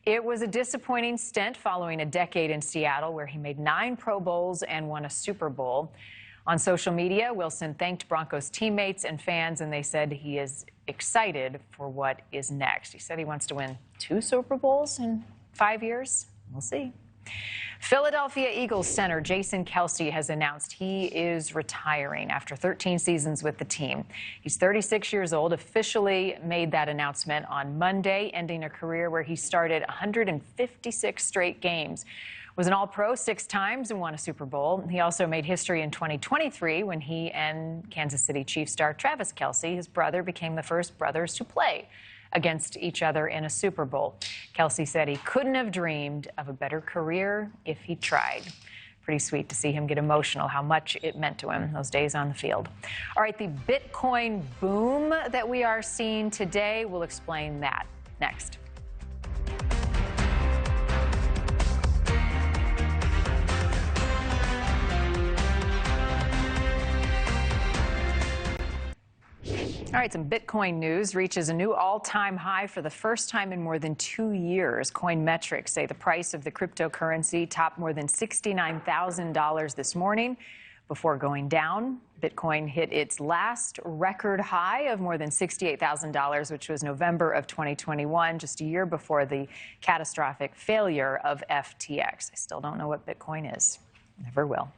It was a disappointing stint following a decade in Seattle, where he made 9 Pro Bowls and won a Super Bowl. On social media, Wilson thanked Broncos teammates and fans, and they said he is excited for what is next. He said he wants to win 2 Super Bowls in 5 years. We'll see. Philadelphia Eagles center Jason Kelce has announced he is retiring after 13 seasons with the team. He's 36 years old, officially made that announcement on Monday, ending a career where he started 156 straight games. Was an All-Pro 6 times and won a Super Bowl. He also made history in 2023 when he and Kansas City Chiefs star Travis Kelce, his brother, became the first brothers to play against each other in a Super Bowl. Kelce said he couldn't have dreamed of a better career if he tried. Pretty sweet to see him get emotional, how much it meant to him, those days on the field. All right, the Bitcoin boom that we are seeing today, we'll explain that next. All right, some Bitcoin news. Reaches a new all-time high for the first time in more than 2 years. Coinmetrics say the price of the cryptocurrency topped more than $69,000 this morning before going down. Bitcoin hit its last record high of more than $68,000, which was November of 2021, just a year before the catastrophic failure of FTX. I still don't know what Bitcoin is. Never will.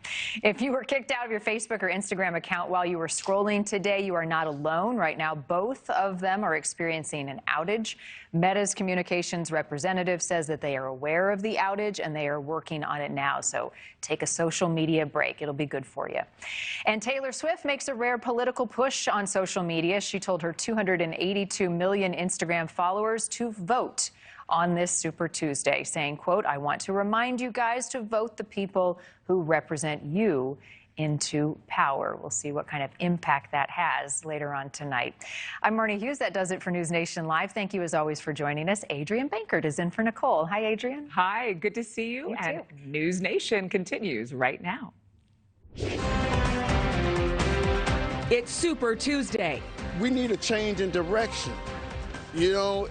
If you were kicked out of your Facebook or Instagram account while you were scrolling today, you are not alone. Right now, both of them are experiencing an outage. Meta's communications representative says that they are aware of the outage and they are working on it now. So take a social media break. It'll be good for you. And Taylor Swift makes a rare political push on social media. She told her 282 million Instagram followers to vote on this Super Tuesday, saying, quote, "I want to remind you guys to vote the people who represent you into power." We'll see what kind of impact that has later on tonight. I'm Marnie Hughes. That does it for News Nation Live. Thank you, as always, for joining us. Adrienne Bankert is in for Nicole. Hi, Adrienne. Hi, good to see you. And News Nation continues right now. It's Super Tuesday. We need a change in direction. You know,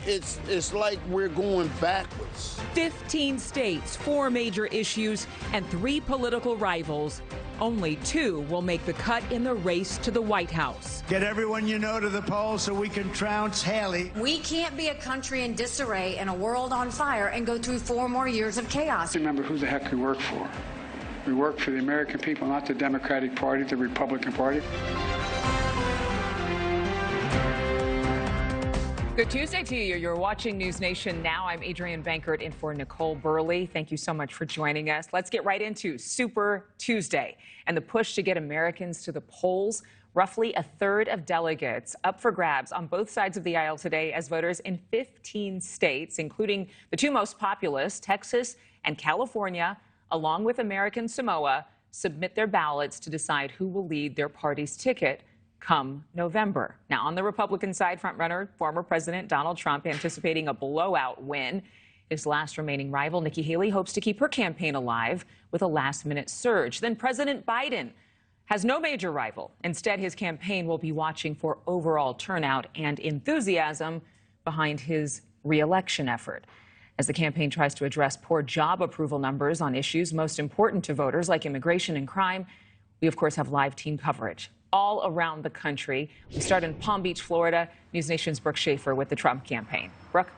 it's like we're going backwards. 15 states, 4 major issues, and 3 political rivals. Only 2 will make the cut in the race to the White House. Get everyone you know to the polls so we can trounce Haley. We can't be a country in disarray and a world on fire and go through 4 more years of chaos. Remember who the heck we work for. We work for the American people, not the Democratic Party, the Republican Party. Good Tuesday to you. You're watching News Nation Now. I'm Adrienne Bankert in for Nicole Burley. Thank you so much for joining us. Let's get right into Super Tuesday and the push to get Americans to the polls. Roughly a third of delegates up for grabs on both sides of the aisle today as voters in 15 states, including the 2 most populous, Texas and California, along with American Samoa, submit their ballots to decide who will lead their party's ticket come November. Now, on the Republican side, frontrunner, former President Donald Trump anticipating a blowout win. His last remaining rival, Nikki Haley, hopes to keep her campaign alive with a last-minute surge. Then President Biden has no major rival. Instead, his campaign will be watching for overall turnout and enthusiasm behind his re-election effort. As the campaign tries to address poor job approval numbers on issues most important to voters like immigration and crime, we, of course, have live team coverage all around the country. We start in Palm Beach, Florida. News Nation's Brooke Schaefer with the Trump campaign. Brooke?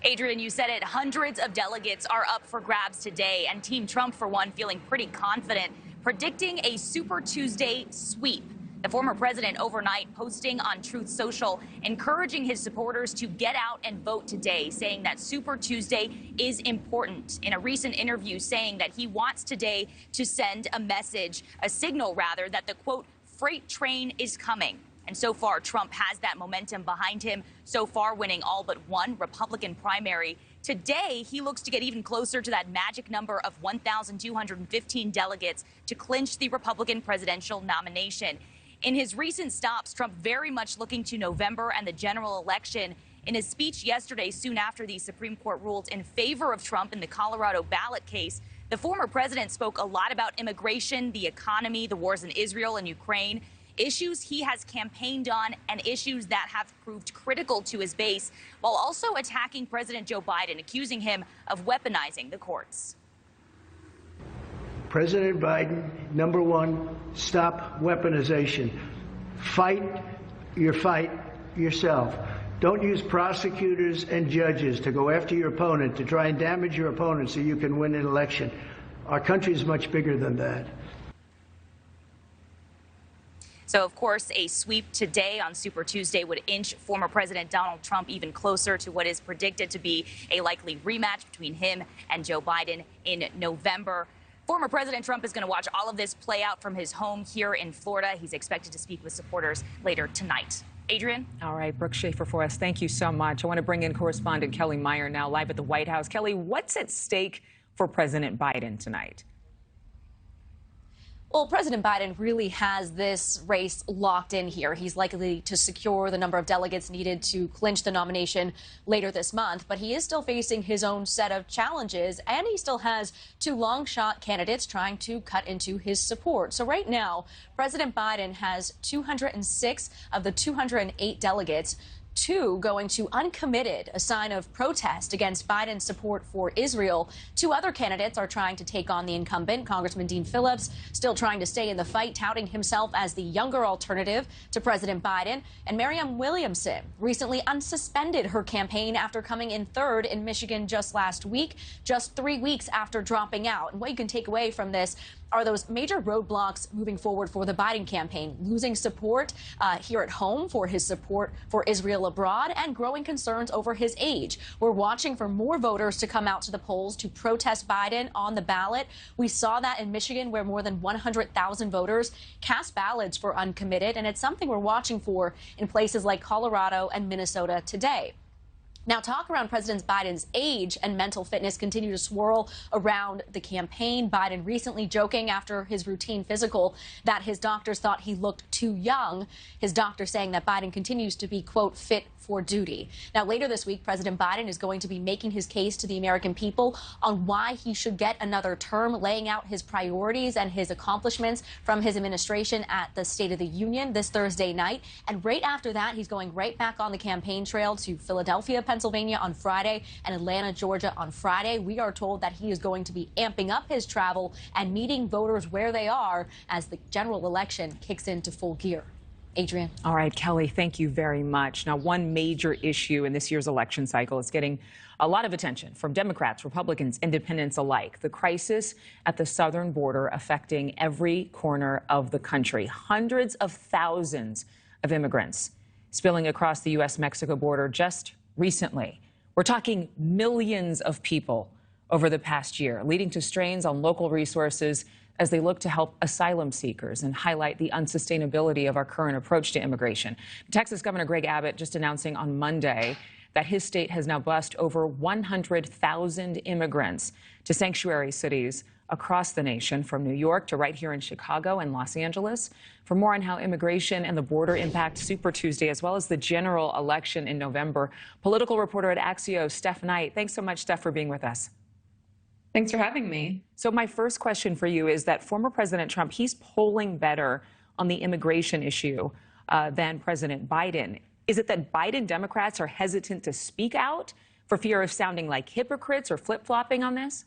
Adrienne, you said it. Hundreds of delegates are up for grabs today, and Team Trump, for one, feeling pretty confident, predicting a Super Tuesday sweep. The former president overnight posting on Truth Social, encouraging his supporters to get out and vote today, saying that Super Tuesday is important. In a recent interview, saying that he wants today to send a message, a signal rather, that the, quote, freight train is coming. And so far, Trump has that momentum behind him, so far winning all but 1 Republican primary. Today, he looks to get even closer to that magic number of 1,215 delegates to clinch the Republican presidential nomination. In his recent stops, Trump very much looking to November and the general election. In his speech yesterday, soon after the Supreme Court ruled in favor of Trump in the Colorado ballot case, the former president spoke a lot about immigration, the economy, the wars in Israel and Ukraine, issues he has campaigned on and issues that have proved critical to his base, while also attacking President Joe Biden, accusing him of weaponizing the courts. President Biden, number 1, stop weaponization. Fight your fight yourself. Don't use prosecutors and judges to go after your opponent, to try and damage your opponent so you can win an election. Our country is much bigger than that. So, of course, a sweep today on Super Tuesday would inch former President Donald Trump even closer to what is predicted to be a likely rematch between him and Joe Biden in November. Former President Trump is going to watch all of this play out from his home here in Florida. He's expected to speak with supporters later tonight. Adrienne? All right, Brooke Schaefer for us. Thank you so much. I want to bring in correspondent Kelly Meyer now live at the White House. Kelly, what's at stake for President Biden tonight? Well, President Biden really has this race locked in here. He's likely to secure the number of delegates needed to clinch the nomination later this month, but he is still facing his own set of challenges, and he still has 2 long-shot candidates trying to cut into his support. So right now, President Biden has 206 of the 208 delegates two going to uncommitted, a sign of protest against Biden's support for Israel. Two other candidates are trying to take on the incumbent. Congressman Dean Phillips still trying to stay in the fight, touting himself as the younger alternative to President Biden. And Marianne Williamson recently unsuspended her campaign after coming in third in Michigan just last week, just 3 weeks after dropping out. And what you can take away from this are those major roadblocks moving forward for the Biden campaign, losing support here at home for his support for Israel abroad, and growing concerns over his age. We're watching for more voters to come out to the polls to protest Biden on the ballot. We saw that in Michigan, where more than 100,000 voters cast ballots for uncommitted, and it's something we're watching for in places like Colorado and Minnesota today. Now, talk around President Biden's age and mental fitness continue to swirl around the campaign. Biden recently joking after his routine physical that his doctors thought he looked too young. His doctor saying that Biden continues to be, quote, fit for duty. Now, later this week, President Biden is going to be making his case to the American people on why he should get another term, laying out his priorities and his accomplishments from his administration at the State of the Union this Thursday night. And right after that, he's going right back on the campaign trail to Philadelphia, Pennsylvania on Friday and Atlanta, Georgia on Friday. We are told that he is going to be amping up his travel and meeting voters where they are as the general election kicks into full gear. Adrienne. All right, Kelly, thank you very much. Now, one major issue in this year's election cycle is getting a lot of attention from Democrats, Republicans, independents alike. The crisis at the southern border affecting every corner of the country. Hundreds of thousands of immigrants spilling across the U.S.-Mexico border just recently. We're talking millions of people over the past year, leading to strains on local resources as they look to help asylum seekers and highlight the unsustainability of our current approach to immigration. Texas Governor Greg Abbott just announcing on Monday that his state has now bused over 100,000 immigrants to sanctuary cities across the nation, from New York to right here in Chicago and Los Angeles. For more on how immigration and the border impact Super Tuesday, as well as the general election in November, political reporter at Axios, Steph Knight. Thanks so much, Steph, for being with us. Thanks for having me. So my first question for you is that former President Trump, he's polling better on the immigration issue than President Biden. Is it that Biden Democrats are hesitant to speak out for fear of sounding like hypocrites or flip-flopping on this?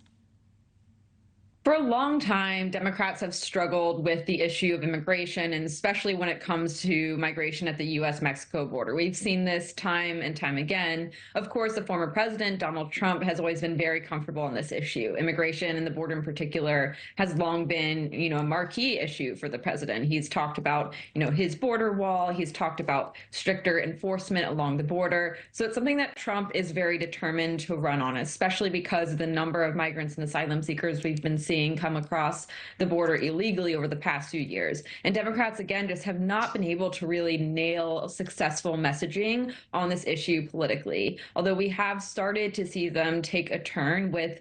For a long time, Democrats have struggled with the issue of immigration, and especially when it comes to migration at the U.S.-Mexico border. We've seen this time and time again. Of course, the former president, Donald Trump, has always been very comfortable on this issue. Immigration and the border in particular has long been, a marquee issue for the president. He's talked about, his border wall. He's talked about stricter enforcement along the border. So it's something that Trump is very determined to run on, especially because of the number of migrants and asylum seekers we've been seeing come across the border illegally over the past few years. And Democrats, again, just have not been able to really nail successful messaging on this issue politically. Although we have started to see them take a turn with,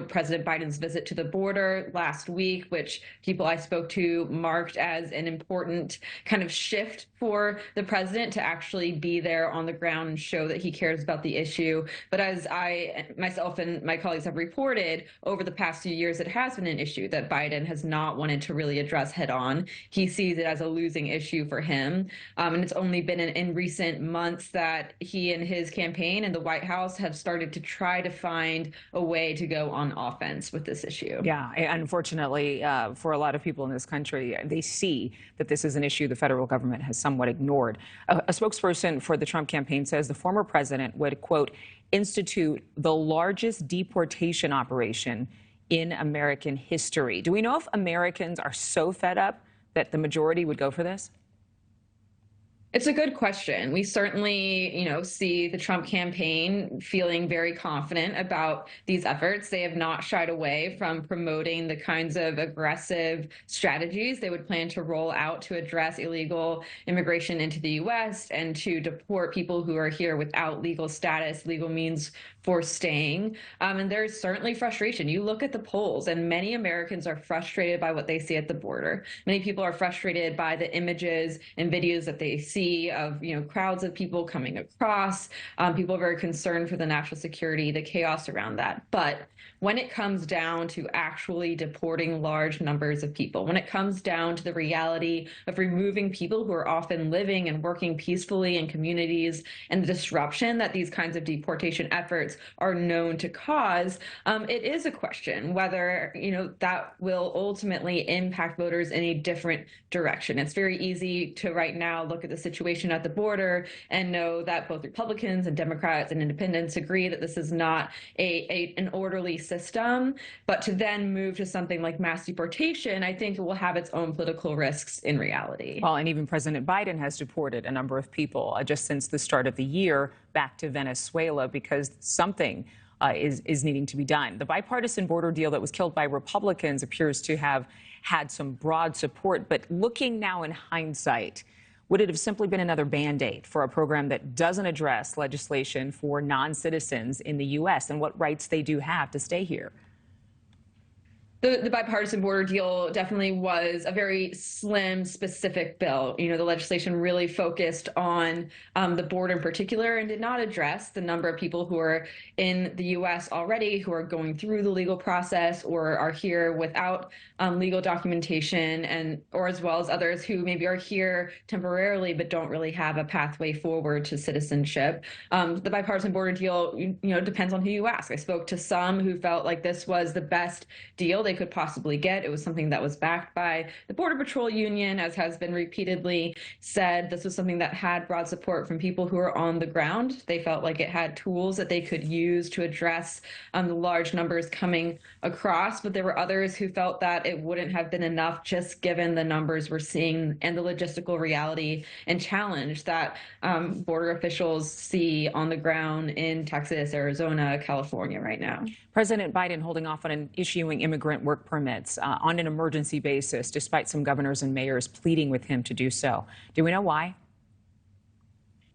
President Biden's visit to the border last week, which people I spoke to marked as an important kind of shift for the president to actually be there on the ground and show that he cares about the issue. But as myself and my colleagues have reported over the past few years, it has been an issue that Biden has not wanted to really address head on. He sees it as a losing issue for him. And it's only been in recent months that he and his campaign and the White House have started to try to find a way to go on offense with this issue. Yeah, unfortunately, for a lot of people in this country, they see that this is an issue the federal government has somewhat ignored. A spokesperson for the Trump campaign says the former president would, quote, institute the largest deportation operation in American history. Do we know if Americans are so fed up that the majority would go for this? It's a good question. We certainly, see the Trump campaign feeling very confident about these efforts. They have not shied away from promoting the kinds of aggressive strategies they would plan to roll out to address illegal immigration into the U.S. and to deport people who are here without legal status, legal means for staying. And there's certainly frustration. You look at the polls, and many Americans are frustrated by what they see at the border. Many people are frustrated by the images and videos that they see of, crowds of people coming across. People are very concerned for the national security, the chaos around that. But when it comes down to actually deporting large numbers of people, when it comes down to the reality of removing people who are often living and working peacefully in communities and the disruption that these kinds of deportation efforts are known to cause, it is a question whether, that will ultimately impact voters in a different direction. It's very easy to right now look at the situation at the border and know that both Republicans and Democrats and independents agree that this is not an orderly system, but to then move to something like mass deportation, I think it will have its own political risks in reality. Well, and even President Biden has deported a number of people just since the start of the year back to Venezuela because something is needing to be done. The bipartisan border deal that was killed by Republicans appears to have had some broad support, but looking now in hindsight, would it have simply been another Band-Aid for a program that doesn't address legislation for non-citizens in the U.S. and what rights they do have to stay here? The bipartisan border deal definitely was a very slim, specific bill. The legislation really focused on the border in particular and did not address the number of people who are in the U.S. already, who are going through the legal process or are here without legal documentation, or as well as others who maybe are here temporarily but don't really have a pathway forward to citizenship. The bipartisan border deal, depends on who you ask. I spoke to some who felt like this was the best deal they could possibly get. It was something that was backed by the Border Patrol Union, as has been repeatedly said. This was something that had broad support from people who are on the ground. They felt like it had tools that they could use to address the large numbers coming across, but there were others who felt that it wouldn't have been enough just given the numbers we're seeing and the logistical reality and challenge that border officials see on the ground in Texas, Arizona, California right now. President Biden holding off on issuing immigrant work permits on an emergency basis, despite some governors and mayors pleading with him to do so. Do we know why?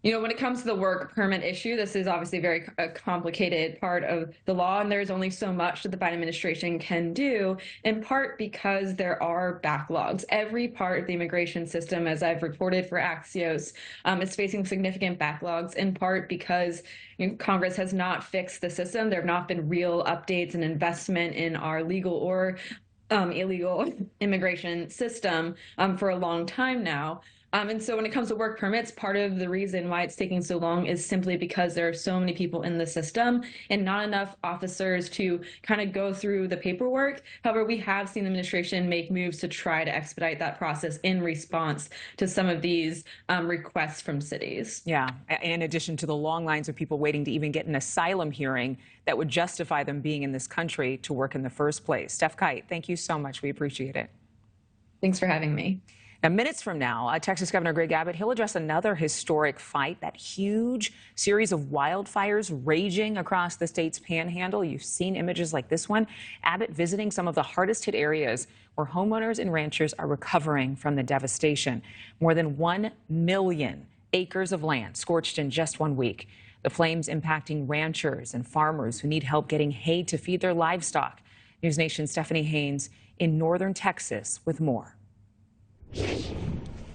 When it comes to the work permit issue, this is obviously a very complicated part of the law, and there's only so much that the Biden administration can do, in part because there are backlogs. Every part of the immigration system, as I've reported for Axios, is facing significant backlogs, in part because Congress has not fixed the system. There have not been real updates and investment in our legal or illegal immigration system for a long time now. And so when it comes to work permits, part of the reason why it's taking so long is simply because there are so many people in the system and not enough officers to kind of go through the paperwork. However, we have seen the administration make moves to try to expedite that process in response to some of these requests from cities. Yeah, in addition to the long lines of people waiting to even get an asylum hearing that would justify them being in this country to work in the first place. Steph Kite, thank you so much. We appreciate it. Thanks for having me. Now, minutes from now, Texas Governor Greg Abbott, he'll address another historic fight, that huge series of wildfires raging across the state's panhandle. You've seen images like this one. Abbott visiting some of the hardest hit areas where homeowners and ranchers are recovering from the devastation. More than 1 million acres of land scorched in just 1 week. The flames impacting ranchers and farmers who need help getting hay to feed their livestock. NewsNation's Stephanie Haynes in northern Texas with more.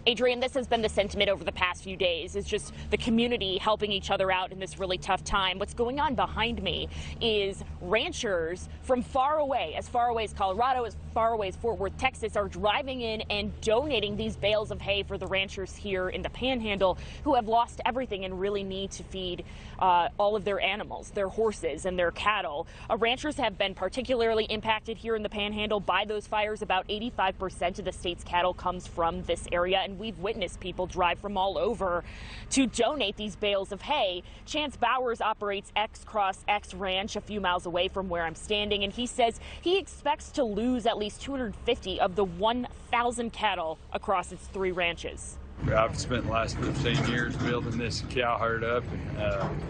Adrian, this has been the sentiment over the past few days, is just the community helping each other out in this really tough time. What's going on behind me is ranchers from far away as Colorado, as far away as Fort Worth, Texas, are driving in and donating these bales of hay for the ranchers here in the Panhandle who have lost everything and really need to feed all of their animals, their horses and their cattle. Ranchers have been particularly impacted here in the Panhandle by those fires. About 85% of the state's cattle comes from this area, and we've witnessed people drive from all over to donate these bales of hay. Chance Bowers operates X Cross X Ranch a few miles away from where I'm standing, and he says he expects to lose at least 250 of the 1,000 cattle across its 3 ranches. I've spent the last 15 years building this cow herd up, and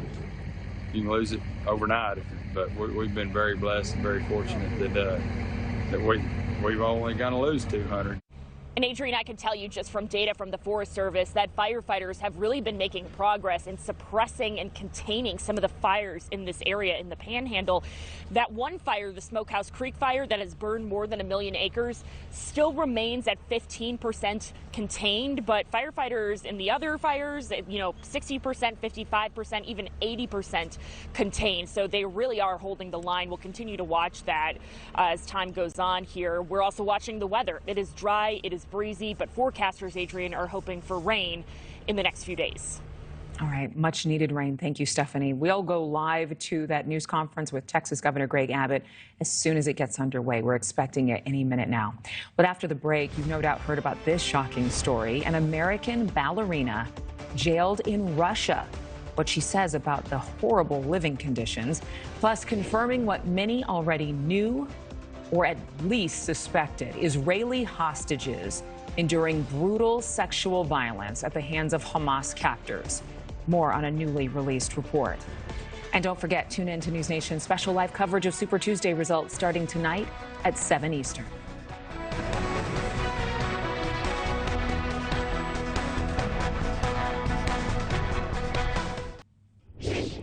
you can lose it overnight, but we've been very blessed and very fortunate that we've only going to lose 200. And Adrian, I can tell you just from data from the Forest Service that firefighters have really been making progress in suppressing and containing some of the fires in this area in the Panhandle. That one fire, the Smokehouse Creek fire that has burned more than 1 million acres, still remains at 15% contained. But firefighters in the other fires, 60%, 55%, even 80% contained. So they really are holding the line. We'll continue to watch that as time goes on here. We're also watching the weather. It is dry, it is breezy, but forecasters, Adrian, are hoping for rain in the next few days. All right, much needed rain. Thank you, Stephanie. We'll go live to that news conference with Texas Governor Greg Abbott as soon as it gets underway. We're expecting it any minute now. But after the break, you've no doubt heard about this shocking story. An American ballerina jailed in Russia. What she says about the horrible living conditions, plus confirming what many already knew or at least suspected: Israeli hostages enduring brutal sexual violence at the hands of Hamas captors. More on a newly released report. And don't forget, tune in to News Nation's special live coverage of Super Tuesday results starting tonight at 7 Eastern.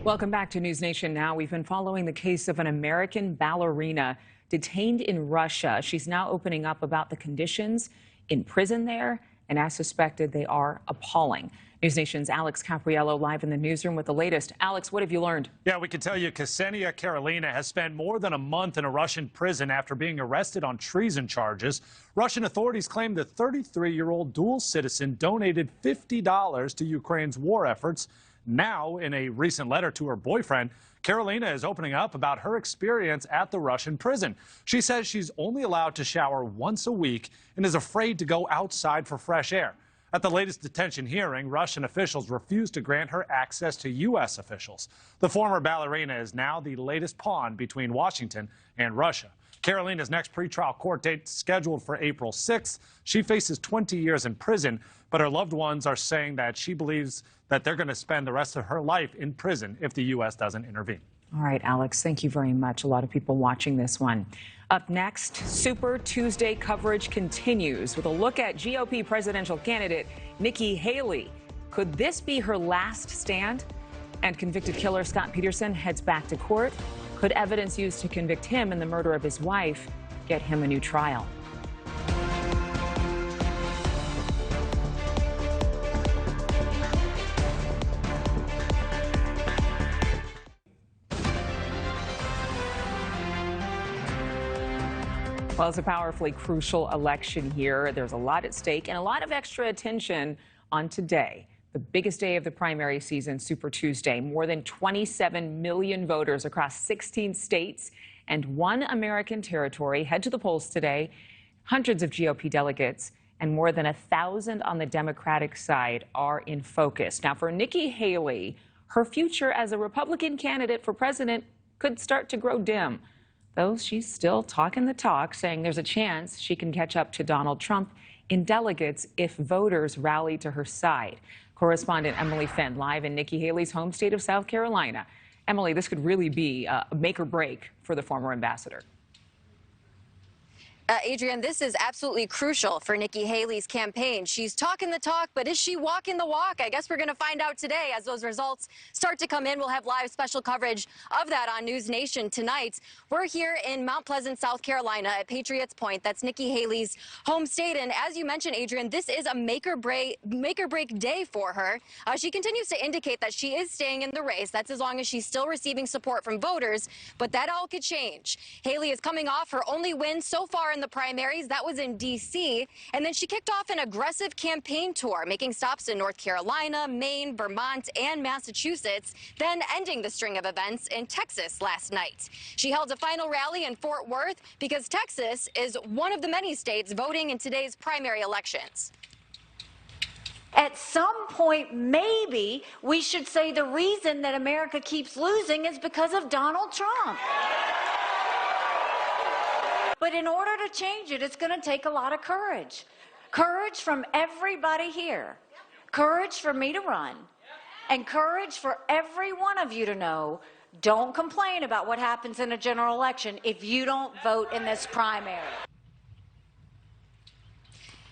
Welcome back to News Nation Now. We've been following the case of an American ballerina detained in Russia. She's now opening up about the conditions in prison there, and as suspected, they are appalling. News Nation's Alex Capriello live in the newsroom with the latest. Alex, what have you learned? Yeah, we can tell you Ksenia Karolina has spent more than a month in a Russian prison after being arrested on treason charges. Russian authorities claim the 33-year-old dual citizen donated $50 to Ukraine's war efforts. Now, in a recent letter to her boyfriend, Karolina is opening up about her experience at the Russian prison. She says she's only allowed to shower once a week and is afraid to go outside for fresh air. At the latest detention hearing, Russian officials refused to grant her access to U.S. officials. The former ballerina is now the latest pawn between Washington and Russia. Karolina's next pretrial court date scheduled for April 6th. She faces 20 years in prison, but her loved ones are saying that she believes that they're going to spend the rest of her life in prison if the U.S. doesn't intervene. All right, Alex, thank you very much. A lot of people watching this one. Up next, Super Tuesday coverage continues with a look at GOP presidential candidate Nikki Haley. Could this be her last stand? And convicted killer Scott Peterson heads back to court. Could evidence used to convict him in the murder of his wife get him a new trial? Well, it's a powerfully crucial election here. There's a lot at stake and a lot of extra attention on today, the biggest day of the primary season, Super Tuesday. More than 27 million voters across 16 states and one American territory head to the polls today. Hundreds of GOP delegates and more than 1,000 on the Democratic side are in focus. Now, for Nikki Haley, her future as a Republican candidate for president could start to grow dim, though she's still talking the talk, saying there's a chance she can catch up to Donald Trump in delegates if voters rally to her side. Correspondent Emily Fenn live in Nikki Haley's home state of South Carolina. Emily, this could really be a make or break for the former ambassador. Adrian, this is absolutely crucial for Nikki Haley's campaign. She's talking the talk, but is she walking the walk? I guess we're going to find out today as those results start to come in. We'll have live special coverage of that on News Nation tonight. We're here in Mount Pleasant, South Carolina at Patriots Point. That's Nikki Haley's home state. And as you mentioned, Adrian, this is a make or break day for her. She continues to indicate that she is staying in the race. That's as long as she's still receiving support from voters. But that all could change. Haley is coming off her only win so far in the primaries. That was in D.C. And then she kicked off an aggressive campaign tour, making stops in North Carolina, Maine, Vermont, and Massachusetts, then ending the string of events in Texas last night. She held a final rally in Fort Worth because Texas is one of the many states voting in today's primary elections. At some point, maybe we should say the reason that America keeps losing is because of Donald Trump. But in order to change it, it's going to take a lot of courage. Courage from everybody here. Courage for me to run. And courage for every one of you to know, don't complain about what happens in a general election if you don't vote in this primary.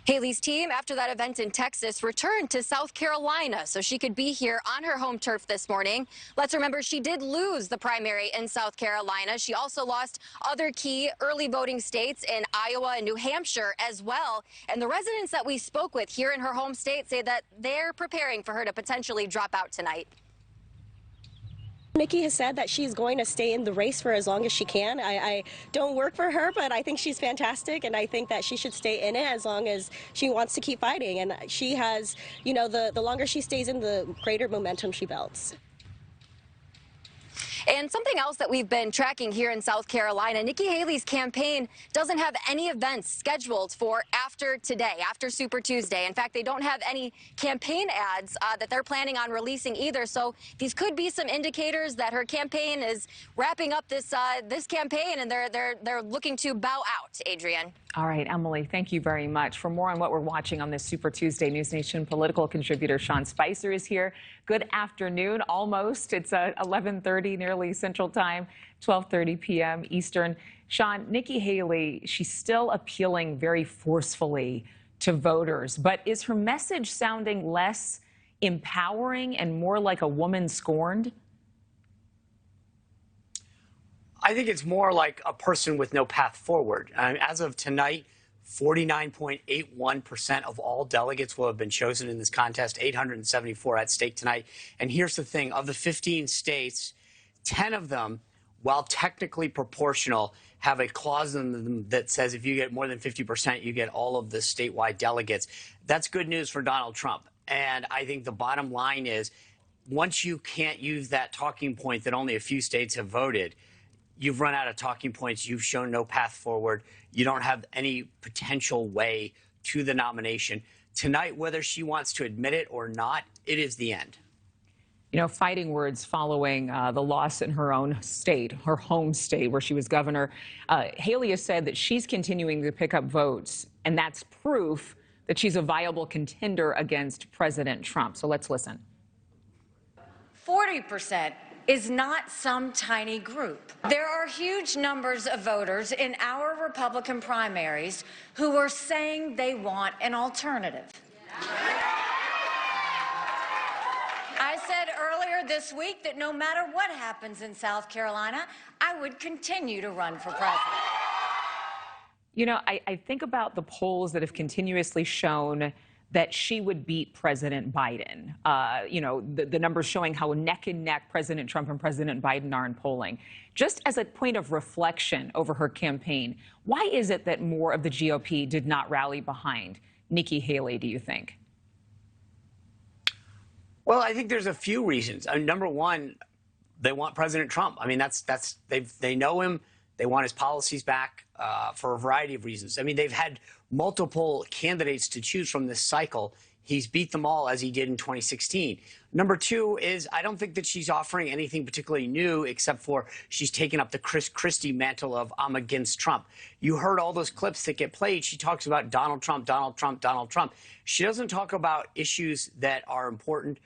Haley's team, after that event in Texas, returned to South Carolina so she could be here on her home turf this morning. Let's remember she did lose the primary in South Carolina. She also lost other key early voting states in Iowa and New Hampshire as well. And the residents that we spoke with here in her home state say that they're preparing for her to potentially drop out tonight. Nikki has said that she's going to stay in the race for as long as she can. I don't work for her, but I think she's fantastic, and I think that she should stay in it as long as she wants to keep fighting. And she has, you know, the longer she stays in, the greater momentum she builds. And something else that we've been tracking here in South Carolina, Nikki Haley's campaign doesn't have any events scheduled for after today, after Super Tuesday. In fact, they don't have any campaign ads that they're planning on releasing either. So these could be some indicators that her campaign is wrapping up this campaign, and they're looking to bow out. Adrian. All right, Emily, thank you very much. For more on what we're watching on this Super Tuesday, News Nation political contributor Sean Spicer is here. Good afternoon, almost. It's 11:30, nearly Central Time, 12:30 p.m. Eastern. Sean, Nikki Haley, she's still appealing very forcefully to voters, but is her message sounding less empowering and more like a woman scorned? I think it's more like a person with no path forward. As of tonight, 49.81% of all delegates will have been chosen in this contest, 874 at stake tonight. And here's the thing, of the 15 states, 10 of them, while technically proportional, have a clause in them that says if you get more than 50%, you get all of the statewide delegates. That's good news for Donald Trump. And I think the bottom line is, once you can't use that talking point that only a few states have voted, you've run out of talking points. You've shown no path forward. You don't have any potential way to the nomination. Tonight, whether she wants to admit it or not, it is the end. You know, fighting words following the loss in her own state, her home state where she was governor. Haley has said that she's continuing to pick up votes, and that's proof that she's a viable contender against President Trump. So let's listen. 40% is not some tiny group. There are huge numbers of voters in our Republican primaries who are saying they want an alternative. I said earlier this week that no matter what happens in South Carolina, I would continue to run for president. You know, I think about the polls that have continuously shown that she would beat President Biden. You know, the numbers showing how neck and neck President Trump and President Biden are in polling. Just as a point of reflection over her campaign, why is it that more of the GOP did not rally behind Nikki Haley, do you think? Well, I think there's a few reasons. Number one, they want President Trump. I mean, they know him. They want his policies back for a variety of reasons. I mean, they've had multiple candidates to choose from this cycle. He's beat them all, as he did in 2016. Number two is I don't think that she's offering anything particularly new, except for she's taken up the Chris Christie mantle of I'm against Trump. You heard all those clips that get played. She talks about Donald Trump, Donald Trump, Donald Trump. She doesn't talk about issues that are important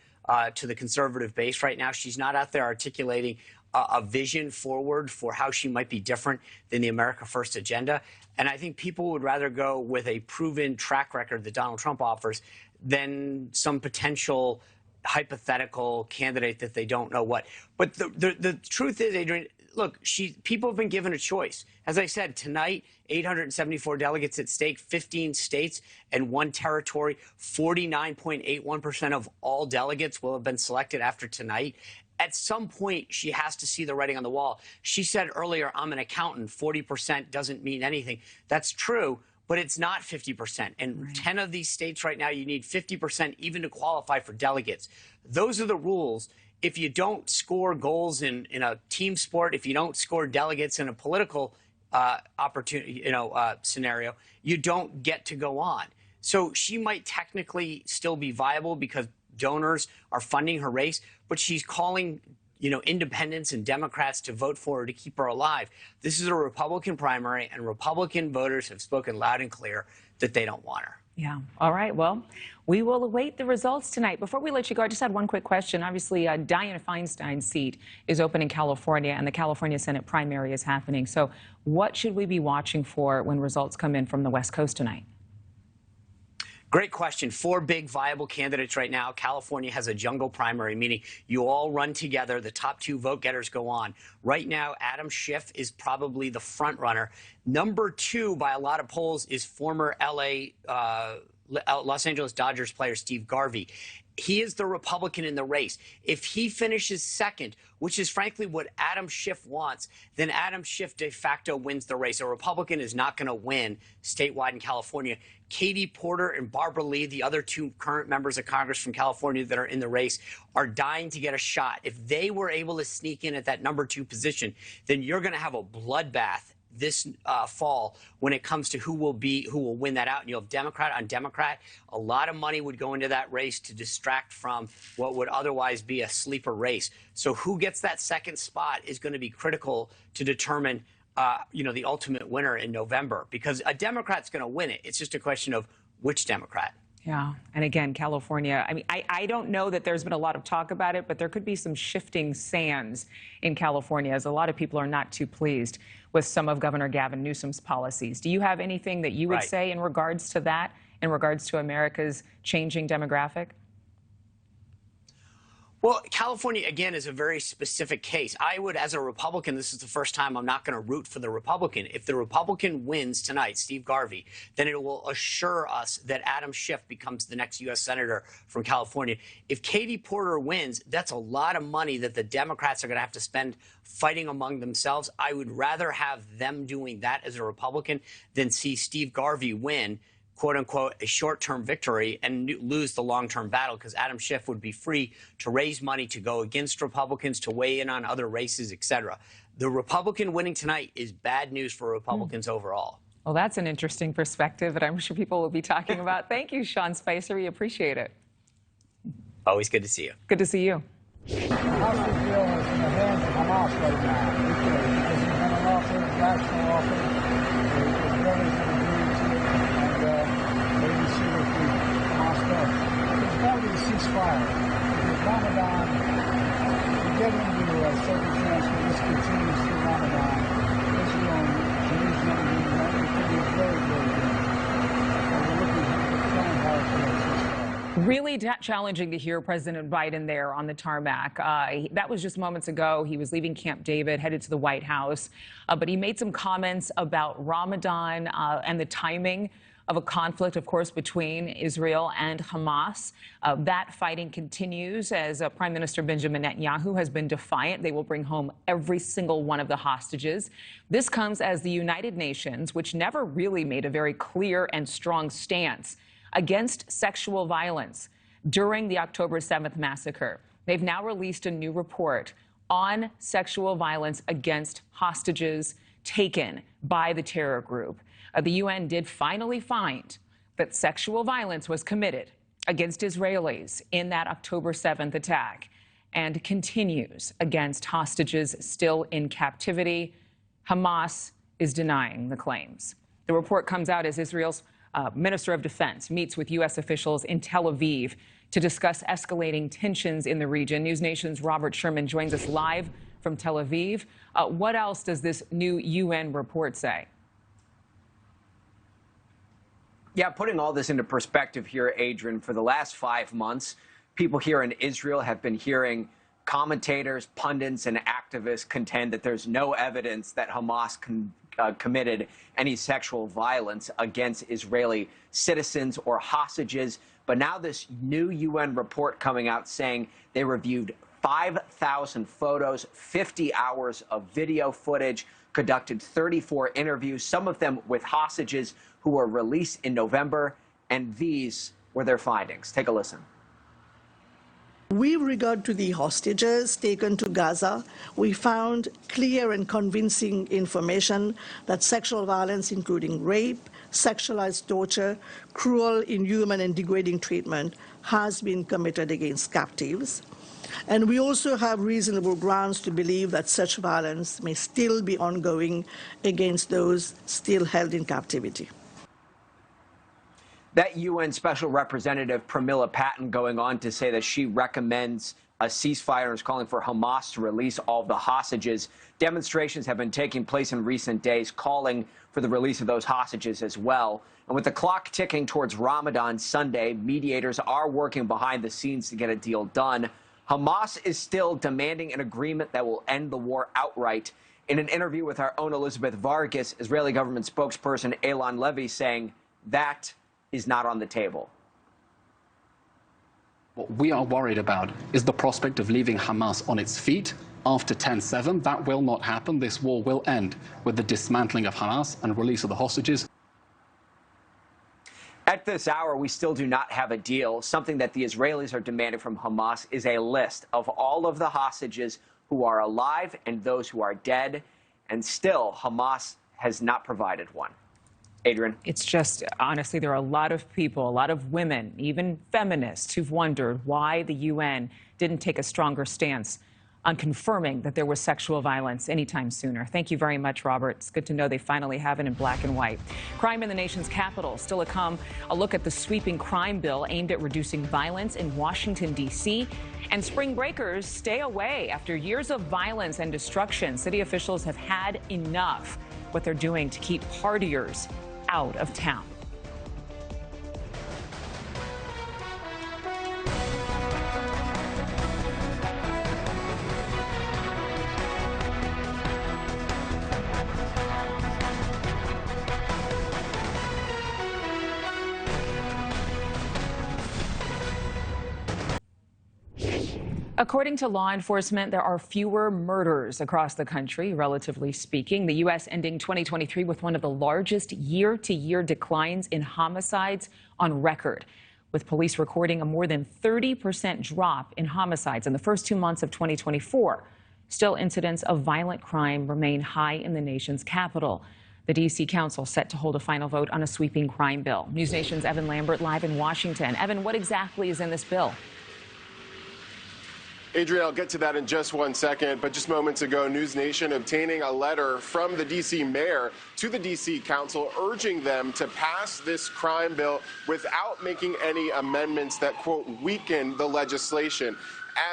to the conservative base right now. She's not out there articulating a vision forward for how she might be different than the America First agenda. And I think people would rather go with a proven track record that Donald Trump offers than some potential hypothetical candidate that they don't know what. But the truth is, Adrian, look, people have been given a choice. As I said, tonight, 874 delegates at stake, 15 states and one territory. 49.81% of all delegates will have been selected after tonight. At some point, she has to see the writing on the wall. She said earlier, I'm an accountant. 40% doesn't mean anything. That's true, but it's not 50%. And 10 of these states right now, you need 50% even to qualify for delegates. Those are the rules. If you don't score goals in a team sport, if you don't score delegates in a political opportunity, scenario, you don't get to go on. So she might technically still be viable because donors are funding her race, but she's calling, independents and Democrats to vote for her to keep her alive. This is a Republican primary, and Republican voters have spoken loud and clear that they don't want her. Yeah. All right. Well, we will await the results tonight. Before we let you go, I just had one quick question. Obviously, Dianne Feinstein's seat is open in California, and the California Senate primary is happening. So what should we be watching for when results come in from the West Coast tonight? Great question. 4 big viable candidates right now. California has a jungle primary, meaning you all run together. The top 2 vote getters go on. Right now, Adam Schiff is probably the front runner. Number 2 by a lot of polls is former Los Angeles Dodgers player Steve Garvey. He is the Republican in the race. If he finishes second, which is frankly what Adam Schiff wants, then Adam Schiff de facto wins the race. A Republican is not going to win statewide in California. Katie Porter and Barbara Lee, the other 2 current members of Congress from California that are in the race, are dying to get a shot. If they were able to sneak in at that number 2 position, then you're going to have a bloodbath this fall when it comes to who will win that out. And you'll have Democrat on Democrat. A lot of money would go into that race to distract from what would otherwise be a sleeper race. So who gets that second spot is going to be critical to determine the ultimate winner in November, because a Democrat's going to win it. It's just a question of which Democrat. Yeah. And again, California, I mean, I don't know that there's been a lot of talk about it, but there could be some shifting sands in California, as a lot of people are not too pleased with some of Governor Gavin Newsom's policies. Do you have anything that you would say in regards to that, in regards to America's changing demographic? Well, California, again, is a very specific case. I would, as a Republican, this is the first time I'm not going to root for the Republican. If the Republican wins tonight, Steve Garvey, then it will assure us that Adam Schiff becomes the next U.S. Senator from California. If Katie Porter wins, that's a lot of money that the Democrats are going to have to spend fighting among themselves. I would rather have them doing that as a Republican than see Steve Garvey win, quote unquote, a short-term victory and lose the long-term battle, because Adam Schiff would be free to raise money to go against Republicans, to weigh in on other races, etc. The Republican winning tonight is bad news for Republicans overall. Well, that's an interesting perspective that I'm sure people will be talking about. Thank you, Sean Spicer. We appreciate it. Always good to see you. Good to see you. How do you feel is in the hands of Hamas right now? Because he's been an offer, rational offer. The Israelis have agreed to it, and maybe see what the Hamas does. But there's got to be a ceasefire. Because Ramadan, we get into a circumstance where this continues through Ramadan. Israel and Jerusalem it could be very, very good. So we're looking at trying hard for that ceasefire. Really challenging to hear President Biden there on the tarmac. That was just moments ago. He was leaving Camp David, headed to the White House. But he made some comments about Ramadan and the timing of a conflict, of course, between Israel and Hamas. That fighting continues as Prime Minister Benjamin Netanyahu has been defiant. They will bring home every single one of the hostages. This comes as the United Nations, which never really made a very clear and strong stance against sexual violence during the October 7th massacre. They've now released a new report on sexual violence against hostages taken by the terror group. The UN did finally find that sexual violence was committed against Israelis in that October 7th attack and continues against hostages still in captivity. Hamas is denying the claims. The report comes out as Israel's Minister of Defense meets with U.S. officials in Tel Aviv to discuss escalating tensions in the region. NewsNation's Robert Sherman joins us live from Tel Aviv. What else does this new UN report say? Yeah, putting all this into perspective here, Adrian, for the last 5 months, people here in Israel have been hearing commentators, pundits, and activists contend that there's no evidence that Hamas committed any sexual violence against Israeli citizens or hostages. But now this new UN report coming out saying they reviewed 5,000 photos, 50 hours of video footage, conducted 34 interviews, some of them with hostages who were released in November, and these were their findings. Take a listen. With regard to the hostages taken to Gaza, we found clear and convincing information that sexual violence, including rape, sexualized torture, cruel, inhuman, and degrading treatment, has been committed against captives. And we also have reasonable grounds to believe that such violence may still be ongoing against those still held in captivity. That UN Special Representative Pramila Patten going on to say that she recommends a ceasefire and is calling for Hamas to release all of the hostages. Demonstrations have been taking place in recent days, calling for the release of those hostages as well. And with the clock ticking towards Ramadan Sunday, mediators are working behind the scenes to get a deal done. Hamas is still demanding an agreement that will end the war outright. In an interview with our own Elizabeth Vargas, Israeli government spokesperson Eylon Levy saying that is not on the table. What we are worried about is the prospect of leaving Hamas on its feet after 10/7. That will not happen. This war will end with the dismantling of Hamas and release of the hostages. At this hour, we still do not have a deal. Something that the Israelis are demanding from Hamas is a list of all of the hostages who are alive and those who are dead. And still, Hamas has not provided one. Adrian. It's just, honestly, there are a lot of people, a lot of women, even feminists, who've wondered why the UN didn't take a stronger stance on confirming that there was sexual violence anytime sooner. Thank you very much, Robert. It's good to know they finally have it in black and white. Crime in the nation's capital. Still to come, a look at the sweeping crime bill aimed at reducing violence in Washington, D.C. And spring breakers stay away after years of violence and destruction. City officials have had enough. What they're doing to keep partiers out of town. According to law enforcement, there are fewer murders across the country, relatively speaking. The U.S. ending 2023 with one of the largest year-to-year declines in homicides on record, with police recording a more than 30% drop in homicides in the first 2 months of 2024. Still, incidents of violent crime remain high in the nation's capital. The D.C. Council set to hold a final vote on a sweeping crime bill. NewsNation's Evan Lambert live in Washington. Evan, what exactly is in this bill? Adrian, I'll get to that in just 1 second, but just moments ago, News Nation obtaining a letter from the D.C. mayor to the D.C. Council urging them to pass this crime bill without making any amendments that, quote, weaken the legislation.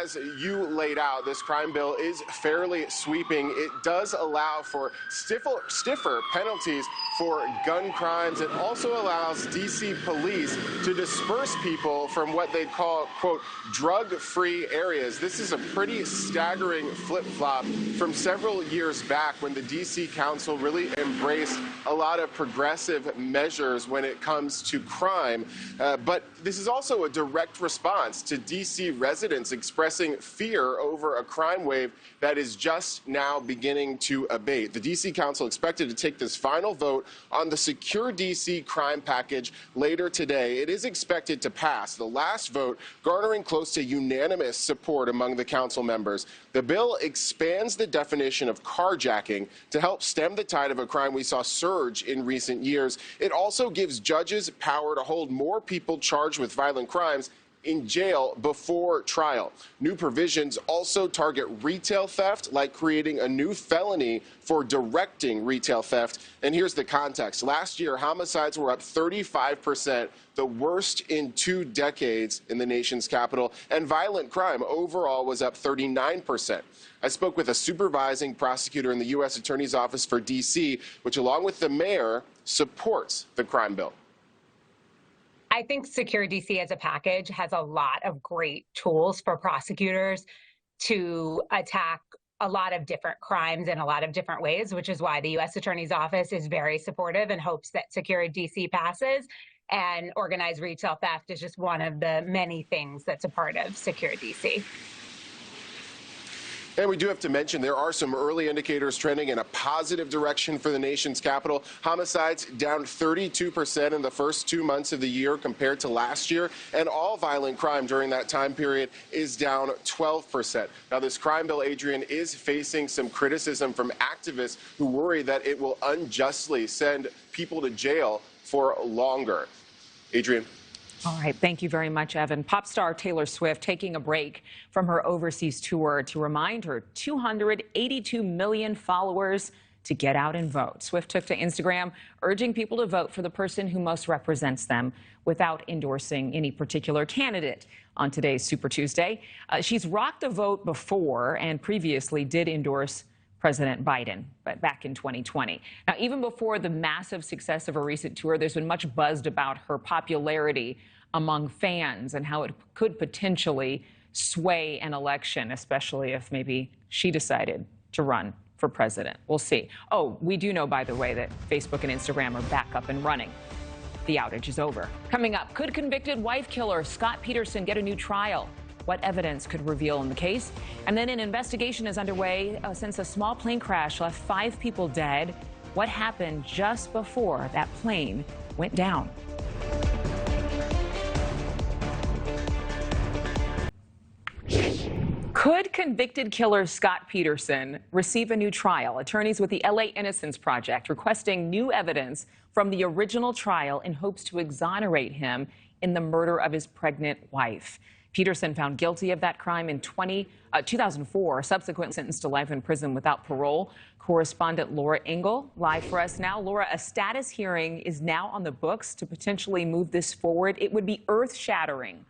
As you laid out, this crime bill is fairly sweeping. It does allow for stiffer penalties for gun crimes. It also allows D.C. police to disperse people from what they call, quote, drug-free areas. This is a pretty staggering flip-flop from several years back when the D.C. Council really embraced a lot of progressive measures when it comes to crime. But this is also a direct response to D.C. residents expressing fear over a crime wave that is just now beginning to abate. The D.C. Council expected to take this final vote on the Secure D.C. crime package later today. It is expected to pass, the last vote garnering close to unanimous support among the council members. The bill expands the definition of carjacking to help stem the tide of a crime we saw surge in recent years. It also gives judges power to hold more people charged with violent crimes in jail before trial. New provisions also target retail theft, like creating a new felony for directing retail theft. And here's the context. Last year, homicides were up 35%, the worst in 2 decades in the nation's capital, and violent crime overall was up 39%. I spoke with a supervising prosecutor in the U.S. Attorney's Office for D.C., which, along with the mayor, supports the crime bill. I think Secure DC as a package has a lot of great tools for prosecutors to attack a lot of different crimes in a lot of different ways, which is why the U.S. Attorney's Office is very supportive and hopes that Secure DC passes. And organized retail theft is just one of the many things that's a part of Secure DC. And we do have to mention there are some early indicators trending in a positive direction for the nation's capital. Homicides down 32% in the first 2 months of the year compared to last year. And all violent crime during that time period is down 12%. Now, this crime bill, Adrian, is facing some criticism from activists who worry that it will unjustly send people to jail for longer. Adrian. All right. Thank you very much, Evan. Pop star Taylor Swift taking a break from her overseas tour to remind her 282 million followers to get out and vote. Swift took to Instagram, urging people to vote for the person who most represents them without endorsing any particular candidate on today's Super Tuesday. She's rocked the vote before and previously did endorse President Biden, but back in 2020. Now, even before the massive success of her recent tour, there's been much buzzed about her popularity among fans and how it could potentially sway an election, especially if maybe she decided to run for president. We'll see. Oh, we do know, by the way, that Facebook and Instagram are back up and running. The outage is over. Coming up, could convicted wife killer Scott Peterson get a new trial? What evidence could reveal in the case? And then an investigation is underway since a small plane crash left 5 people dead. What happened just before that plane went down? Could convicted killer Scott Peterson receive a new trial? Attorneys with the LA Innocence Project requesting new evidence from the original trial in hopes to exonerate him in the murder of his pregnant wife. Peterson found guilty of that crime in 2004, subsequently sentenced to life in prison without parole. Correspondent Laura Engel live for us now. Laura, a status hearing is now on the books to potentially move this forward. It would be earth-shattering.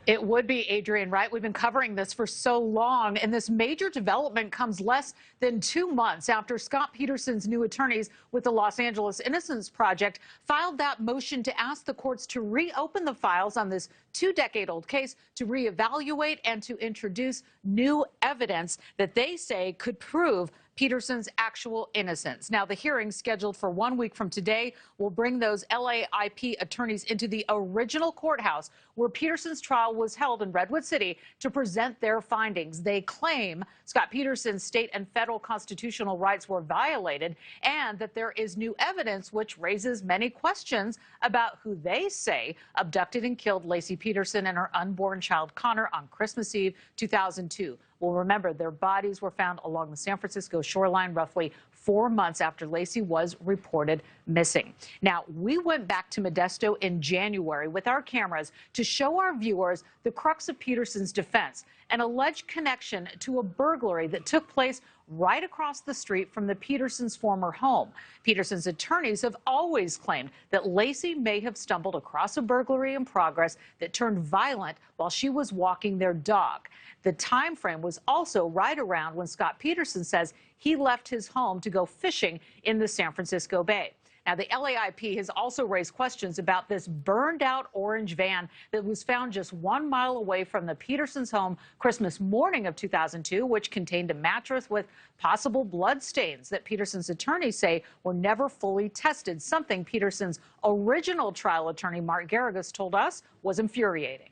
It would be, Adrian, right? We've been covering this for so long, and this major development comes less than 2 months after Scott Peterson's new attorneys with the Los Angeles Innocence Project filed that motion to ask the courts to reopen the files on this 2-decade-old case, to reevaluate and to introduce new evidence that they say could prove Peterson's actual innocence. Now, the hearing, scheduled for 1 week from today, will bring those LAIP attorneys into the original courthouse where Peterson's trial was held in Redwood City to present their findings. They claim Scott Peterson's state and federal constitutional rights were violated and that there is new evidence which raises many questions about who they say abducted and killed Laci Peterson and her unborn child Connor on Christmas Eve 2002. Well, remember, their bodies were found along the San Francisco shoreline roughly 4 months after Laci was reported missing. Now, we went back to Modesto in January with our cameras to show our viewers the crux of Peterson's defense, an alleged connection to a burglary that took place right across the street from the Petersons' former home. Peterson's attorneys have always claimed that Laci may have stumbled across a burglary in progress that turned violent while she was walking their dog. The time frame was also right around when Scott Peterson says he left his home to go fishing in the San Francisco Bay. Now, the LAIP has also raised questions about this burned-out orange van that was found just 1 mile away from the Petersons' home Christmas morning of 2002, which contained a mattress with possible blood stains that Peterson's attorneys say were never fully tested, something Peterson's original trial attorney, Mark Garrigus, told us was infuriating.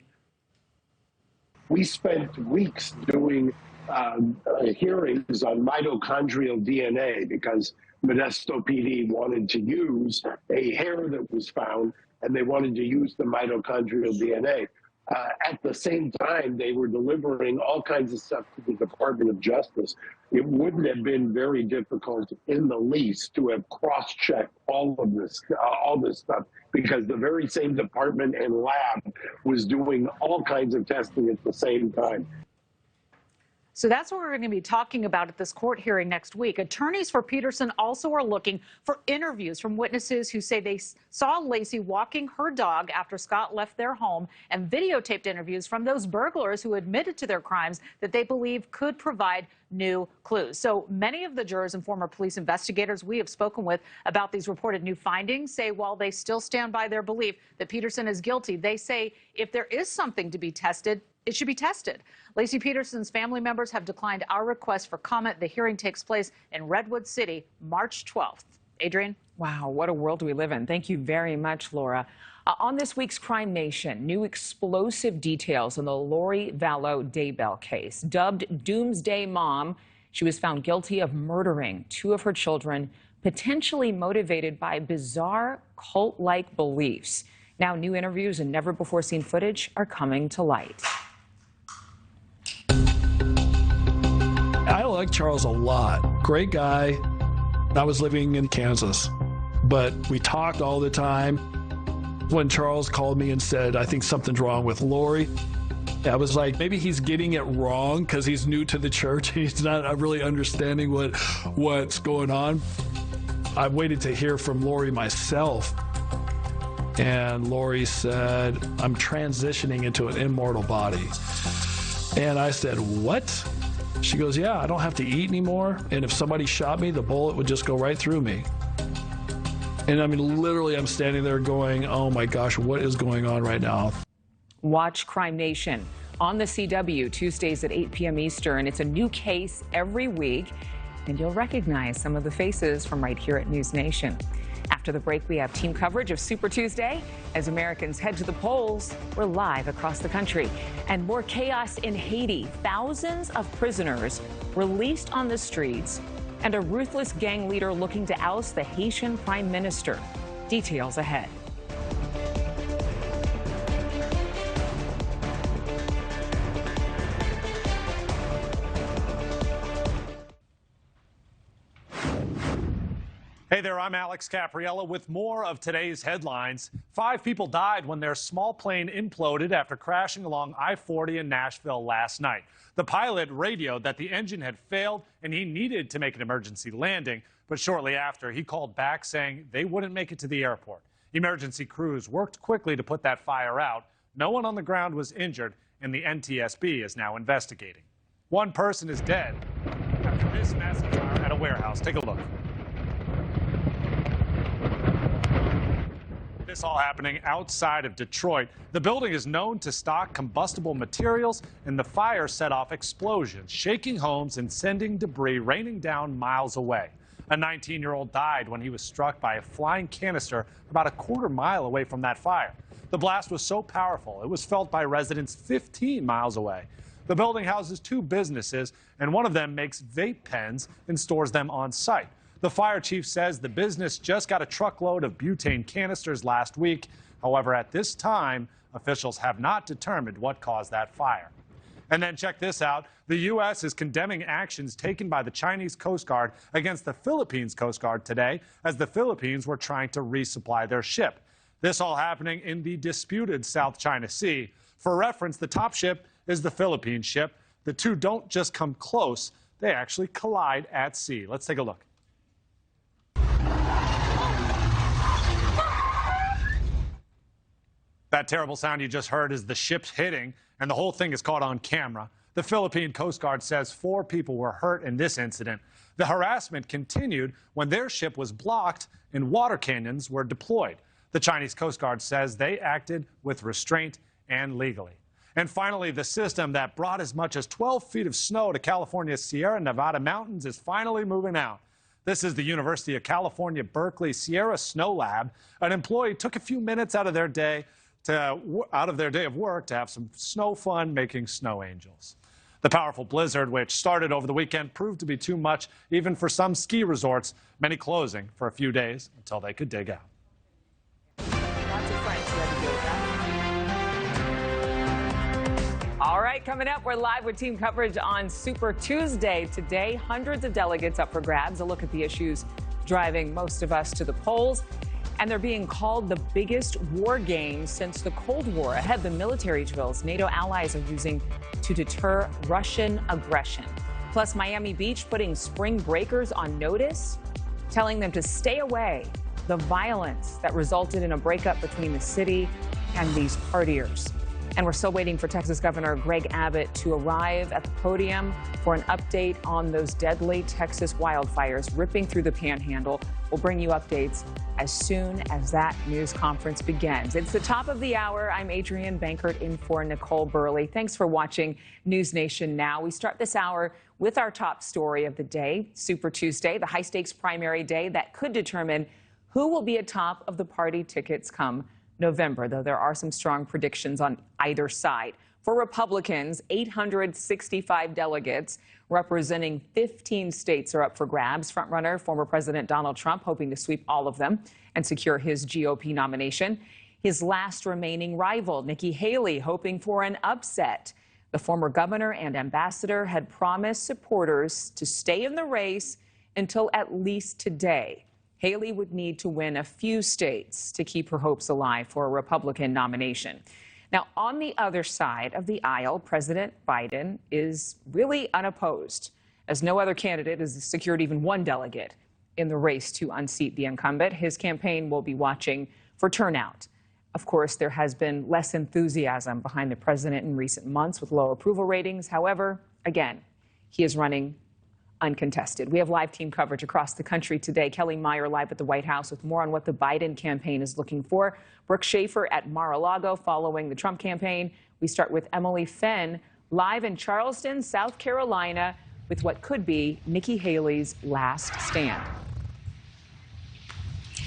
We spent weeks doing hearings on mitochondrial DNA because Modesto PD wanted to use a hair that was found, and they wanted to use the mitochondrial DNA. At the same time, they were delivering all kinds of stuff to the Department of Justice. It wouldn't have been very difficult in the least to have cross-checked all this stuff, because the very same department and lab was doing all kinds of testing at the same time. So that's what we're going to be talking about at this court hearing next week. Attorneys for Peterson also are looking for interviews from witnesses who say they saw Laci walking her dog after Scott left their home, and videotaped interviews from those burglars who admitted to their crimes that they believe could provide new clues. So many of the jurors and former police investigators we have spoken with about these reported new findings say while they still stand by their belief that Peterson is guilty, they say if there is something to be tested, it should be tested. Laci Peterson's family members have declined our request for comment. The hearing takes place in Redwood City, March 12th. Adrian? Wow, what a world we live in. Thank you very much, Laura. On this week's Crime Nation, new explosive details in the Lori Vallow Daybell case. Dubbed Doomsday Mom, she was found guilty of murdering 2 of her children, potentially motivated by bizarre cult-like beliefs. Now, new interviews and never-before-seen footage are coming to light. I like Charles a lot. Great guy. I was living in Kansas, but we talked all the time. When Charles called me and said, I think something's wrong with Lori, I was like, maybe he's getting it wrong because he's new to the church. He's not really understanding what's going on. I waited to hear from Lori myself, and Lori said, I'm transitioning into an immortal body. And I said, what? She goes, yeah, I don't have to eat anymore, and if somebody shot me, the bullet would just go right through me. And I mean, literally, I'm standing there going, oh my gosh, what is going on right now? Watch Crime Nation on the CW Tuesdays at 8 p.m. Eastern. It's a new case every week, and you'll recognize some of the faces from right here at News Nation. After the break, we have team coverage of Super Tuesday. As Americans head to the polls, we're live across the country. And more chaos in Haiti. Thousands of prisoners released on the streets, and a ruthless gang leader looking to oust the Haitian prime minister. Details ahead. Hey there, I'm Alex Capriella with more of today's headlines. 5 people died when their small plane imploded after crashing along I-40 in Nashville last night. The pilot radioed that the engine had failed and he needed to make an emergency landing, but shortly after, he called back saying they wouldn't make it to the airport. Emergency crews worked quickly to put that fire out. No one on the ground was injured, and the NTSB is now investigating. One person is dead after this massive fire at a warehouse. Take a look. This all happening outside of Detroit. The building is known to stock combustible materials, and the fire set off explosions, shaking homes and sending debris raining down miles away. A 19-year-old died when he was struck by a flying canister about a quarter mile away from that fire. The blast was so powerful, it was felt by residents 15 miles away. The building houses 2 businesses, and one of them makes vape pens and stores them on site. The fire chief says the business just got a truckload of butane canisters last week. However, at this time, officials have not determined what caused that fire. And then check this out. The U.S. is condemning actions taken by the Chinese Coast Guard against the Philippines Coast Guard today, as the Philippines were trying to resupply their ship. This all happening in the disputed South China Sea. For reference, the top ship is the Philippine ship. The two don't just come close, they actually collide at sea. Let's take a look. That terrible sound you just heard is the ship's hitting, and the whole thing is caught on camera. The Philippine Coast Guard says 4 people were hurt in this incident. The harassment continued when their ship was blocked and water cannons were deployed. The Chinese Coast Guard says they acted with restraint and legally. And finally, the system that brought as much as 12 feet of snow to California's Sierra Nevada mountains is finally moving out. This is the University of California, Berkeley Sierra Snow Lab. An employee took a few minutes out of their day of work to have some snow fun making snow angels. The powerful blizzard, which started over the weekend, proved to be too much even for some ski resorts, many closing for a few days until they could dig out. All right, coming up, we're live with team coverage on Super Tuesday. Today, hundreds of delegates up for grabs. A look at the issues driving most of us to the polls. And they're being called the biggest war games since the Cold War. Ahead, the military drills NATO allies are using to deter Russian aggression. Plus, Miami Beach putting spring breakers on notice, telling them to stay away. The violence that resulted in a breakup between the city and these partiers. And we're still waiting for Texas Governor Greg Abbott to arrive at the podium for an update on those deadly Texas wildfires ripping through the Panhandle. We'll bring you updates as soon as that news conference begins. It's the top of the hour. I'm Adrienne Bankert in for Nicole Burley. Thanks for watching News Nation Now. We start this hour with our top story of the day, Super Tuesday, the high-stakes primary day that could determine who will be atop of the party tickets come November, though there are some strong predictions on either side. For Republicans, 865 delegates representing 15 states are up for grabs. Frontrunner, former President Donald Trump, hoping to sweep all of them and secure his GOP nomination. His last remaining rival, Nikki Haley, hoping for an upset. The former governor and ambassador had promised supporters to stay in the race until at least today. Haley would need to win a few states to keep her hopes alive for a Republican nomination. Now, on the other side of the aisle, President Biden is really unopposed, as no other candidate has secured even one delegate in the race to unseat the incumbent. His campaign will be watching for turnout. Of course, there has been less enthusiasm behind the president in recent months with low approval ratings. However, again, he is running uncontested. We have live team coverage across the country today. Kelly Meyer live at the White House with more on what the Biden campaign is looking for. Brooke Schaefer at Mar-a-Lago following the Trump campaign. We start with Emily Fenn live in Charleston, South Carolina, with what could be Nikki Haley's last stand.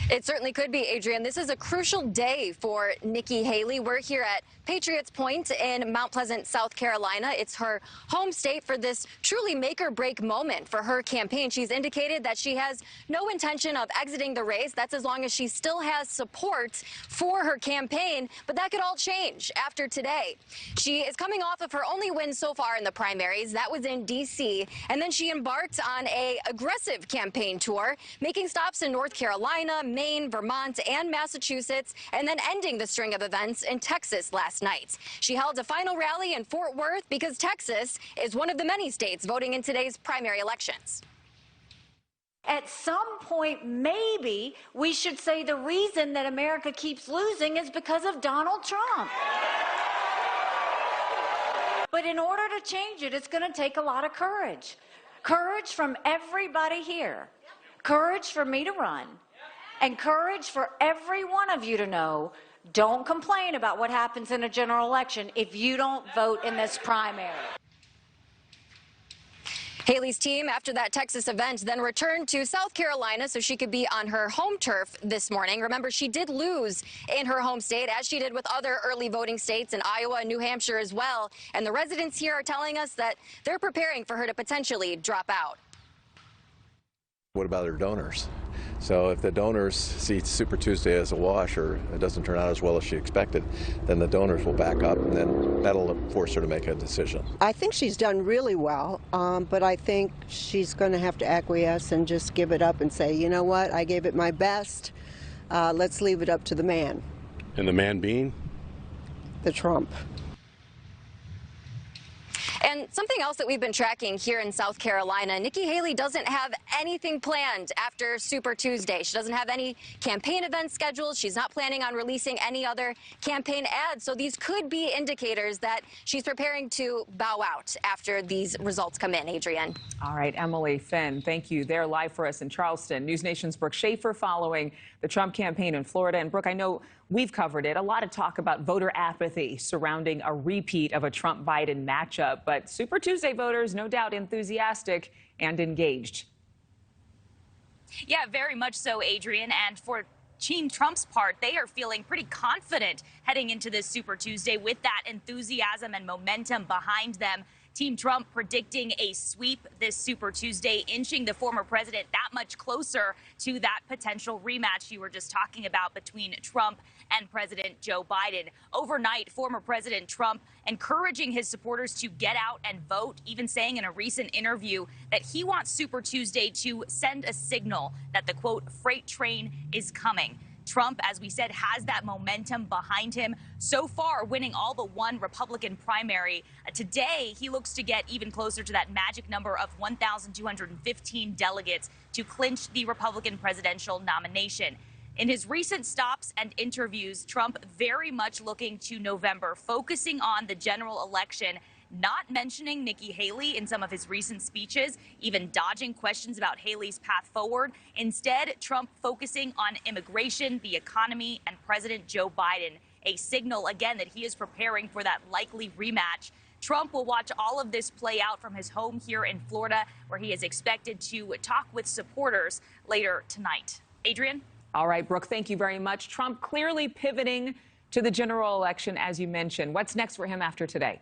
It certainly could be, Adrienne. This is a crucial day for Nikki Haley. We're here at Patriots Point in Mount Pleasant, South Carolina. It's her home state for this truly make-or-break moment for her campaign. She's indicated that she has no intention of exiting the race. That's as long as she still has support for her campaign. But that could all change after today. She is coming off of her only win so far in the primaries. That was in D.C. And then she embarked on an aggressive campaign tour, making stops in North Carolina, Maine, Vermont, and Massachusetts, and then ending the string of events in Texas last night. She held a final rally in Fort Worth because Texas is one of the many states voting in today's primary elections. At some point, maybe we should say the reason that America keeps losing is because of Donald Trump. But in order to change it, it's going to take a lot of courage. Courage from everybody here. Courage for me to run. And courage for every one of you to know, don't complain about what happens in a general election if you don't vote in this primary. Haley's team, after that Texas event, then returned to South Carolina so she could be on her home turf this morning. Remember, she did lose in her home state, as she did with other early voting states in Iowa and New Hampshire as well. And the residents here are telling us that they're preparing for her to potentially drop out. What about her donors? So if the donors see Super Tuesday as a wash, or it doesn't turn out as well as she expected, then the donors will back up, and then that'll force her to make a decision. I think she's done really well, but I think she's going to have to acquiesce and just give it up and say, you know what, I gave it my best. Let's leave it up to the man. And the man being? The Trump. And something else that we've been tracking here in South Carolina, Nikki Haley doesn't have anything planned after Super Tuesday. She doesn't have any campaign events scheduled. She's not planning on releasing any other campaign ads. So these could be indicators that she's preparing to bow out after these results come in. Adrienne. All right, Emily Fenn, thank you. They're live for us in Charleston. NewsNation's Brooke Schaefer following the Trump campaign in Florida. And Brooke, I know we've covered it. A lot of talk about voter apathy surrounding a repeat of a Trump-Biden matchup. But Super Tuesday voters, no doubt enthusiastic and engaged. Yeah, very much so, Adrienne. And for Team Trump's part, they are feeling pretty confident heading into this Super Tuesday with that enthusiasm and momentum behind them. Team Trump predicting a sweep this Super Tuesday, inching the former president that much closer to that potential rematch you were just talking about between Trump and President Joe Biden. Overnight, former President Trump encouraging his supporters to get out and vote, even saying in a recent interview that he wants Super Tuesday to send a signal that the, quote, freight train is coming. Trump, as we said, has that momentum behind him. So far, winning all but one Republican primary. Today, he looks to get even closer to that magic number of 1,215 delegates to clinch the Republican presidential nomination. In his recent stops and interviews, Trump very much looking to November, focusing on the general election, not mentioning Nikki Haley in some of his recent speeches, even dodging questions about Haley's path forward. Instead, Trump focusing on immigration, the economy, and President Joe Biden, a signal, again, that he is preparing for that likely rematch. Trump will watch all of this play out from his home here in Florida, where he is expected to talk with supporters later tonight. Adrienne? All right, Brooke, thank you very much. Trump clearly pivoting to the general election, as you mentioned. What's next for him after today?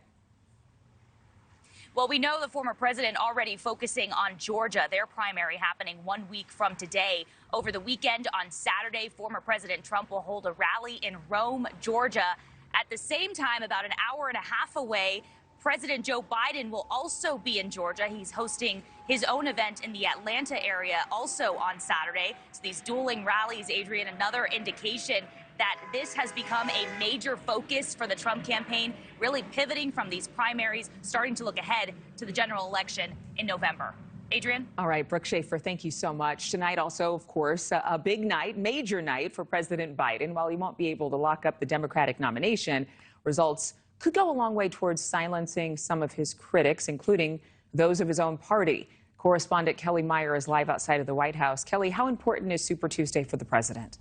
Well, we know the former president already focusing on Georgia, their primary happening 1 week from today. Over the weekend on Saturday, former President Trump will hold a rally in Rome, Georgia. At the same time, about an hour and a half away, President Joe Biden will also be in Georgia. He's hosting his own event in the Atlanta area also on Saturday. So these dueling rallies, Adrienne, another indication that this has become a major focus for the Trump campaign, really pivoting from these primaries, starting to look ahead to the general election in November. Adrian? All right, Brooke Schaefer, thank you so much. Tonight also, of course, a big night, major night for President Biden. While he won't be able to lock up the Democratic nomination, results could go a long way towards silencing some of his critics, including those of his own party. Correspondent Kelly Meyer is live outside of the White House. Kelly, how important is Super Tuesday for the president?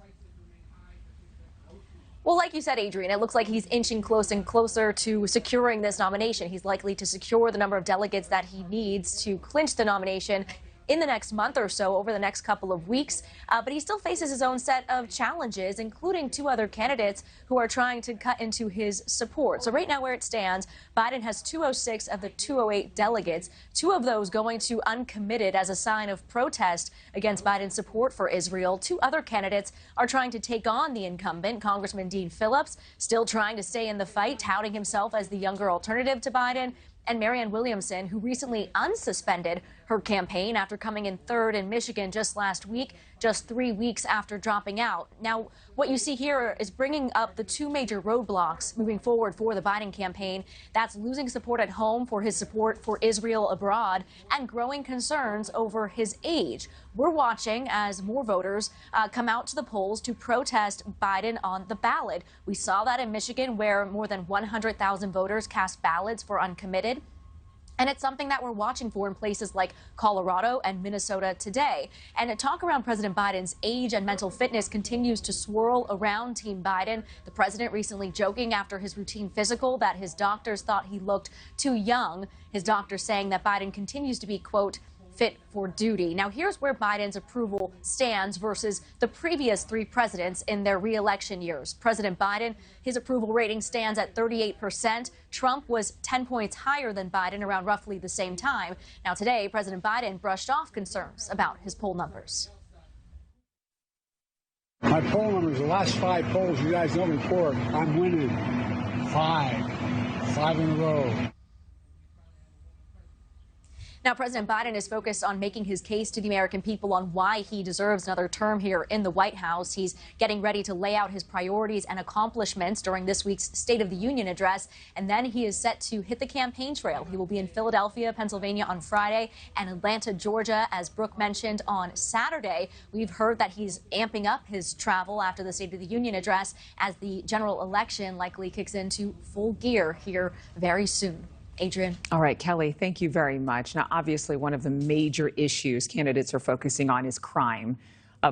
Well, like you said, Adrian, it looks like he's inching closer and closer to securing this nomination. He's likely to secure the number of delegates that he needs to clinch the nomination in the next month or so, over the next couple of weeks. But he still faces his own set of challenges, including two other candidates who are trying to cut into his support. So right now where it stands, Biden has 206 of the 208 delegates, two of those going to uncommitted as a sign of protest against Biden's support for Israel. Two other candidates are trying to take on the incumbent, Congressman Dean Phillips, still trying to stay in the fight, touting himself as the younger alternative to Biden, and Marianne Williamson, who recently unsuspended her campaign after coming in third in Michigan just last week, just 3 weeks after dropping out. Now, what you see here is bringing up the two major roadblocks moving forward for the Biden campaign. That's losing support at home for his support for Israel abroad and growing concerns over his age. We're watching as more voters come out to the polls to protest Biden on the ballot. We saw that in Michigan, where more than 100,000 voters cast ballots for uncommitted. And it's something that we're watching for in places like Colorado and Minnesota today. And the talk around President Biden's age and mental fitness continues to swirl around Team Biden. The president recently joking after his routine physical that his doctors thought he looked too young. His doctor saying that Biden continues to be, quote, fit for duty. Now, here's where Biden's approval stands versus the previous three presidents in their re-election years. President Biden, his approval rating stands at 38%. Trump was 10 points higher than Biden around roughly the same time. Now, today, President Biden brushed off concerns about his poll numbers. My poll numbers, the last 5 polls you guys don't report, I'm winning 5 in a row. Now, President Biden is focused on making his case to the American people on why he deserves another term here in the White House. He's getting ready to lay out his priorities and accomplishments during this week's State of the Union address. And then he is set to hit the campaign trail. He will be in Philadelphia, Pennsylvania on Friday and Atlanta, Georgia, as Brooke mentioned, on Saturday. We've heard that he's amping up his travel after the State of the Union address as the general election likely kicks into full gear here very soon. Adrian. All right, Kelly, thank you very much. Now, obviously, one of the major issues candidates are focusing on is crime.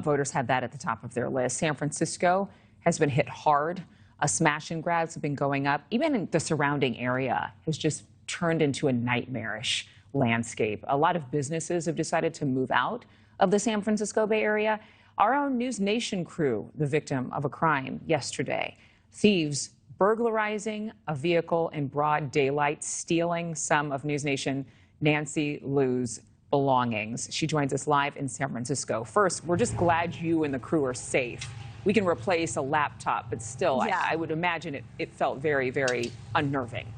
Voters had that at the top of their list. San Francisco has been hit hard. Smash and grabs have been going up. Even in the surrounding area has just turned into a nightmarish landscape. A lot of businesses have decided to move out of the San Francisco Bay Area. Our own News Nation crew, the victim of a crime yesterday. Thieves burglarizing a vehicle in broad daylight, stealing some of News Nation Nancy Liu's belongings. She joins us live in San Francisco. First, we're just glad you and the crew are safe. We can replace a laptop, but still, yeah. I would imagine it felt very, very unnerving.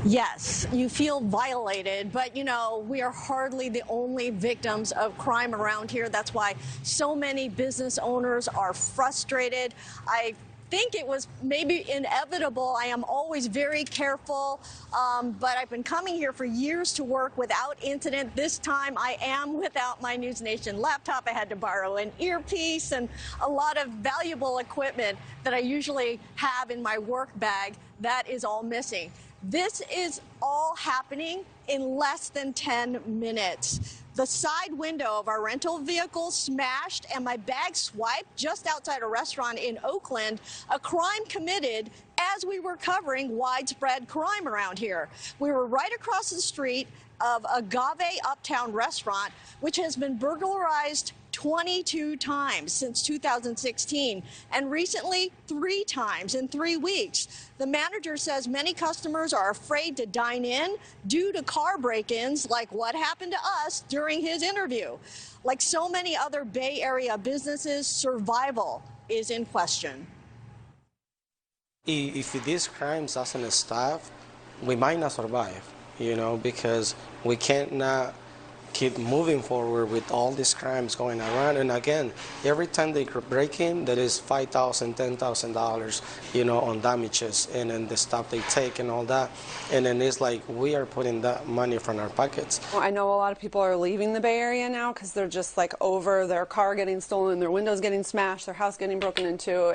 Yes, you feel violated, but, you know, we are hardly the only victims of crime around here. That's why so many business owners are frustrated. I think it was maybe inevitable. I am always very careful, but I've been coming here for years to work without incident. This time I am without my News Nation laptop. I had to borrow an earpiece and a lot of valuable equipment that I usually have in my work bag. That is all missing. This is all happening in less than 10 minutes. The side window of our rental vehicle smashed and my bag swiped just outside a restaurant in Oakland, a crime committed as we were covering widespread crime around here. We were right across the street of Agave Uptown restaurant, which has been burglarized 22 times since 2016, and recently 3 times in 3 weeks. The manager says many customers are afraid to dine in due to car break-ins like what happened to us during his interview. Like so many other Bay Area businesses, survival is in question. If these crimes doesn't stop, we might not survive, you know, because we can't not keep moving forward with all these crimes going around. And again, every time they break in, there is $5,000, $10,000, on damages, and then the stuff they take and all that. And then it's like we are putting that money from our pockets. Well, I know a lot of people are leaving the Bay Area now because they're just like over their car getting stolen, their windows getting smashed, their house getting broken into.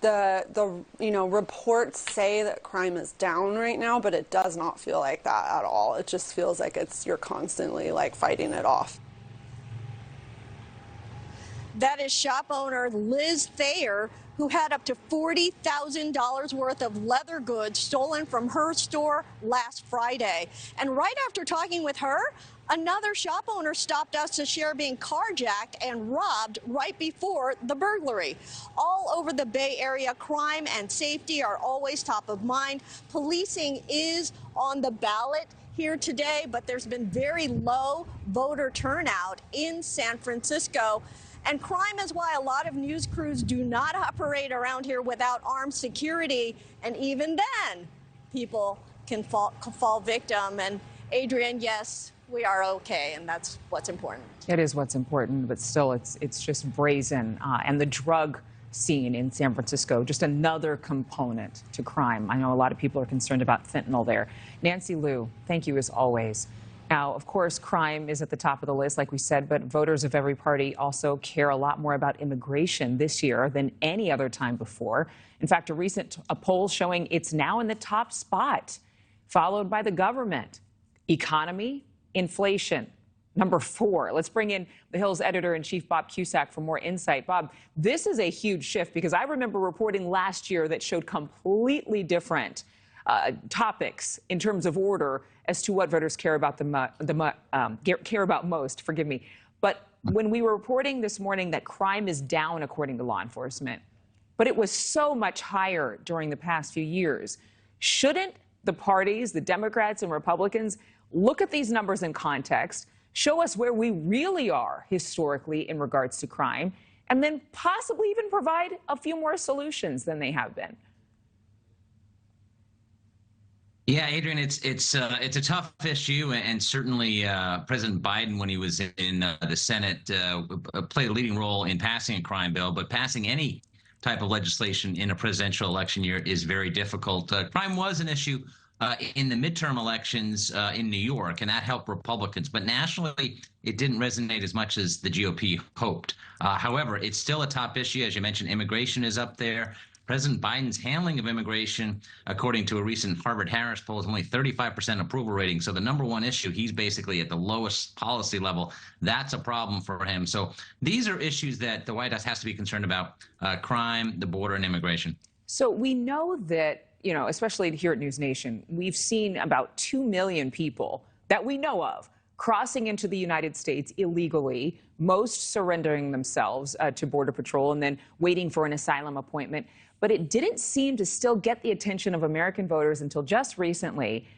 The reports say that crime is down right now, but it does not feel like that at all. It just feels like you're constantly like fighting it off. That is shop owner Liz Thayer, who had up to $40,000 worth of leather goods stolen from her store last Friday. And right after talking with her, another shop owner stopped us to share being carjacked and robbed right before the burglary. All over the Bay Area, crime and safety are always top of mind. Policing is on the ballot here today, but there's been very low voter turnout in San Francisco. And crime is why a lot of news crews do not operate around here without armed security. And even then, people can fall victim. And Adrian, yes, we are okay, and that's what's important. It is what's important, but still, it's just brazen. And the drug scene in San Francisco, just another component to crime. I know a lot of people are concerned about fentanyl there. Nancy Liu, thank you as always. Now, of course, crime is at the top of the list, like we said, but voters of every party also care a lot more about immigration this year than any other time before. In fact, a poll showing it's now in the top spot, followed by the government, economy, inflation. Number 4. Let's bring in The Hill's editor-in-chief, Bob Cusack, for more insight. Bob, this is a huge shift because I remember reporting last year that showed completely different topics in terms of order as to what voters care about most. Forgive me. But when we were reporting this morning that crime is down according to law enforcement, but it was so much higher during the past few years, shouldn't the parties, the Democrats and Republicans, look at these numbers in context, show us where we really are historically in regards to crime, and then possibly even provide a few more solutions than they have been? Yeah, Adrian, it's a tough issue, and certainly President Biden, when he was in the Senate, played a leading role in passing a crime bill. But passing any type of legislation in a presidential election year is very difficult. Crime was an issue in the midterm elections in New York, and that helped Republicans. But nationally, it didn't resonate as much as the GOP hoped. However, it's still a top issue. As you mentioned, immigration is up there. President Biden's handling of immigration, according to a recent Harvard-Harris poll, is only 35% approval rating. So the number one issue, he's basically at the lowest policy level. That's a problem for him. So these are issues that the White House has to be concerned about: crime, the border, and immigration. So we know that, especially here at News Nation, we've seen about 2 million people that we know of crossing into the United States illegally, most surrendering themselves to Border Patrol and then waiting for an asylum appointment. But it didn't seem to still get the attention of American voters until just recently.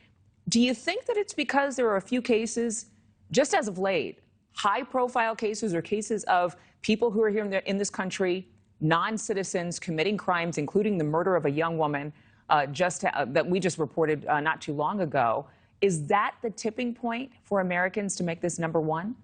Do you think that it's because there are a few cases, just as of late, high-profile cases or cases of people who are here in this country, non-citizens committing crimes, including the murder of a young woman that we just reported not too long ago? Is that the tipping point for Americans to make this number one?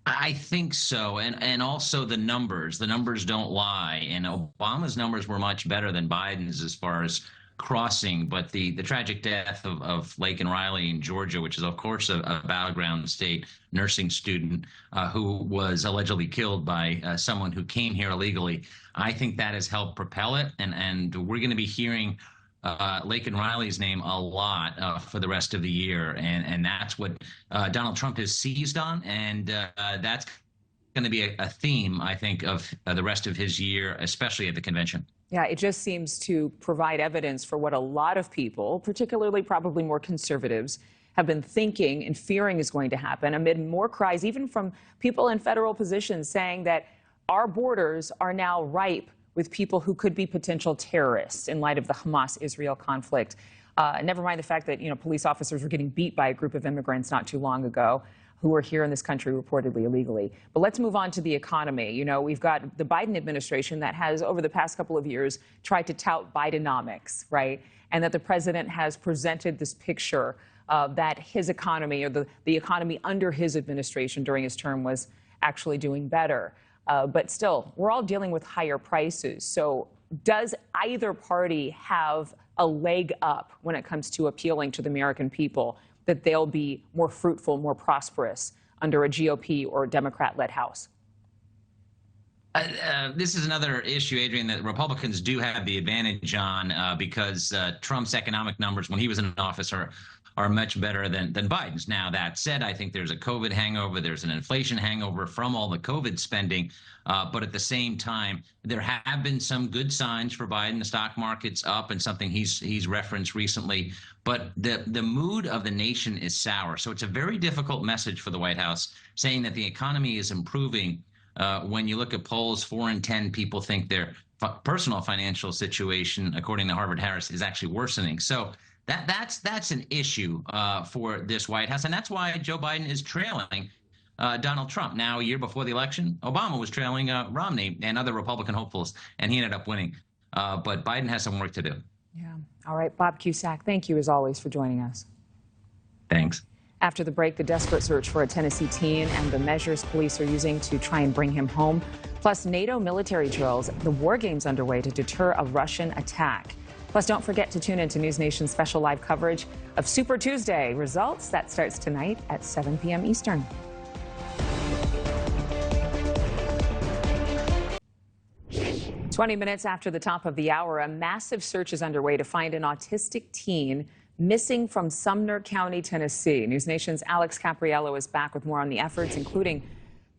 I think so, and also the numbers don't lie, and Obama's numbers were much better than Biden's as far as crossing, but the tragic death of Laken Riley in Georgia, which is of course a battleground state nursing student who was allegedly killed by someone who came here illegally, I think that has helped propel it, and we're going to be hearing Laken Riley's name a lot for the rest of the year, and that's what Donald Trump has seized on, and that's going to be a theme, I think, of the rest of his year, especially at the convention. Yeah, it just seems to provide evidence for what a lot of people, particularly probably more conservatives, have been thinking and fearing is going to happen amid more cries, even from people in federal positions, saying that our borders are now ripe with people who could be potential terrorists in light of the Hamas-Israel conflict. Never mind the fact that, police officers were getting beat by a group of immigrants not too long ago who were here in this country reportedly illegally. But let's move on to the economy. We've got the Biden administration that has, over the past couple of years, tried to tout Bidenomics, right? And that the president has presented this picture that his economy, or the economy under his administration during his term, was actually doing better. But still, we're all dealing with higher prices. So does either party have a leg up when it comes to appealing to the American people that they'll be more fruitful, more prosperous under a GOP or Democrat-led House? This is another issue, Adrian, that Republicans do have the advantage on because Trump's economic numbers when he was in office are much better than Biden's. Now, that said, I think there's a COVID hangover. There's an inflation hangover from all the COVID spending. But at the same time, there have been some good signs for Biden. The stock market's up, and something he's referenced recently. But the mood of the nation is sour. So it's a very difficult message for the White House saying that the economy is improving. When you look at polls, 4 in 10 people think their personal financial situation, according to Harvard-Harris, is actually worsening. So that's an issue for this White House, and that's why Joe Biden is trailing Donald Trump. Now, a year before the election, Obama was trailing Romney and other Republican hopefuls, and he ended up winning. But Biden has some work to do. Yeah. All right, Bob Cusack, thank you as always for joining us. Thanks. After the break, the desperate search for a Tennessee teen and the measures police are using to try and bring him home, plus NATO military drills, the war games underway to deter a Russian attack. Plus, don't forget to tune into News Nation's special live coverage of Super Tuesday results. That starts tonight at 7 p.m. Eastern. "20 minutes after the top of the hour, a massive search is underway to find an autistic teen missing from Sumner County, Tennessee. News Nation's Alex Capriello is back with more on the efforts, including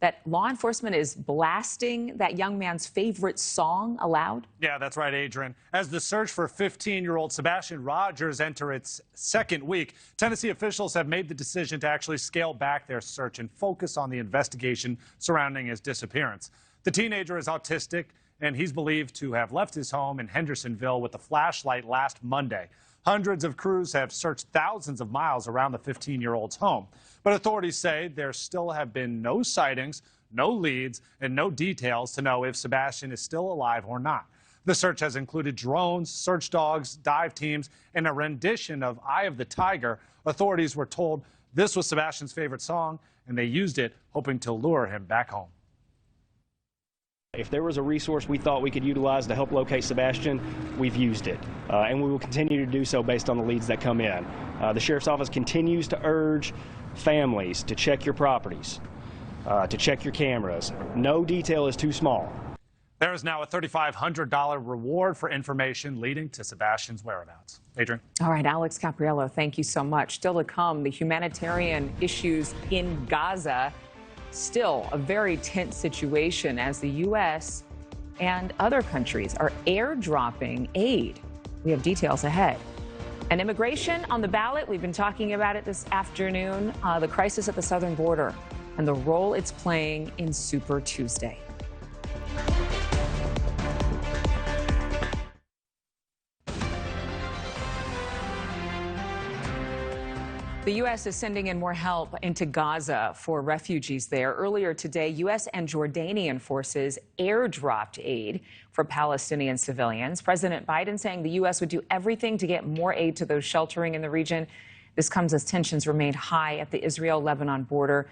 that law enforcement is blasting that young man's favorite song aloud. Yeah, that's right, Adrian. As the search for 15-year-old Sebastian Rogers enter its second week, Tennessee officials have made the decision to actually scale back their search and focus on the investigation surrounding his disappearance. The teenager is autistic, and he's believed to have left his home in Hendersonville with a flashlight last Monday. Hundreds of crews have searched thousands of miles around the 15-year-old's home. But authorities say there still have been no sightings, no leads, and no details to know if Sebastian is still alive or not. The search has included drones, search dogs, dive teams, and a rendition of Eye of the Tiger. Authorities were told this was Sebastian's favorite song, and they used it hoping to lure him back home. If there was a resource we thought we could utilize to help locate Sebastian, we've used it, and we will continue to do so based on the leads that come in. The Sheriff's Office continues to urge families to check your properties, to check your cameras. No detail is too small. There is now a $3,500 reward for information leading to Sebastian's whereabouts. Adrian. All right, Alex Capriello, thank you so much. Still to come, the humanitarian issues in Gaza. Still a very tense situation as the U.S. and other countries are airdropping aid. We have details ahead. And immigration on the ballot. We've been talking about it this afternoon, the crisis at the southern border and the role it's playing in Super Tuesday. The U.S. is sending in more help into Gaza for refugees there. Earlier today, U.S. and Jordanian forces airdropped aid for Palestinian civilians. President Biden saying the U.S. would do everything to get more aid to those sheltering in the region. This comes as tensions remain high at the Israel-Lebanon border.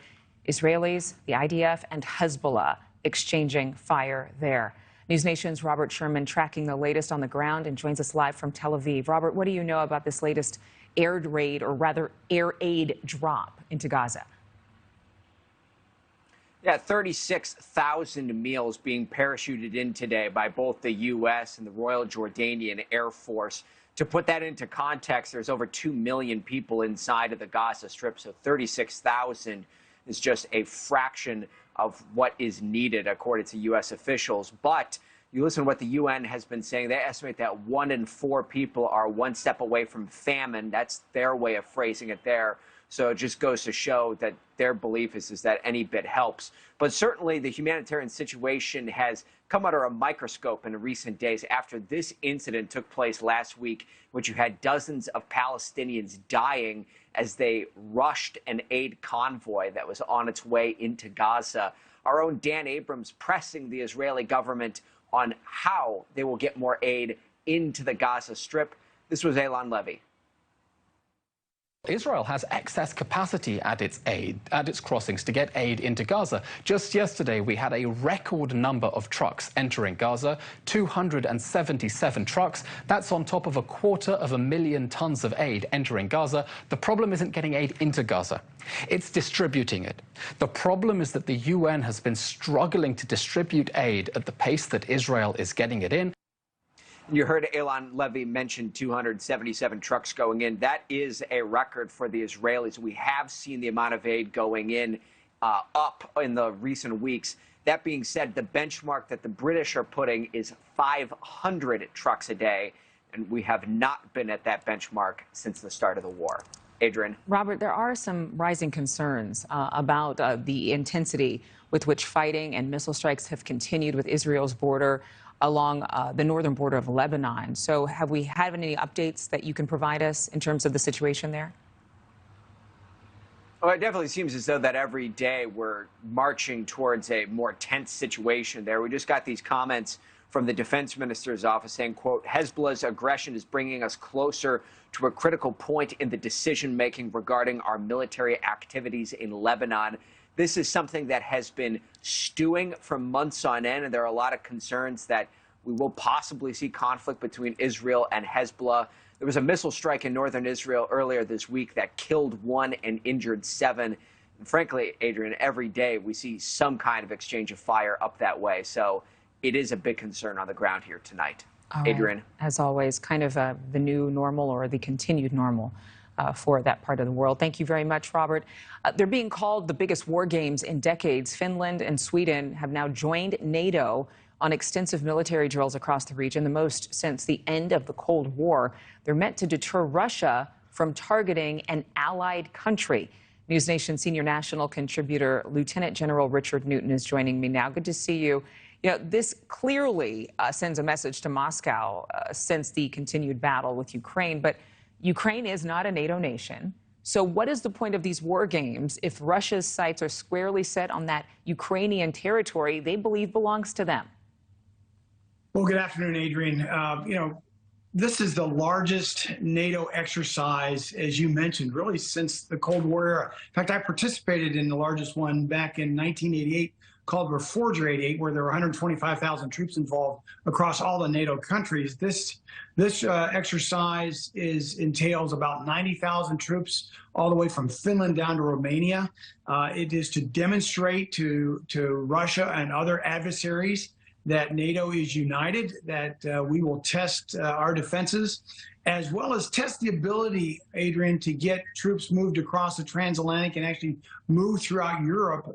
Israelis, the IDF, and Hezbollah exchanging fire there. News Nation's Robert Sherman tracking the latest on the ground and joins us live from Tel Aviv. Robert, what do you know about this latest air raid, or rather air aid drop into Gaza? Yeah, 36,000 meals being parachuted in today by both the U.S. and the Royal Jordanian Air Force. To put that into context, there's over 2 million people inside of the Gaza Strip, so 36,000 is just a fraction of what is needed, according to U.S. officials. But you listen to what the UN has been saying. They estimate that 1 in 4 people are one step away from famine. That's their way of phrasing it there. So it just goes to show that their belief is that any bit helps. But certainly the humanitarian situation has come under a microscope in recent days after this incident took place last week, which you had dozens of Palestinians dying as they rushed an aid convoy that was on its way into Gaza. Our own Dan Abrams pressing the Israeli government on how they will get more aid into the Gaza Strip. This was Elan Levy. Israel has excess capacity at its crossings to get aid into Gaza. Just yesterday, we had a record number of trucks entering Gaza, 277 trucks. That's on top of 250,000 tons of aid entering Gaza. The problem isn't getting aid into Gaza. It's distributing it. The problem is that the UN has been struggling to distribute aid at the pace that Israel is getting it in. You heard Eylon Levy mention 277 trucks going in. That is a record for the Israelis. We have seen the amount of aid going in up in the recent weeks. That being said, the benchmark that the British are putting is 500 trucks a day, and we have not been at that benchmark since the start of the war. Adrian. Robert, there are some rising concerns about the intensity with which fighting and missile strikes have continued with Israel's border along the northern border of Lebanon. So have we had any updates that you can provide us in terms of the situation there? Well, it definitely seems as though that every day we're marching towards a more tense situation there. We just got these comments from the defense minister's office saying, quote, Hezbollah's aggression is bringing us closer to a critical point in the decision-making regarding our military activities in Lebanon. This is something that has been stewing for months on end, and there are a lot of concerns that we will possibly see conflict between Israel and Hezbollah. There was a missile strike in northern Israel earlier this week that killed 1 and injured 7. And frankly, Adrian, every day we see some kind of exchange of fire up that way. So it is a big concern on the ground here tonight. Adrian. As always, kind of the new normal or the continued normal for that part of the world. Thank you very much, Robert. They're being called the biggest war games in decades. Finland and Sweden have now joined NATO on extensive military drills across the region, the most since the end of the Cold War. They're meant to deter Russia from targeting an allied country. NewsNation senior national contributor Lieutenant General Richard Newton is joining me now. Good to see you. You know, this clearly sends a message to Moscow since the continued battle with Ukraine, but Ukraine is not a NATO nation. So what is the point of these war games if Russia's sights are squarely set on that Ukrainian territory they believe belongs to them? Well, good afternoon, Adrian. You know, this is the largest NATO exercise, as you mentioned, really since the Cold War era. In fact, I participated in the largest one back in 1988 called Reforger 88, where there were 125,000 troops involved across all the NATO countries. This exercise entails about 90,000 troops all the way from Finland down to Romania. It is to demonstrate to Russia and other adversaries that NATO is united, that we will test our defenses, as well as test the ability, Adrian, to get troops moved across the transatlantic and actually move throughout Europe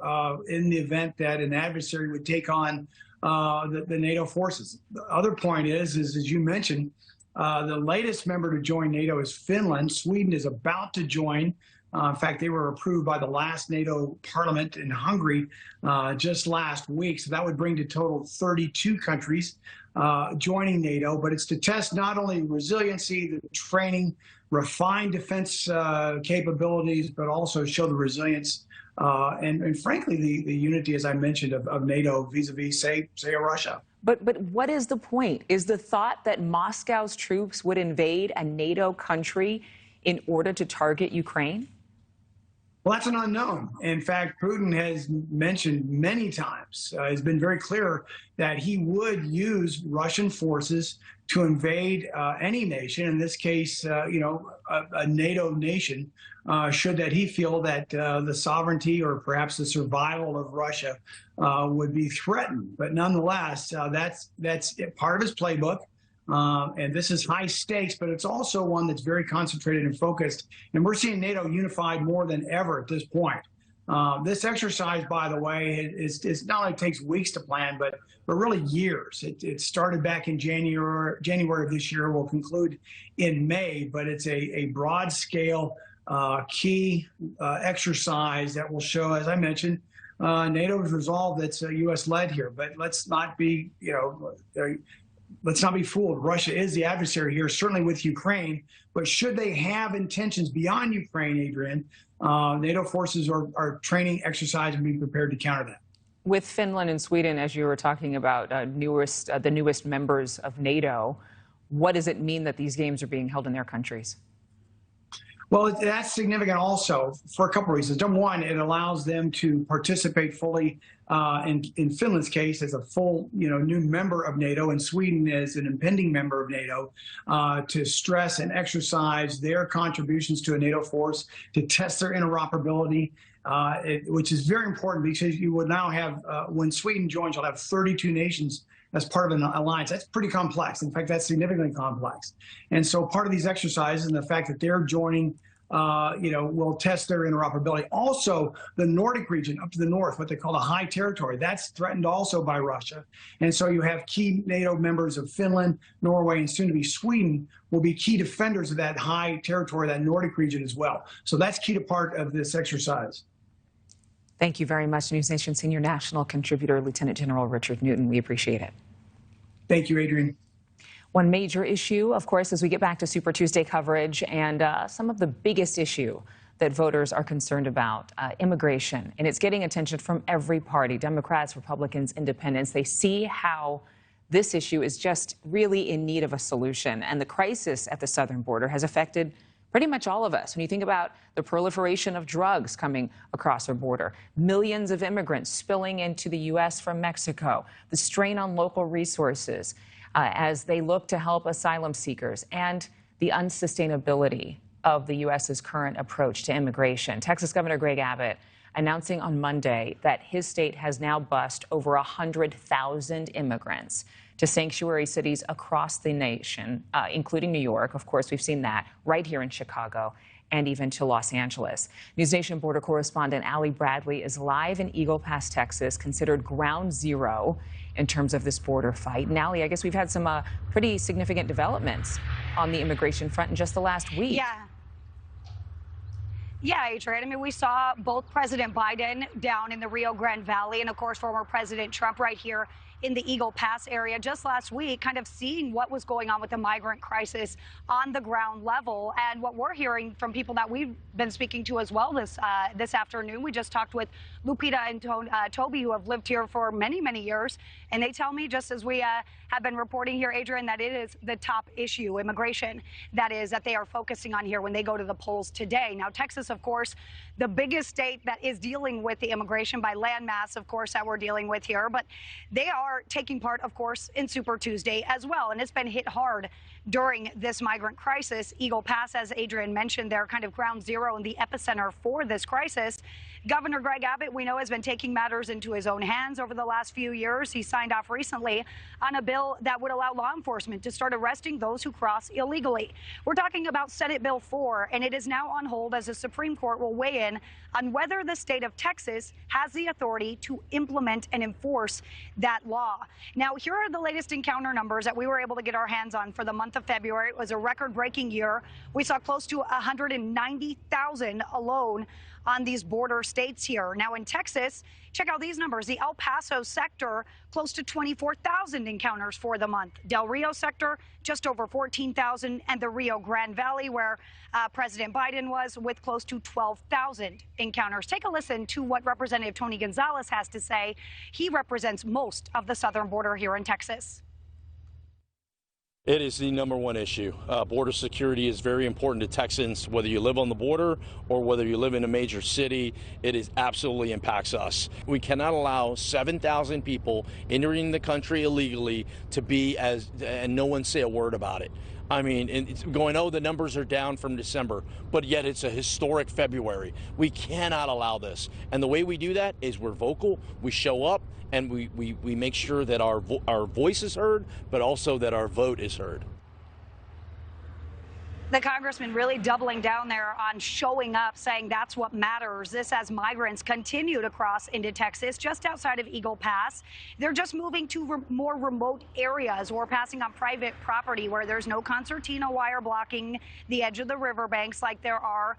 in the event that an adversary would take on the NATO forces. The other point is as you mentioned, the latest member to join NATO is Finland. Sweden is about to join. In fact, they were approved by the last NATO parliament in Hungary just last week. So that would bring to total 32 countries joining NATO. But it's to test not only resiliency, the training, refine defense capabilities, but also show the resilience and frankly, the unity, as I mentioned, of NATO vis-a-vis, say Russia. But what is the point? Is the thought that Moscow's troops would invade a NATO country in order to target Ukraine? Well, that's an unknown. In fact, Putin has mentioned many times, has been very clear that he would use Russian forces to invade any nation, in this case, you know, a NATO nation, should that he feel that the sovereignty or perhaps the survival of Russia would be threatened. But nonetheless, that's part of his playbook. And this is high stakes, but it's also one that's very concentrated and focused. And we're seeing NATO unified more than ever at this point. This exercise, by the way, is not only takes weeks to plan, but really years. It started back in January of this year, will conclude in May, but it's a broad scale key exercise that will show, as I mentioned, NATO's resolve that's U.S. led here. But let's not be, you know, let's not be fooled. Russia is the adversary here, certainly with Ukraine. But should they have intentions beyond Ukraine, Adrian, NATO forces are training, exercise, and being prepared to counter that. With Finland and Sweden, as you were talking about, the newest members of NATO, what does it mean that these games are being held in their countries? Well, that's significant also for a couple of reasons. Number one, it allows them to participate fully in Finland's case as a full, new member of NATO, and Sweden as an impending member of NATO, to stress and exercise their contributions to a NATO force, to test their interoperability, which is very important because you will now have, when Sweden joins, you'll have 32 nations as part of an alliance. That's pretty complex. In fact, that's significantly complex. And so part of these exercises and the fact that they're joining, will test their interoperability. Also, the Nordic region up to the north, what they call the high territory, that's threatened also by Russia. And so you have key NATO members of Finland, Norway, and soon to be Sweden will be key defenders of that high territory, that Nordic region as well. So that's key to part of this exercise. Thank you very much, News Nation senior national contributor, Lieutenant General Richard Newton. We appreciate it. Thank you, Adrian. One major issue, of course, as we get back to Super Tuesday coverage and some of the biggest issue that voters are concerned about, immigration. And it's getting attention from every party, Democrats, Republicans, independents. They see how this issue is just really in need of a solution. And the crisis at the southern border has affected pretty much all of us. When you think about the proliferation of drugs coming across our border, millions of immigrants spilling into the U.S. from Mexico, the strain on local resources as they look to help asylum seekers, and the unsustainability of the U.S.'s current approach to immigration. Texas Governor Greg Abbott announcing on Monday that his state has now bused over 100,000 immigrants to sanctuary cities across the nation, including New York. Of course, we've seen that right here in Chicago, and even to Los Angeles. News Nation border correspondent Allie Bradley is live in Eagle Pass, Texas, considered ground zero in terms of this border fight. And Allie, I guess we've had some pretty significant developments on the immigration front in just the last week. Yeah, Adrian. I mean, we saw both President Biden down in the Rio Grande Valley and, of course, former President Trump right here in the Eagle Pass area just last week, kind of seeing what was going on with the migrant crisis on the ground level. And what we're hearing from people that we've been speaking to as well this afternoon, we just talked with Lupita and Toby, who have lived here for many, many years. And they tell me, just as we have been reporting here, Adrian, that it is the top issue, immigration, that they are focusing on here when they go to the polls today. Now, Texas, of course, the biggest state that is dealing with the immigration by landmass, of course, that we're dealing with here. But they are taking part, of course, in Super Tuesday as well. And it's been hit hard during this migrant crisis. Eagle Pass, as Adrian mentioned, they're kind of ground zero and the epicenter for this crisis. Governor Greg Abbott, we know, has been taking matters into his own hands over the last few years. He signed off recently on a bill that would allow law enforcement to start arresting those who cross illegally. We're talking about Senate Bill 4, and it is now on hold as the Supreme Court will weigh in on whether the state of Texas has the authority to implement and enforce that law. Now, here are the latest encounter numbers that we were able to get our hands on for the month of February. It was a record-breaking year. We saw close to 190,000 alone on these border states here. Now in Texas, check out these numbers. The El Paso sector, close to 24,000 encounters for the month. Del Rio sector, just over 14,000. And the Rio Grande Valley, where President Biden was, with close to 12,000 encounters. Take a listen to what Representative Tony Gonzalez has to say. He represents most of the southern border here in Texas. It is the #1 issue. Border security is very important to Texans, whether you live on the border or whether you live in a major city. It absolutely impacts us. We cannot allow 7,000 people entering the country illegally to be and no one say a word about it. I mean, it's going, oh, the numbers are down from December, but yet it's a historic February. We cannot allow this. And the way we do that is we're vocal, we show up, and we make sure that our voice is heard, but also that our vote is heard. The congressman really doubling down there on showing up, saying that's what matters. This as migrants continue to cross into Texas, just outside of Eagle Pass. They're just moving to more remote areas or passing on private property where there's no concertina wire blocking the edge of the riverbanks like there are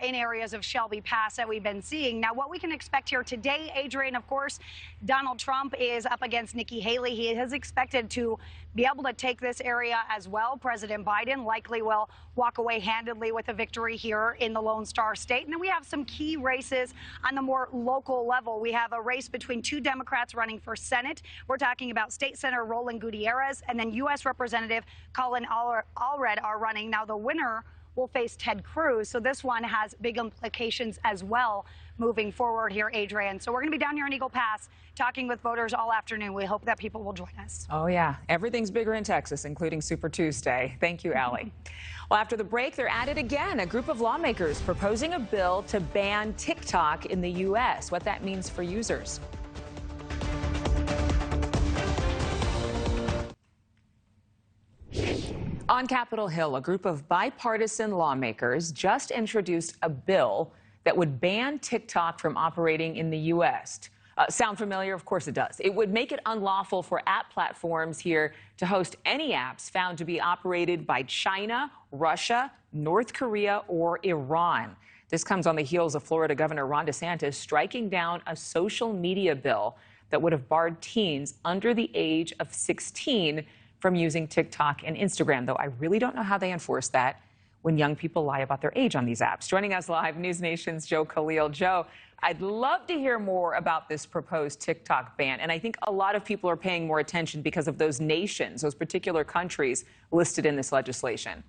in areas of Shelby Pass that we've been seeing. Now, what we can expect here today, Adrian, of course, Donald Trump is up against Nikki Haley. He is expected to be able to take this area as well. President Biden likely will walk away handedly with a victory here in the Lone Star State. And then we have some key races on the more local level. We have a race between two Democrats running for Senate. We're talking about State Senator Roland Gutierrez and then U.S. Representative Colin Allred are running. Now, the winner will face Ted Cruz. So this one has big implications as well moving forward here, Adrian. So we're going to be down here in Eagle Pass talking with voters all afternoon. We hope that people will join us. Oh, yeah. Everything's bigger in Texas, including Super Tuesday. Thank you, Allie. Well, after the break, they're at it again. A group of lawmakers proposing a bill to ban TikTok in the U.S., what that means for users. On Capitol Hill, a group of bipartisan lawmakers just introduced a bill that would ban TikTok from operating in the U.S. Sound familiar? Of course it does. It would make it unlawful for app platforms here to host any apps found to be operated by China, Russia, North Korea, or Iran. This comes on the heels of Florida Governor Ron DeSantis striking down a social media bill that would have barred teens under the age of 16 from using TikTok and Instagram, though I really don't know how they enforce that when young people lie about their age on these apps. Joining us live, NewsNation's Joe Khalil. Joe, I'd love to hear more about this proposed TikTok ban, and I think a lot of people are paying more attention because of those nations, those particular countries listed in this legislation.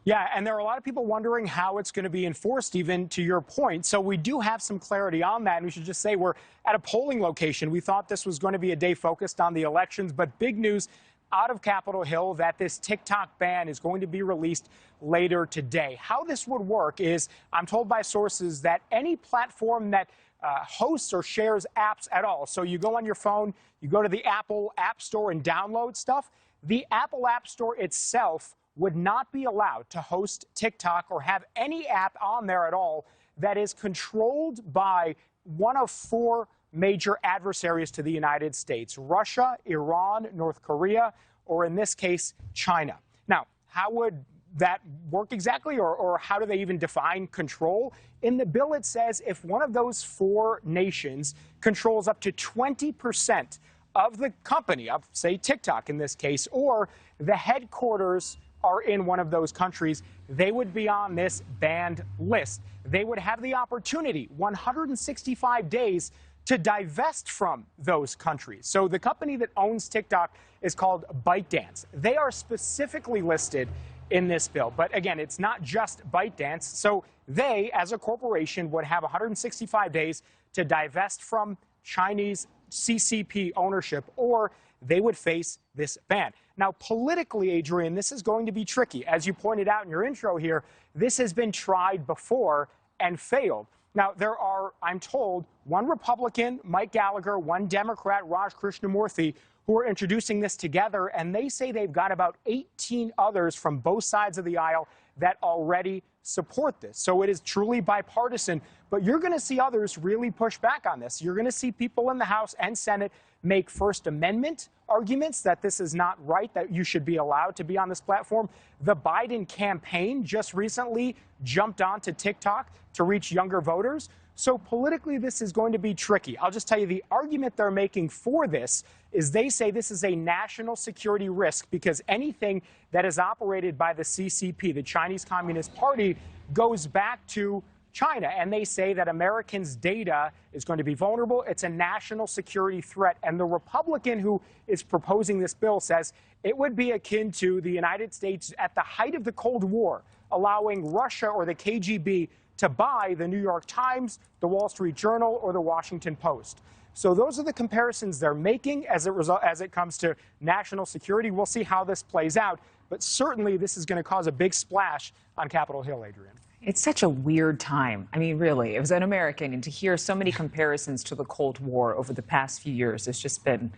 Yeah, and there are a lot of people wondering how it's going to be enforced, even to your point. So we do have some clarity on that, and we should just say we're at a polling location. We thought this was going to be a day focused on the elections, but big news out of Capitol Hill that this TikTok ban is going to be released later today. How this would work is, I'm told by sources that any platform that hosts or shares apps at all, so you go on your phone, you go to the Apple App Store and download stuff, the Apple App Store itself would not be allowed to host TikTok or have any app on there at all that is controlled by one of four major adversaries to the United States: Russia, Iran, North Korea, or in this case, China. Now, how would that work exactly, or how do they even define control? In the bill, it says if one of those four nations controls up to 20% of the company, of, say, TikTok in this case, or the headquarters are in one of those countries, they would be on this banned list. They would have the opportunity, 165 days, to divest from those countries. So the company that owns TikTok is called ByteDance. They are specifically listed in this bill. But again, it's not just ByteDance. So they, as a corporation, would have 165 days to divest from Chinese CCP ownership, or they would face this ban. Now, politically, Adrian, this is going to be tricky. As you pointed out in your intro here, this has been tried before and failed. Now, there are, I'm told, one Republican, Mike Gallagher, one Democrat, Raj Krishnamurthy, who are introducing this together, and they say they've got about 18 others from both sides of the aisle that already support this. So it is truly bipartisan, but you're going to see others really push back on this. You're going to see people in the House and Senate make First Amendment arguments that this is not right, that you should be allowed to be on this platform. The Biden campaign just recently jumped onto TikTok to reach younger voters. So politically, this is going to be tricky. I'll just tell you the argument they're making for this is they say this is a national security risk because anything that is operated by the CCP, the Chinese Communist Party, goes back to China. And they say that Americans' data is going to be vulnerable. It's a national security threat. And the Republican who is proposing this bill says it would be akin to the United States at the height of the Cold War, allowing Russia or the KGB to buy the New York Times, the Wall Street Journal, or the Washington Post. So those are the comparisons they're making as it comes to national security. We'll see how this plays out. But certainly this is going to cause a big splash on Capitol Hill, Adrian. It's such a weird time. I mean, really, as an American, and to hear so many comparisons to the Cold War over the past few years has just been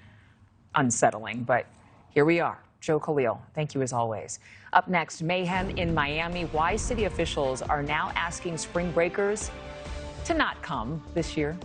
unsettling. But here we are. Joe Khalil, thank you as always. Up next, mayhem in Miami. Why city officials are now asking spring breakers to not come this year.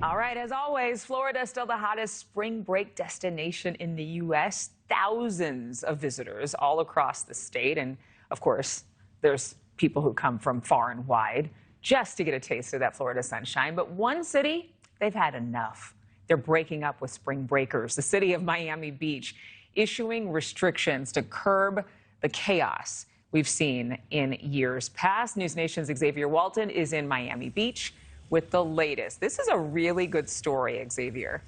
All right, as always, Florida is still the hottest spring break destination in the U.S. Thousands of visitors all across the state. And, of course, there's people who come from far and wide just to get a taste of that Florida sunshine. But one city, they've had enough. They're breaking up with spring breakers. The city of Miami Beach issuing restrictions to curb the chaos we've seen in years past. NewsNation's Xavier Walton is in Miami Beach with the latest. This is a really good story, Xavier.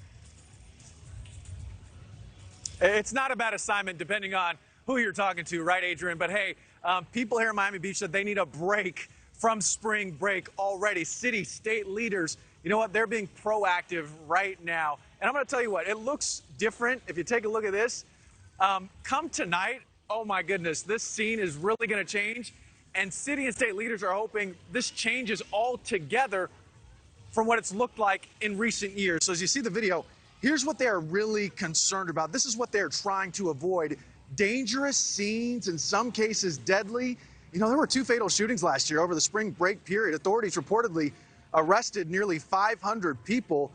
It's not a bad assignment depending on who you're talking to, right, Adrian? But hey, people here in Miami Beach said they need a break from spring break already. City, state leaders, you know what? They're being proactive right now. And I'm going to tell you what, it looks different if you take a look at this. Come tonight, oh my goodness, this scene is really going to change. And city and state leaders are hoping this changes altogether from what it's looked like in recent years. So as you see the video, here's what they're really concerned about. This is what they're trying to avoid. Dangerous scenes, in some cases deadly. You know, there were 2 fatal shootings last year over the spring break period. Authorities reportedly arrested nearly 500 people.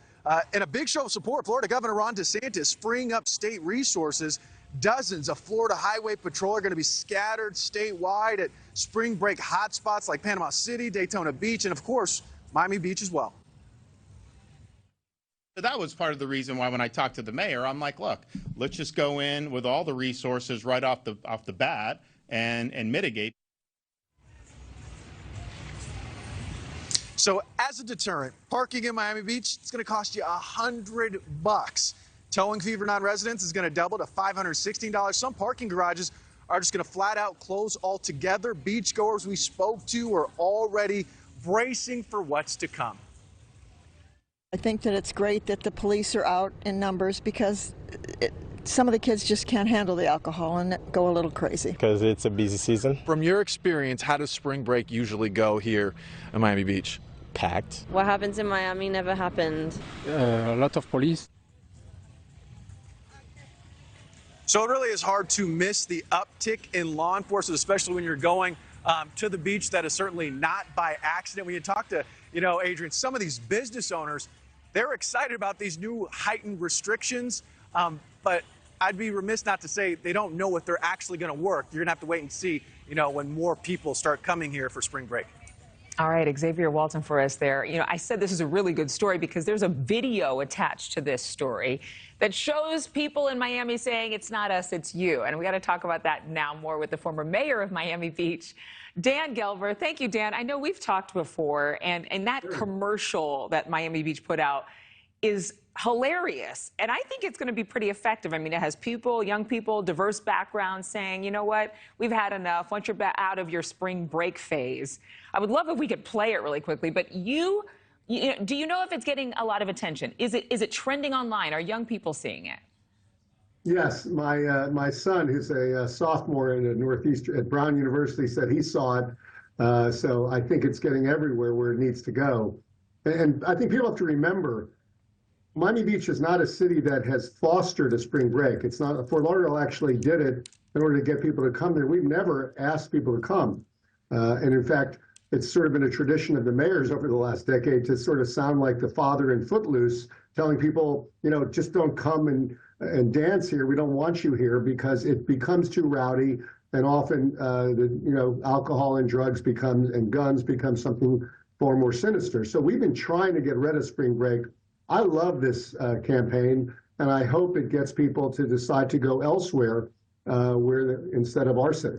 In a big show of support, Florida Governor Ron DeSantis freeing up state resources. Dozens of Florida Highway Patrol are going to be scattered statewide at spring break hotspots like Panama City, Daytona Beach, and of course, Miami Beach as well. That was part of the reason why when I talked to the mayor, I'm like, look, let's just go in with all the resources right off the bat and mitigate. So as a deterrent, parking in Miami Beach, it's going to cost you $100. Towing fee for non-residents is going to double to $516. Some parking garages are just going to flat out close altogether. Beachgoers we spoke to are already bracing for what's to come. I think that it's great that the police are out in numbers because some of the kids just can't handle the alcohol and go a little crazy. Because it's a busy season. From your experience, how does spring break usually go here in Miami Beach? Packed. What happens in Miami never happened. A lot of police. So it really is hard to miss the uptick in law enforcement, especially when you're going to the beach. That is certainly not by accident. When you talk to, Adrian, some of these business owners, they're excited about these new heightened restrictions, but I'd be remiss not to say they don't know if they're actually going to work. You're going to have to wait and see, when more people start coming here for spring break. All right, Xavier Walton for us there. I said this is a really good story because there's a video attached to this story that shows people in Miami saying it's not us, it's you. And we got to talk about that now more with the former mayor of Miami Beach, Dan Gelber. Thank you, Dan. I know we've talked before, and that commercial that Miami Beach put out is hilarious. And I think it's going to be pretty effective. I mean, it has people, young people, diverse backgrounds saying, you know what, we've had enough. Once you're out of your spring break phase. I would love if we could play it really quickly. But do you know if it's getting a lot of attention? Is it trending online? Are young people seeing it? Yes, my son, who's a sophomore in the Northeast at Brown University, said he saw it. So I think it's getting everywhere where it needs to go. And I think people have to remember, Miami Beach is not a city that has fostered a spring break. It's not. Fort Lauderdale actually did it in order to get people to come there. We've never asked people to come. And in fact, it's sort of been a tradition of the mayors over the last decade to sort of sound like the father in Footloose, telling people, just don't come and dance here. We don't want you here because it becomes too rowdy. And often, alcohol and drugs and guns become something far more sinister. So we've been trying to get rid of spring break. I love this campaign, and I hope it gets people to decide to go elsewhere instead of our city.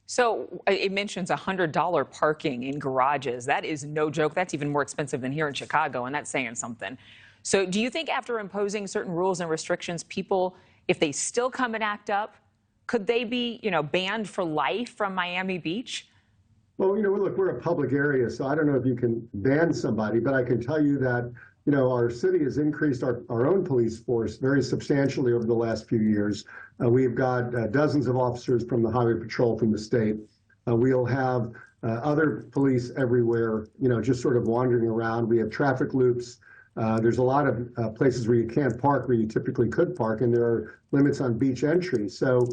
So it mentions $100 parking in garages. That is no joke. That's even more expensive than here in Chicago, and that's saying something. So do you think after imposing certain rules and restrictions, people, if they still come and act up, could they be, banned for life from Miami Beach? Well, look, we're a public area, so I don't know if you can ban somebody, but I can tell you that our city has increased our own police force very substantially over the last few years. We've got dozens of officers from the Highway Patrol from the state. We'll have other police everywhere, just sort of wandering around. We have traffic loops. There's a lot of places where you can't park where you typically could park, and there are limits on beach entry. So,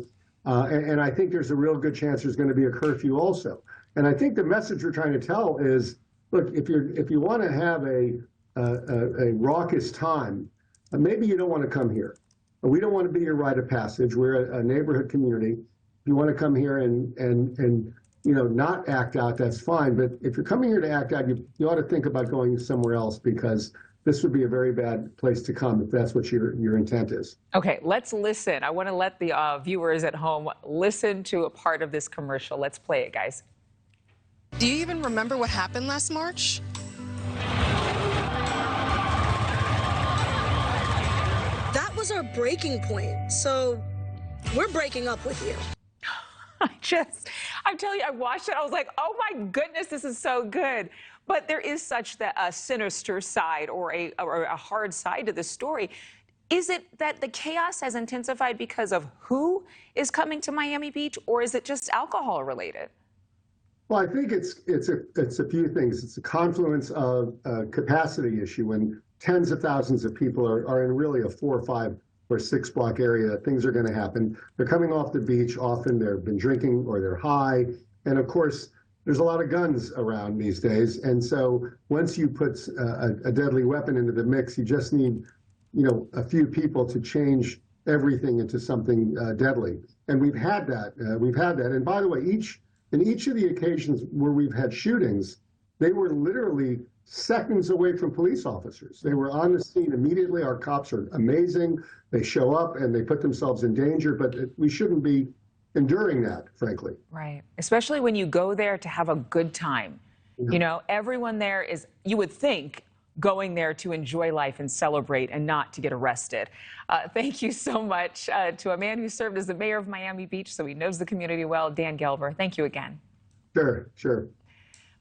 and I think there's a real good chance there's going to be a curfew also. And I think the message we're trying to tell is, look, if you want to have a raucous time, maybe you don't want to come here. We don't want to be your rite of passage. We're a neighborhood community. If you want to come here and not act out, that's fine. But if you're coming here to act out, you ought to think about going somewhere else, because this would be a very bad place to come if that's what your intent is. Okay, let's listen. I want to let the viewers at home listen to a part of this commercial. Let's play it, guys. Do you even remember what happened last March? was our breaking point. So we're breaking up with you. I'm telling you, I watched it. I was like, oh my goodness, this is so good. But there is such a sinister side or a hard side to this story. Is it that the chaos has intensified because of who is coming to Miami Beach, or is it just alcohol related? Well, I think it's a few things. It's a confluence of a capacity issue when tens of thousands of people are in really a 4 or 5 or 6 block area. Things are going to happen. They're coming off the beach. Often they've been drinking or they're high. And of course, there's a lot of guns around these days. And so once you put a deadly weapon into the mix, you just need, a few people to change everything into something deadly. And we've had that. And by the way, in each of the occasions where we've had shootings, they were literally seconds away from police officers. They were on the scene immediately. Our cops are amazing. They show up and they put themselves in danger, but we shouldn't be enduring that, frankly. Right. Especially when you go there to have a good time. Everyone there is, you would think, going there to enjoy life and celebrate and not to get arrested. Thank you so much to a man who served as the mayor of Miami Beach, so he knows the community well, Dan Gelber. Thank you again. Sure.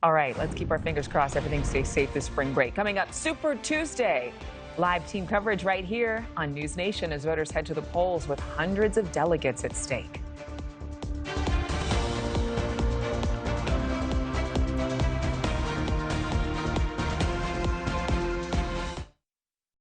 All right, let's keep our fingers crossed everything stays safe this spring break. Coming up, Super Tuesday. Live team coverage right here on News Nation as voters head to the polls with hundreds of delegates at stake.